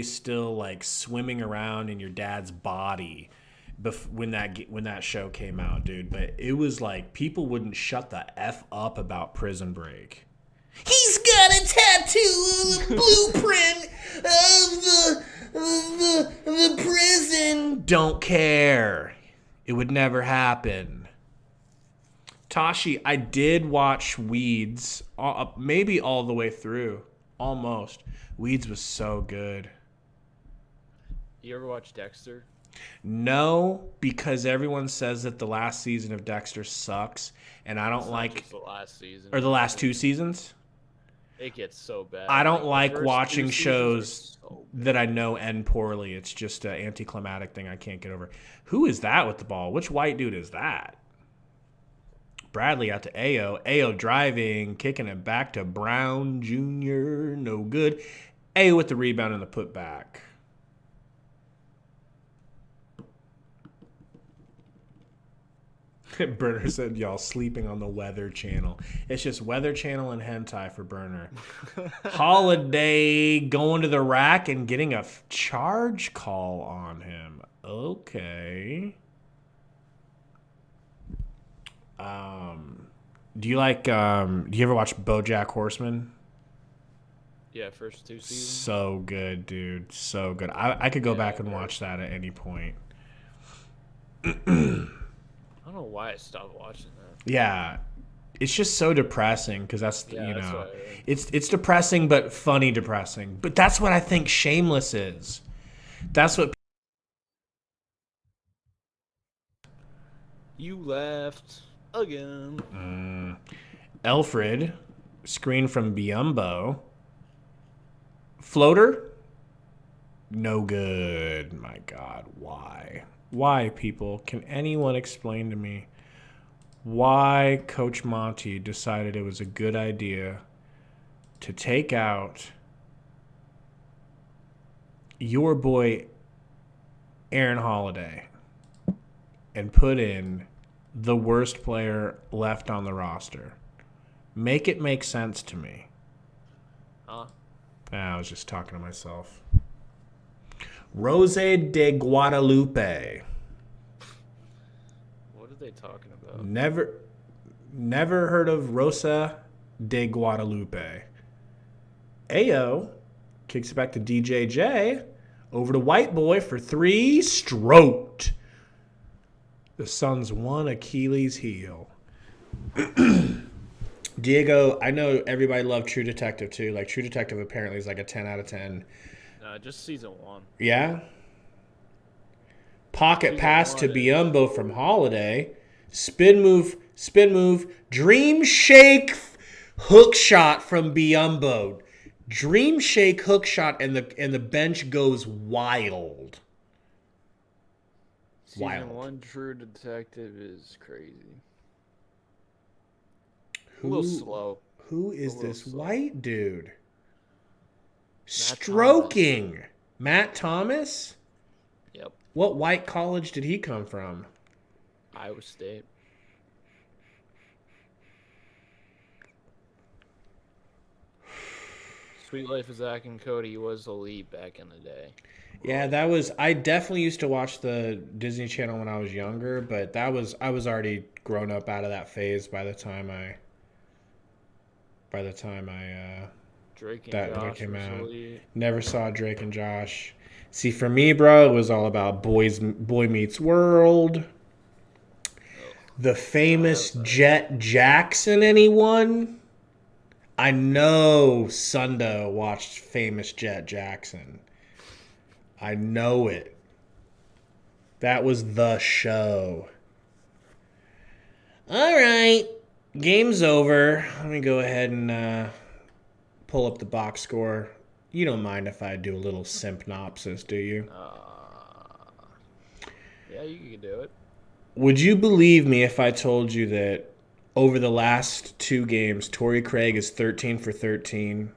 still like swimming around in your dad's body when that show came out, dude. But it was like people wouldn't shut the F up about Prison Break. He's got a tattoo, blueprint of the prison. Don't care. It would never happen. Tashi, I did watch Weeds, maybe all the way through, almost. Weeds was so good. You ever watch Dexter? No, because everyone says that the last season of Dexter sucks, and I don't like just the last season or the last 2 seasons. It gets so bad. I don't like watching shows that I know end poorly. It's just an anticlimactic thing I can't get over. Who is that with the ball? Which white dude is that? Bradley out to Ayo. Ayo driving, kicking it back to Brown Jr. No good. Ayo with the rebound and the putback. Burner said, y'all sleeping on the Weather Channel. It's just Weather Channel and hentai for Burner. Holiday going to the rack and getting a charge call on him. Okay. Do you ever watch BoJack Horseman? Yeah, first 2 seasons. So good, dude. So good. I could go back and watch that at any point. I don't know why I stopped watching that. Yeah, it's just so depressing because that's it's depressing but funny depressing. But that's what I think Shameless is. That's what you left again. Alfred, screen from Biyombo. Floater, no good. My God, why? Why, people? Can anyone explain to me why Coach Monty decided it was a good idea to take out your boy Aaron Holiday and put in the worst player left on the roster? Make it make sense to me. I was just talking to myself. Rosa de Guadalupe. What are they talking about? Never heard of Rosa de Guadalupe. Ayo kicks it back to DJJ Over to White Boy for 3. Stroked. The Suns won Achilles' heel. Diego, I know everybody loved True Detective too. Like, True Detective apparently is like a 10 out of 10. Just season 1. Yeah? Pocket Season pass 1 to is- Biyombo from Holiday. Spin move. Dream shake hook shot from Biyombo. Dream shake hook shot, and the bench goes wild. Season 1 True Detective is crazy. Who, a little slow. Who is this slow. white dude? Stroking. Matt Thomas? Yep. What white college did he come from? Iowa State. Sweet Life of Zach and Cody was elite back in the day. Yeah, I definitely used to watch the Disney Channel when I was younger, but I was already grown up out of that phase by the time I Drake and that Josh came was out. elite. Never saw Drake and Josh. See, for me, bro, it was all about Boy Meets World. The famous Jet Jackson, anyone? I know Sunda watched famous Jet Jackson. I know it. That was the show. All right. Game's over. Let me go ahead and pull up the box score. You don't mind if I do a little simpnopsis, do you? Yeah, you can do it. Would you believe me if I told you that over the last 2 games, Torrey Craig is 13 for 13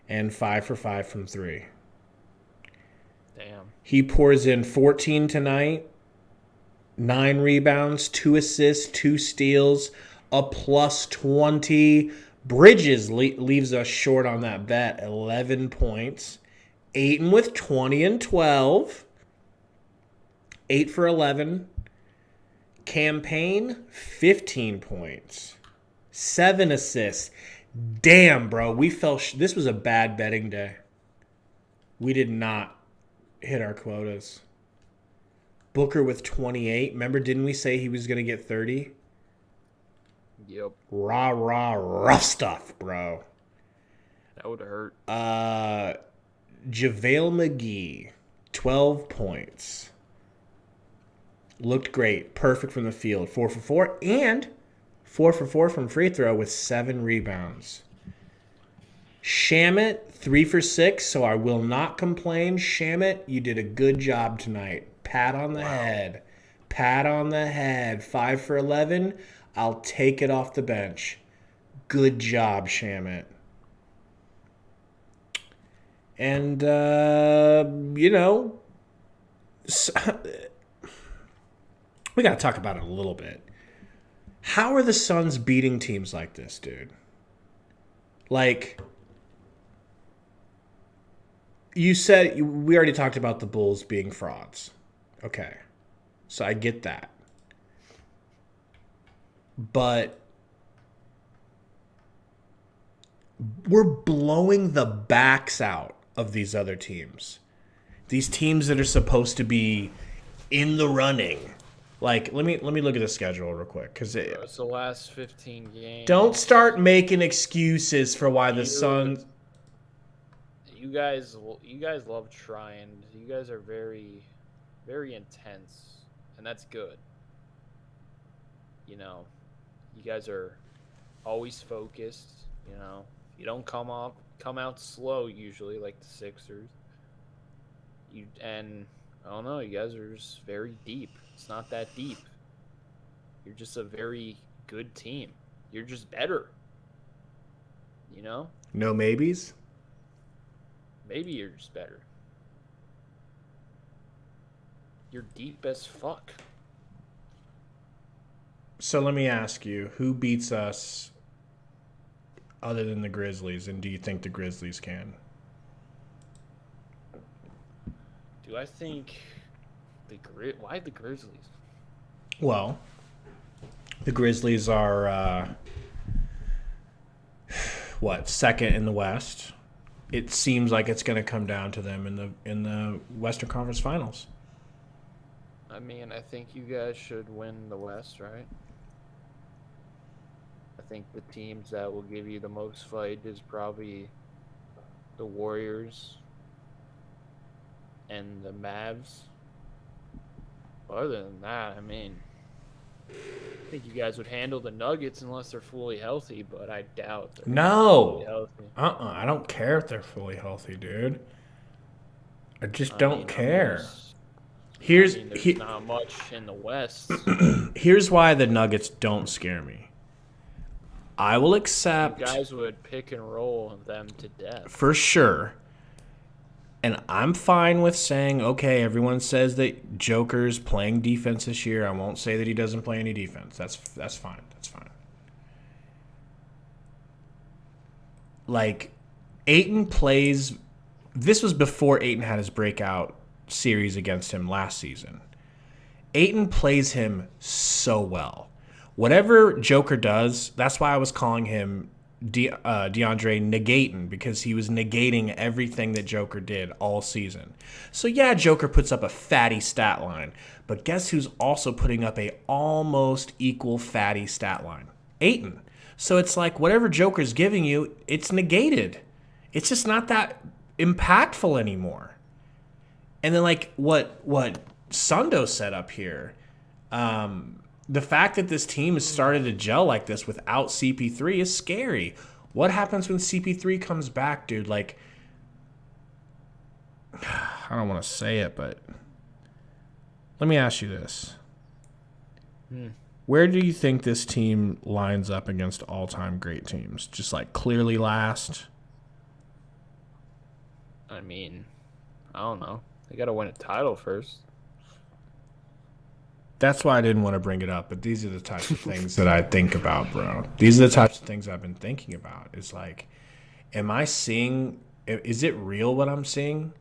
and 5 for 5 from 3? Damn. He pours in 14 tonight, 9 rebounds, 2 assists, 2 steals, a plus 20. Bridges leaves us short on that bet, 11 points. Ayton with 20 and 12. 8 for 11. Campaign, 15 points. 7 assists. Damn, bro. We fell. This was a bad betting day. We did not hit our quotas. Booker with 28. Remember, didn't we say he was going to get 30? Yep. Rough stuff, bro. That would have hurt. JaVale McGee, 12 points. Looked great. Perfect from the field. 4 for 4. And 4 for 4 from free throw with 7 rebounds. Shamit, 3 for 6, so I will not complain. Shamit, you did a good job tonight. Pat on the head. Pat on the head. 5 for 11. I'll take it off the bench. Good job, Shamit. And, we got to talk about it a little bit. How are the Suns beating teams like this, dude? Like, you said, we already talked about the Bulls being frauds. Okay. So I get that. But we're blowing the backs out of these other teams. These teams that are supposed to be in the running. Like, let me look at the schedule real quick, because It's the last 15 games. Don't start making excuses for why the Suns. You guys love trying. You guys are very, very intense, and that's good. You know, you guys are always focused. You know, you don't come out slow usually like the Sixers. And I don't know, you guys are just very deep. It's not that deep. You're just a very good team. You're just better. You know? No maybes? Maybe you're just better. You're deep as fuck. So let me ask you, who beats us other than the Grizzlies, and do you think the Grizzlies can? Do I think why the Grizzlies? Well, the Grizzlies are, second in the West. it seems like it's going to come down to them in the Western Conference Finals. I mean, I think you guys should win the West, right? I think the teams that will give you the most fight is probably the Warriors and the Mavs. Other than that, I mean, I think you guys would handle the Nuggets unless they're fully healthy, but I doubt they're fully healthy. I don't care if they're fully healthy, dude. I just don't care. There's not much in the West. Here's why the Nuggets don't scare me. I will accept. You guys would pick and roll them to death. For sure. And I'm fine with saying, okay, everyone says that Joker's playing defense this year. I won't say that he doesn't play any defense. That's fine. That's fine. Like, Ayton plays. This was before Ayton had his breakout series against him last season. Ayton plays him so well. Whatever Joker does, that's why I was calling him DeAndre negating, because he was negating everything that Joker did all season. So yeah, Joker puts up a fatty stat line, but guess who's also putting up a almost equal fatty stat line? Ayton. So it's like whatever Joker's giving you, it's negated. It's just not that impactful anymore. And then like what Sundo set up here, the fact that this team has started to gel like this without CP3 is scary. What happens when CP3 comes back, dude? Like, I don't want to say it, but let me ask you this. Where do you think this team lines up against all-time great teams? Just like clearly last? I mean, I don't know. They got to win a title first. That's why I didn't want to bring it up, but these are the types of things that I think about, bro. These are the types of things I've been thinking about. It's like, am I seeing, is it real what I'm seeing?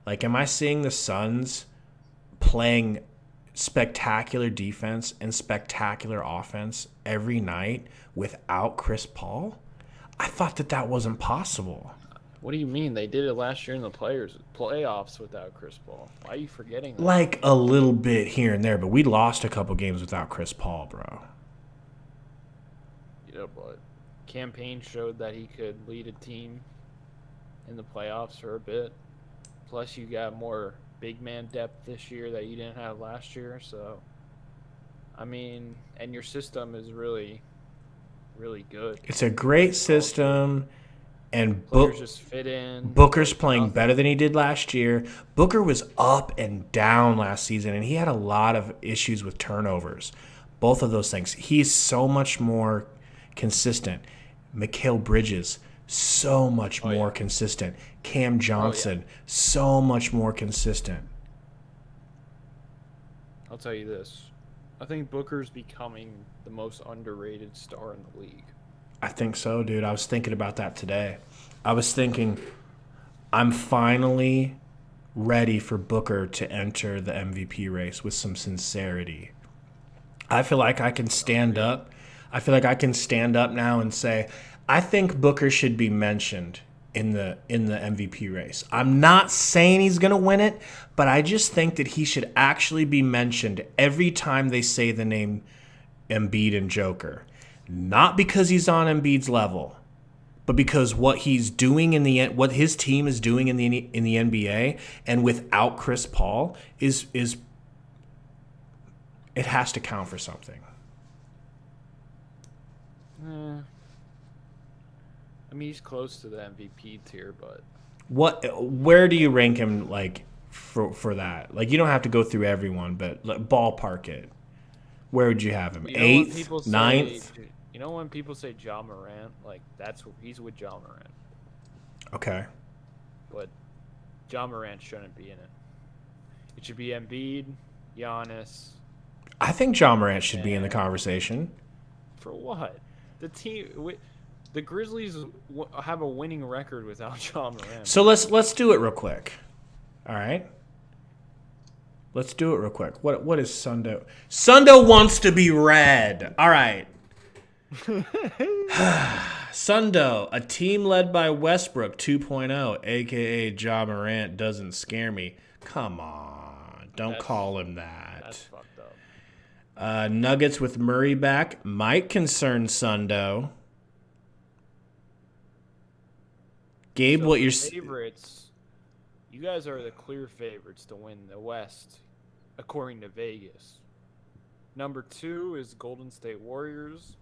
Like, am I seeing the Suns playing spectacular defense and spectacular offense every night without Chris Paul? I thought that wasn't possible. What do you mean? They did it last year in the playoffs without Chris Paul. Why are you forgetting that? Like a little bit here and there, but we lost a couple games without Chris Paul, bro. Yeah, but campaign showed that he could lead a team in the playoffs for a bit. Plus, you got more big man depth this year that you didn't have last year. So, I mean, and your system is really, really good. It's a great system. And just fit in. Booker's playing better than he did last year. Booker was up and down last season, and he had a lot of issues with turnovers. Both of those things. He's so much more consistent. Mikal Bridges, so much more consistent. Cam Johnson, so much more consistent. I'll tell you this. I think Booker's becoming the most underrated star in the league. I think so, dude. I was thinking about that today. I was thinking I'm finally ready for Booker to enter the MVP race with some sincerity. I feel like I can stand up. I feel like I can stand up now and say, I think Booker should be mentioned in the MVP race. I'm not saying he's going to win it, but I just think that he should actually be mentioned every time they say the name Embiid and Joker. Not because he's on Embiid's level, but because what he's doing what his team is doing in the NBA and without Chris Paul is it has to count for something. I mean, he's close to the MVP tier, but where do you rank him like for that? Like, you don't have to go through everyone, but ballpark it. Where would you have him? 8th, 9th? You know when people say Ja Morant, like he's with Ja Morant. Okay. But Ja Morant shouldn't be in it. It should be Embiid, Giannis. I think Ja Morant should be in the conversation. For what? The Grizzlies have a winning record without Ja Morant. So let's do it real quick. All right. Let's do it real quick. What is Sundo? Sundo wants to be read. All right. Sundo, a team led by Westbrook 2.0, a.k.a. Ja Morant, doesn't scare me. Come on. Don't call him that. That's fucked up. Nuggets with Murray back might concern Sundo. Gabe, So what you're... favorites? You guys are the clear favorites to win the West, according to Vegas. Number 2 is Golden State Warriors.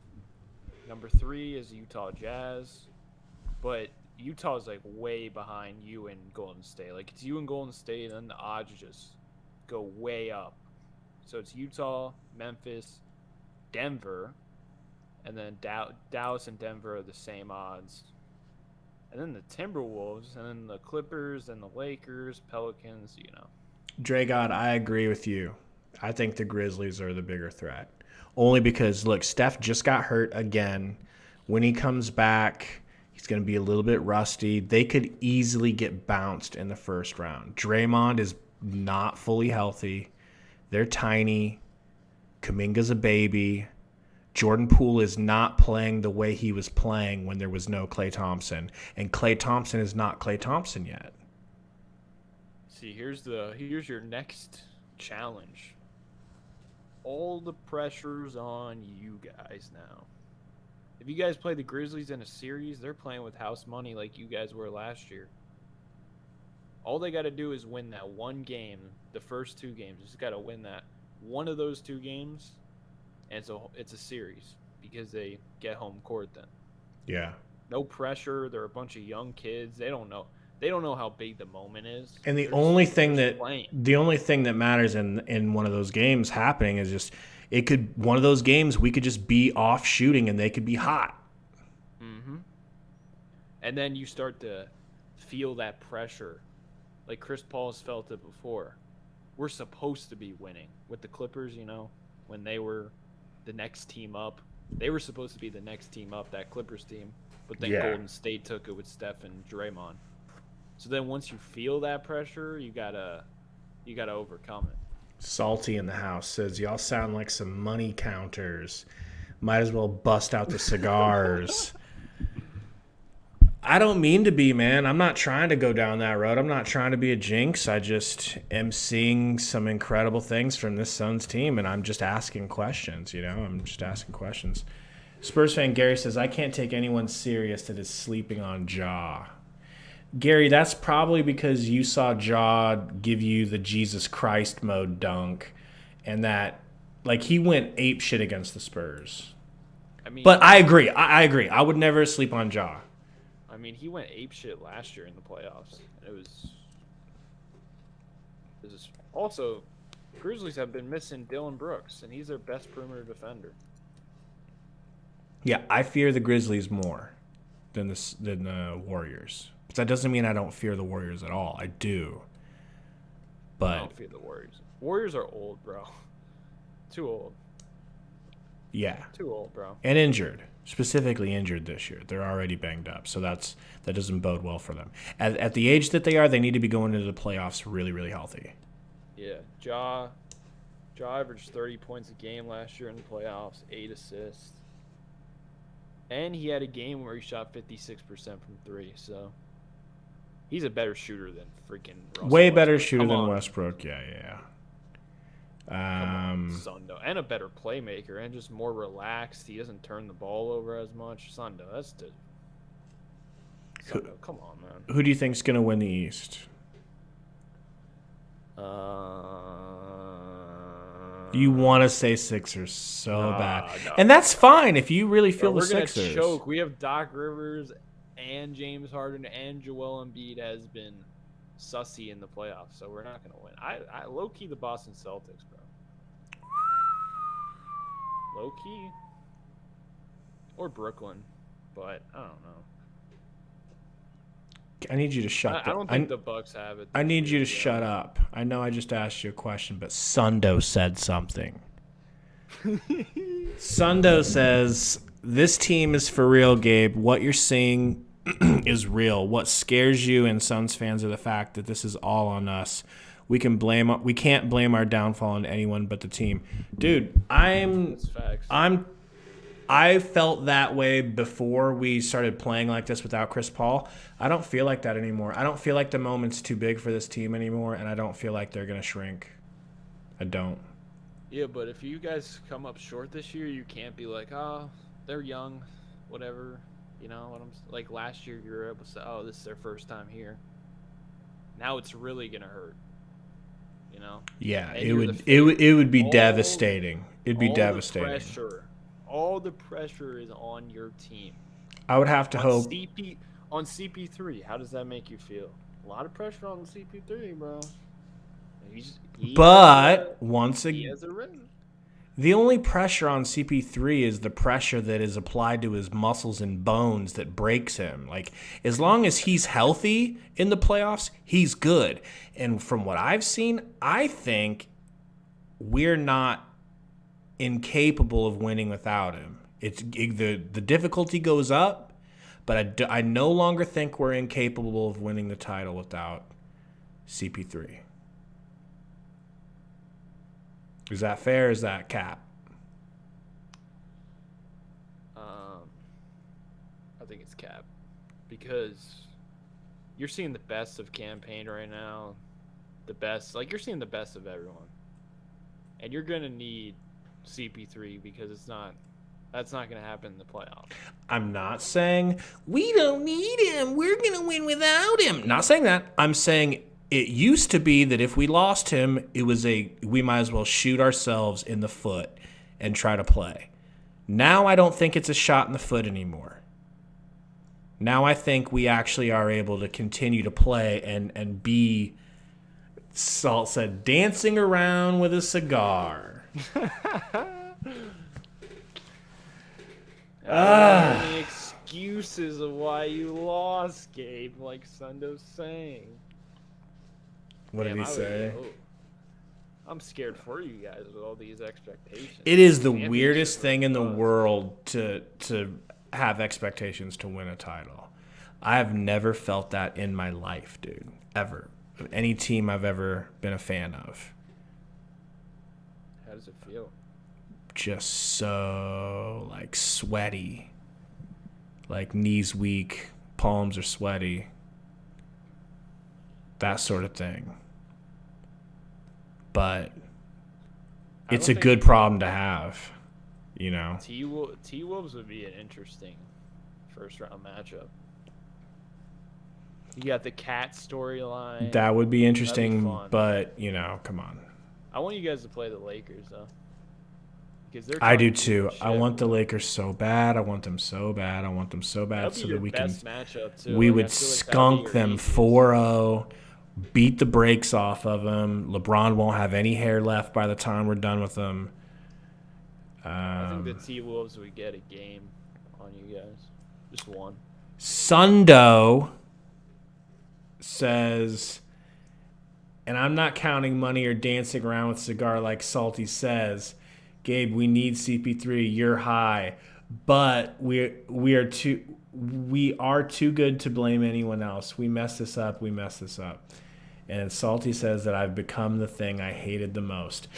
Number 3 is Utah Jazz. But Utah's like way behind you and Golden State. Like it's you and Golden State, and then the odds just go way up. So it's Utah, Memphis, Denver, and then Dallas and Denver are the same odds. And then the Timberwolves, and then the Clippers, and the Lakers, Pelicans, Dragod, I agree with you. I think the Grizzlies are the bigger threat. Only because, look, Steph just got hurt again. When he comes back, he's going to be a little bit rusty. They could easily get bounced in the first round. Draymond is not fully healthy. They're tiny. Kuminga's a baby. Jordan Poole is not playing the way he was playing when there was no Klay Thompson. And Klay Thompson is not Klay Thompson yet. See, here's your next challenge. All the pressure's on you guys now. If you guys play the Grizzlies in a series, they're playing with house money like you guys were last year. All they got to do is win that one game, the first 2 games. Just got to win that one of those 2 games, and so it's a series because they get home court then. Yeah. No pressure. They're a bunch of young kids. They don't know how big the moment is. And the only thing that matters in one of those games happening is just one of those games we could just be off shooting and they could be hot. Mm-hmm. And then you start to feel that pressure. Like Chris Paul has felt it before. We're supposed to be winning with the Clippers, when they were the next team up. They were supposed to be the next team up, that Clippers team. But then Golden State took it with Steph and Draymond. So then once you feel that pressure, you gotta overcome it. Salty in the house says, y'all sound like some money counters. Might as well bust out the cigars. I don't mean to be, man. I'm not trying to go down that road. I'm not trying to be a jinx. I just am seeing some incredible things from this Suns team, and I'm just asking questions, I'm just asking questions. Spurs fan Gary says, I can't take anyone serious that is sleeping on Ja. Gary, that's probably because you saw Ja give you the Jesus Christ mode dunk, and that, he went ape shit against the Spurs. But I agree. I agree. I would never sleep on Ja. He went ape shit last year in the playoffs. It was also, Grizzlies have been missing Dylan Brooks, and he's their best perimeter defender. Yeah, I fear the Grizzlies more than the Warriors. But that doesn't mean I don't fear the Warriors at all. I do. But I don't fear the Warriors. Warriors are old, bro. Too old. Yeah. Too old, bro. And injured. Specifically injured this year. They're already banged up. So that doesn't bode well for them. At the age that they are, they need to be going into the playoffs really, really healthy. Yeah. Ja averaged 30 points a game last year in the playoffs, 8 assists. And he had a game where he shot 56% from 3, so he's a better shooter than freaking Russell Way better Westbrook. shooter than Westbrook. Yeah. Sundo. And a better playmaker and just more relaxed. He doesn't turn the ball over as much. Sundo, come on, man. Who do you think's going to win the East? You want to say Sixers so bad. No. And that's fine if you really feel the Sixers. We're going to choke. We have Doc Rivers and James Harden and Joel Embiid has been sussy in the playoffs, so we're not going to win. I low-key the Boston Celtics, bro. Low-key. Or Brooklyn, but I don't know. I need you to shut up. I don't think the Bucks have it. I need you to shut up. I know I just asked you a question, but Sundo said something. Sundo says, this team is for real, Gabe. What you're seeing is real. What scares you and Suns fans are the fact that this is all on us. We can't blame our downfall on anyone but the team. Dude, I'm I felt that way before we started playing like this without Chris Paul. I don't feel like that anymore. I don't feel like the moment's too big for this team anymore, and I don't feel like they're going to shrink. I don't. Yeah, but if you guys come up short this year, you can't be like, oh, they're young, whatever. You know what I'm like? Last year, you were able to say, oh, this is their first time here. Now it's really gonna hurt. You know? Yeah, And it would be devastating. It'd be devastating. All the pressure is on your team. I would have to hope. On CP3, how does that make you feel? A lot of pressure on CP3, bro. Once again, he has a ring. The only pressure on CP3 is the pressure that is applied to his muscles and bones that breaks him. Like, as long as he's healthy in the playoffs, he's good. And from what I've seen, I think we're not incapable of winning without him. The difficulty goes up, but I no longer think we're incapable of winning the title without CP3. Is that fair? Is that cap? I think it's cap because you're seeing the best of campaign right now. You're seeing the best of everyone, and you're gonna need CP3 because that's not gonna happen in the playoffs. I'm not saying we don't need him. We're gonna win without him. Not saying that. I'm saying. It used to be that if we lost him, we might as well shoot ourselves in the foot and try to play. Now I don't think it's a shot in the foot anymore. Now I think we actually are able to continue to play and be, Salt said, dancing around with a cigar. Any excuses of why you lost, Gabe, like Sundo's saying. What did he say? I'm scared for you guys with all these expectations. It is the weirdest thing in the world to have expectations to win a title. I have never felt that in my life, dude. Ever. Of any team I've ever been a fan of. How does it feel? Just so, like, sweaty. Like, knees weak, palms are sweaty. That sort of thing. But it's a good problem to have, you know. T-Wolves would be an interesting first-round matchup. You got the Cat storyline. That would be interesting, but, you know, come on. I want you guys to play the Lakers, though. I do, too. I want the Lakers so bad. I want them so bad. So that we can. Matchup, too. We would skunk them 4-0. Beat the brakes off of them. LeBron won't have any hair left by the time we're done with them. I think the T-Wolves would get a game on you guys. Just one. Sundo says, and I'm not counting money or dancing around with cigar like Salty says, Gabe, we need CP3. You're high. But we are too good to blame anyone else. We messed this up. And Salty says that I've become the thing I hated the most.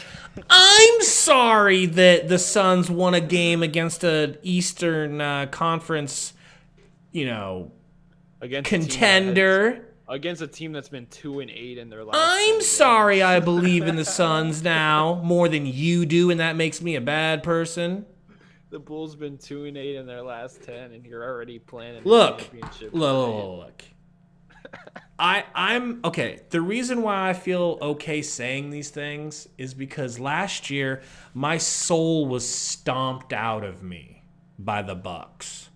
I'm sorry that the Suns won a game against an Eastern Conference, contender. Against a team that's been 2-8 in their last. I'm sorry I believe in the Suns now more than you do, and that makes me a bad person. The Bulls been 2-8 in their last 10, and you're already planning. Look. I'm okay. The reason why I feel okay saying these things is because last year my soul was stomped out of me by the Bucks.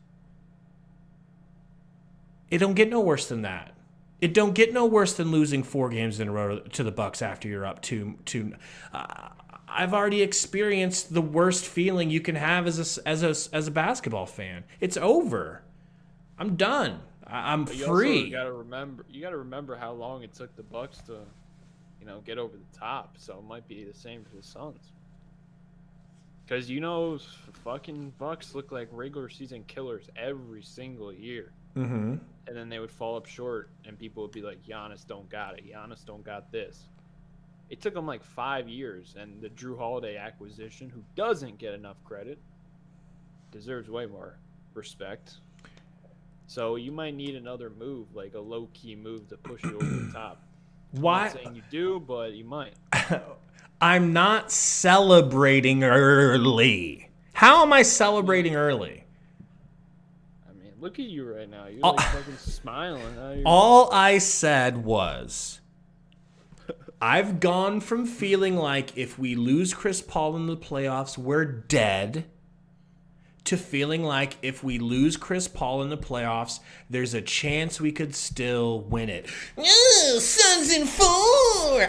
It don't get no worse than that. It don't get no worse than losing 4 games in a row to the Bucks after you're up 2. I've already experienced the worst feeling you can have as a basketball fan. It's over. I'm done. I'm free. You got to remember how long it took the Bucks to, get over the top. So it might be the same for the Suns. Because fucking Bucks look like regular season killers every single year. Mm-hmm. And then they would fall up short, and people would be like, Giannis don't got it. Giannis don't got this. It took them like 5 years, and the Drew Holiday acquisition, who doesn't get enough credit, deserves way more respect. So you might need another move, like a low-key move to push you over the top. Why? I'm not saying you do, but you might. I'm not celebrating early. How am I celebrating early? I mean, look at you right now. You're like fucking smiling. All I said was, I've gone from feeling like if we lose Chris Paul in the playoffs, we're dead, to feeling like if we lose Chris Paul in the playoffs, there's a chance we could still win it. Suns in 4.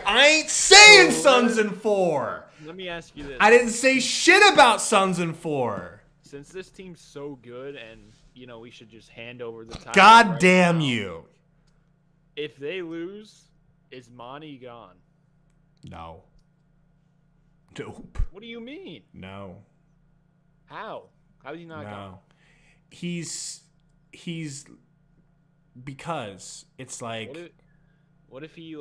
I ain't saying Suns in 4. Let me ask you this. I didn't say shit about Suns in 4. Since this team's so good and, we should just hand over the title. God right damn now, you. If they lose, is Monty gone? No. Nope. What do you mean? No. How? How is he not gone? No. He's because it's like, What if he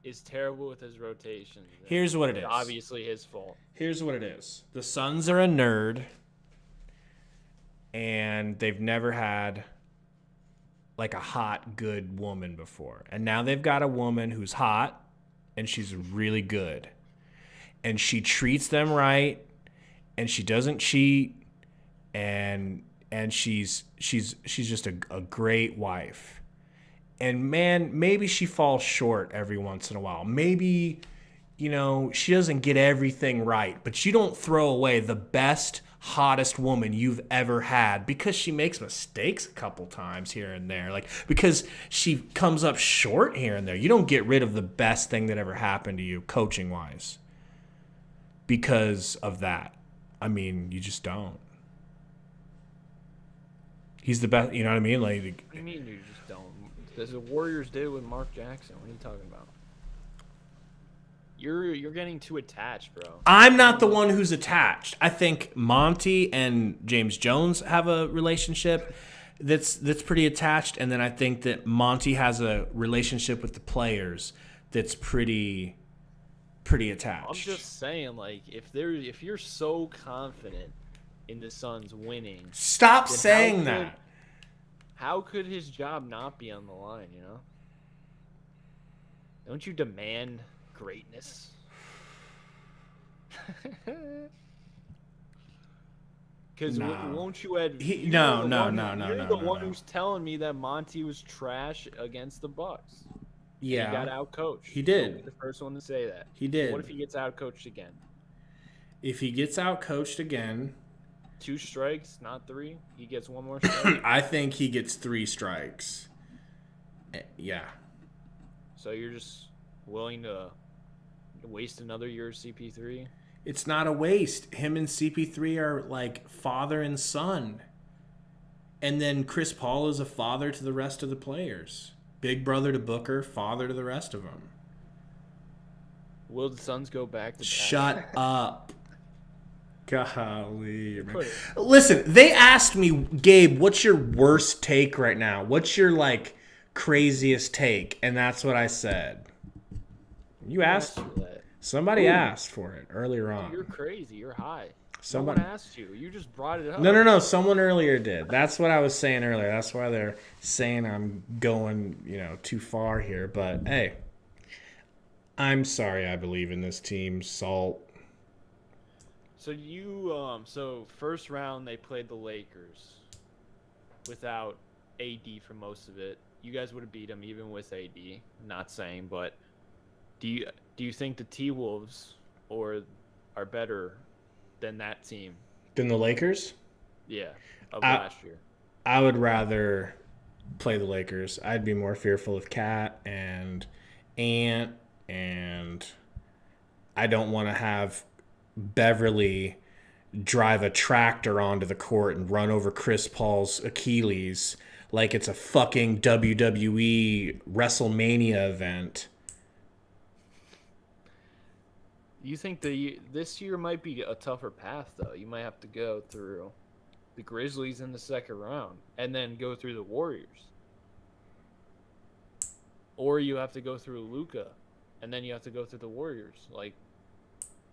is terrible with his rotations? Here's what it is. Obviously his fault. Here's what it is. The Suns are a nerd, and they've never had like a hot, good woman before. And now they've got a woman who's hot, and she's really good. And she treats them right, and she doesn't cheat, and she's just a great wife. And man, maybe she falls short every once in a while. Maybe, she doesn't get everything right, but you don't throw away the best, hottest woman you've ever had because she makes mistakes a couple times here and there. Because she comes up short here and there. You don't get rid of the best thing that ever happened to you coaching wise because of that. I mean, you just don't. He's the best, you know what I mean? Like, What do you mean you just don't? Because the Warriors did with Mark Jackson. What are you talking about? You're getting too attached, bro. I'm not the one who's attached. I think Monty and James Jones have a relationship that's pretty attached, and then I think that Monty has a relationship with the players that's pretty attached. I'm just saying, if you're so confident in the Suns winning, stop saying that. How could his job not be on the line? Don't you demand greatness? Because won't you add? You're the one who's telling me that Monty was trash against the Bucks. Yeah, he got outcoached. He did. You'll be the first one to say that. He did. What if he gets outcoached again? If he gets outcoached again, 2 strikes, not 3. He gets 1 more strike. I think he gets 3 strikes. Yeah. So you're just willing to waste another year of CP3? It's not a waste. Him and CP3 are like father and son. And then Chris Paul is a father to the rest of the players. Big brother to Booker, father to the rest of them. Will the Suns go back to Shut up. Golly. Man. Listen, they asked me, Gabe, what's your worst take right now? What's your craziest take? And that's what I said. You asked that. Somebody asked for it earlier on. You're crazy. You're high. Someone No one asked you. You just brought it up. No. Someone earlier did. That's what I was saying earlier. That's why they're saying I'm going, too far here. But hey, I'm sorry. I believe in this team. Salt. So so first round they played the Lakers without AD for most of it. You guys would have beat them even with AD. Not saying, but do you think the T-Wolves are better than that team? Than the Lakers? Yeah, last year. I would rather play the Lakers. I'd be more fearful of Cat and Ant, and I don't want to have Beverly drive a tractor onto the court and run over Chris Paul's Achilles like it's a fucking WWE WrestleMania event. You think this year might be a tougher path, though? You might have to go through the Grizzlies in the second round and then go through the Warriors. Or you have to go through Luka and then you have to go through the Warriors.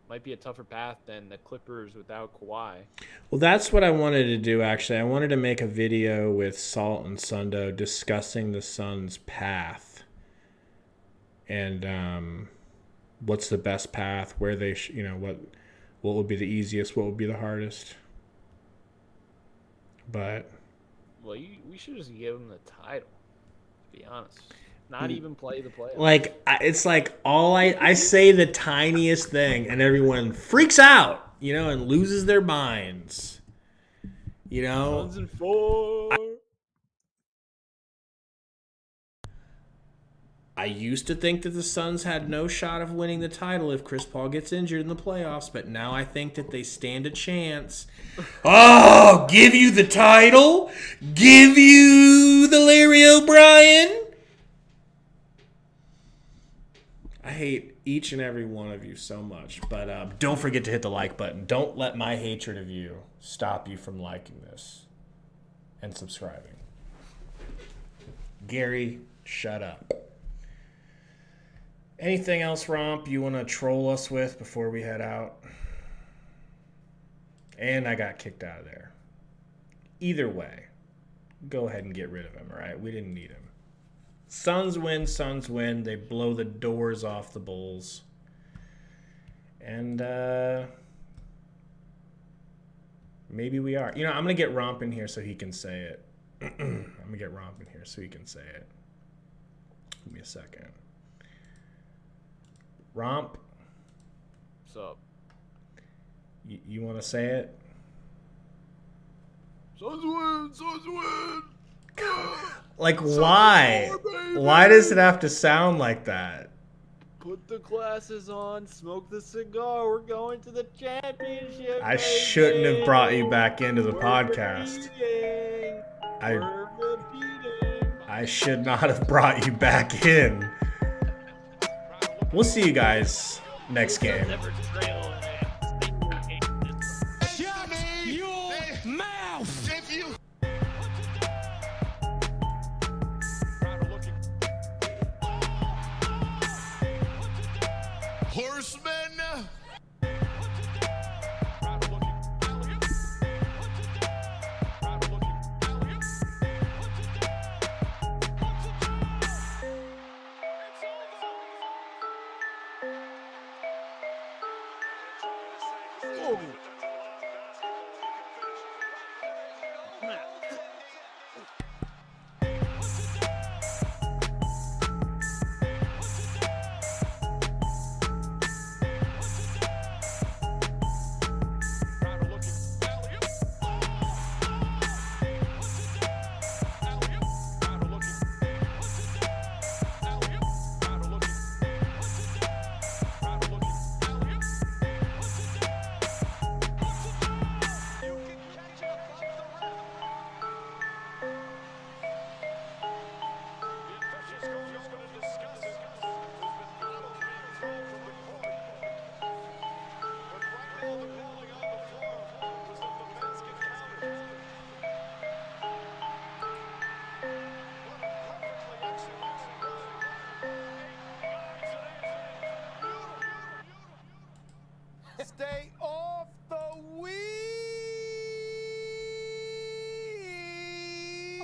might be a tougher path than the Clippers without Kawhi. Well, that's what I wanted to do, actually. I wanted to make a video with Salt and Sundo discussing the Suns' path. And what's the best path, where they, what would be the easiest, what would be the hardest. But... Well, we should just give them the title, to be honest. Not even play the playoffs. Like, it's like all I say the tiniest thing, and everyone freaks out, and loses their minds. Suns in 4. I used to think that the Suns had no shot of winning the title if Chris Paul gets injured in the playoffs, but now I think that they stand a chance. Oh, give you the title? Give you the Larry O'Brien? I hate each and every one of you so much, but don't forget to hit the like button. Don't let my hatred of you stop you from liking this and subscribing. Gary, shut up. Anything else, Romp, you want to troll us with before we head out? And I got kicked out of there. Either way, go ahead and get rid of him, all right? We didn't need him. Suns win. They blow the doors off the Bulls. And maybe we are. I'm going to get Romp in here so he can say it. Give me a second. Romp, What's up? you want to say it? Suns win! Like, why? Why does it have to sound like that? Put the glasses on, smoke the cigar. We're going to the championship. I shouldn't have brought you back into the podcast. I should not have brought you back in. We'll see you guys next game.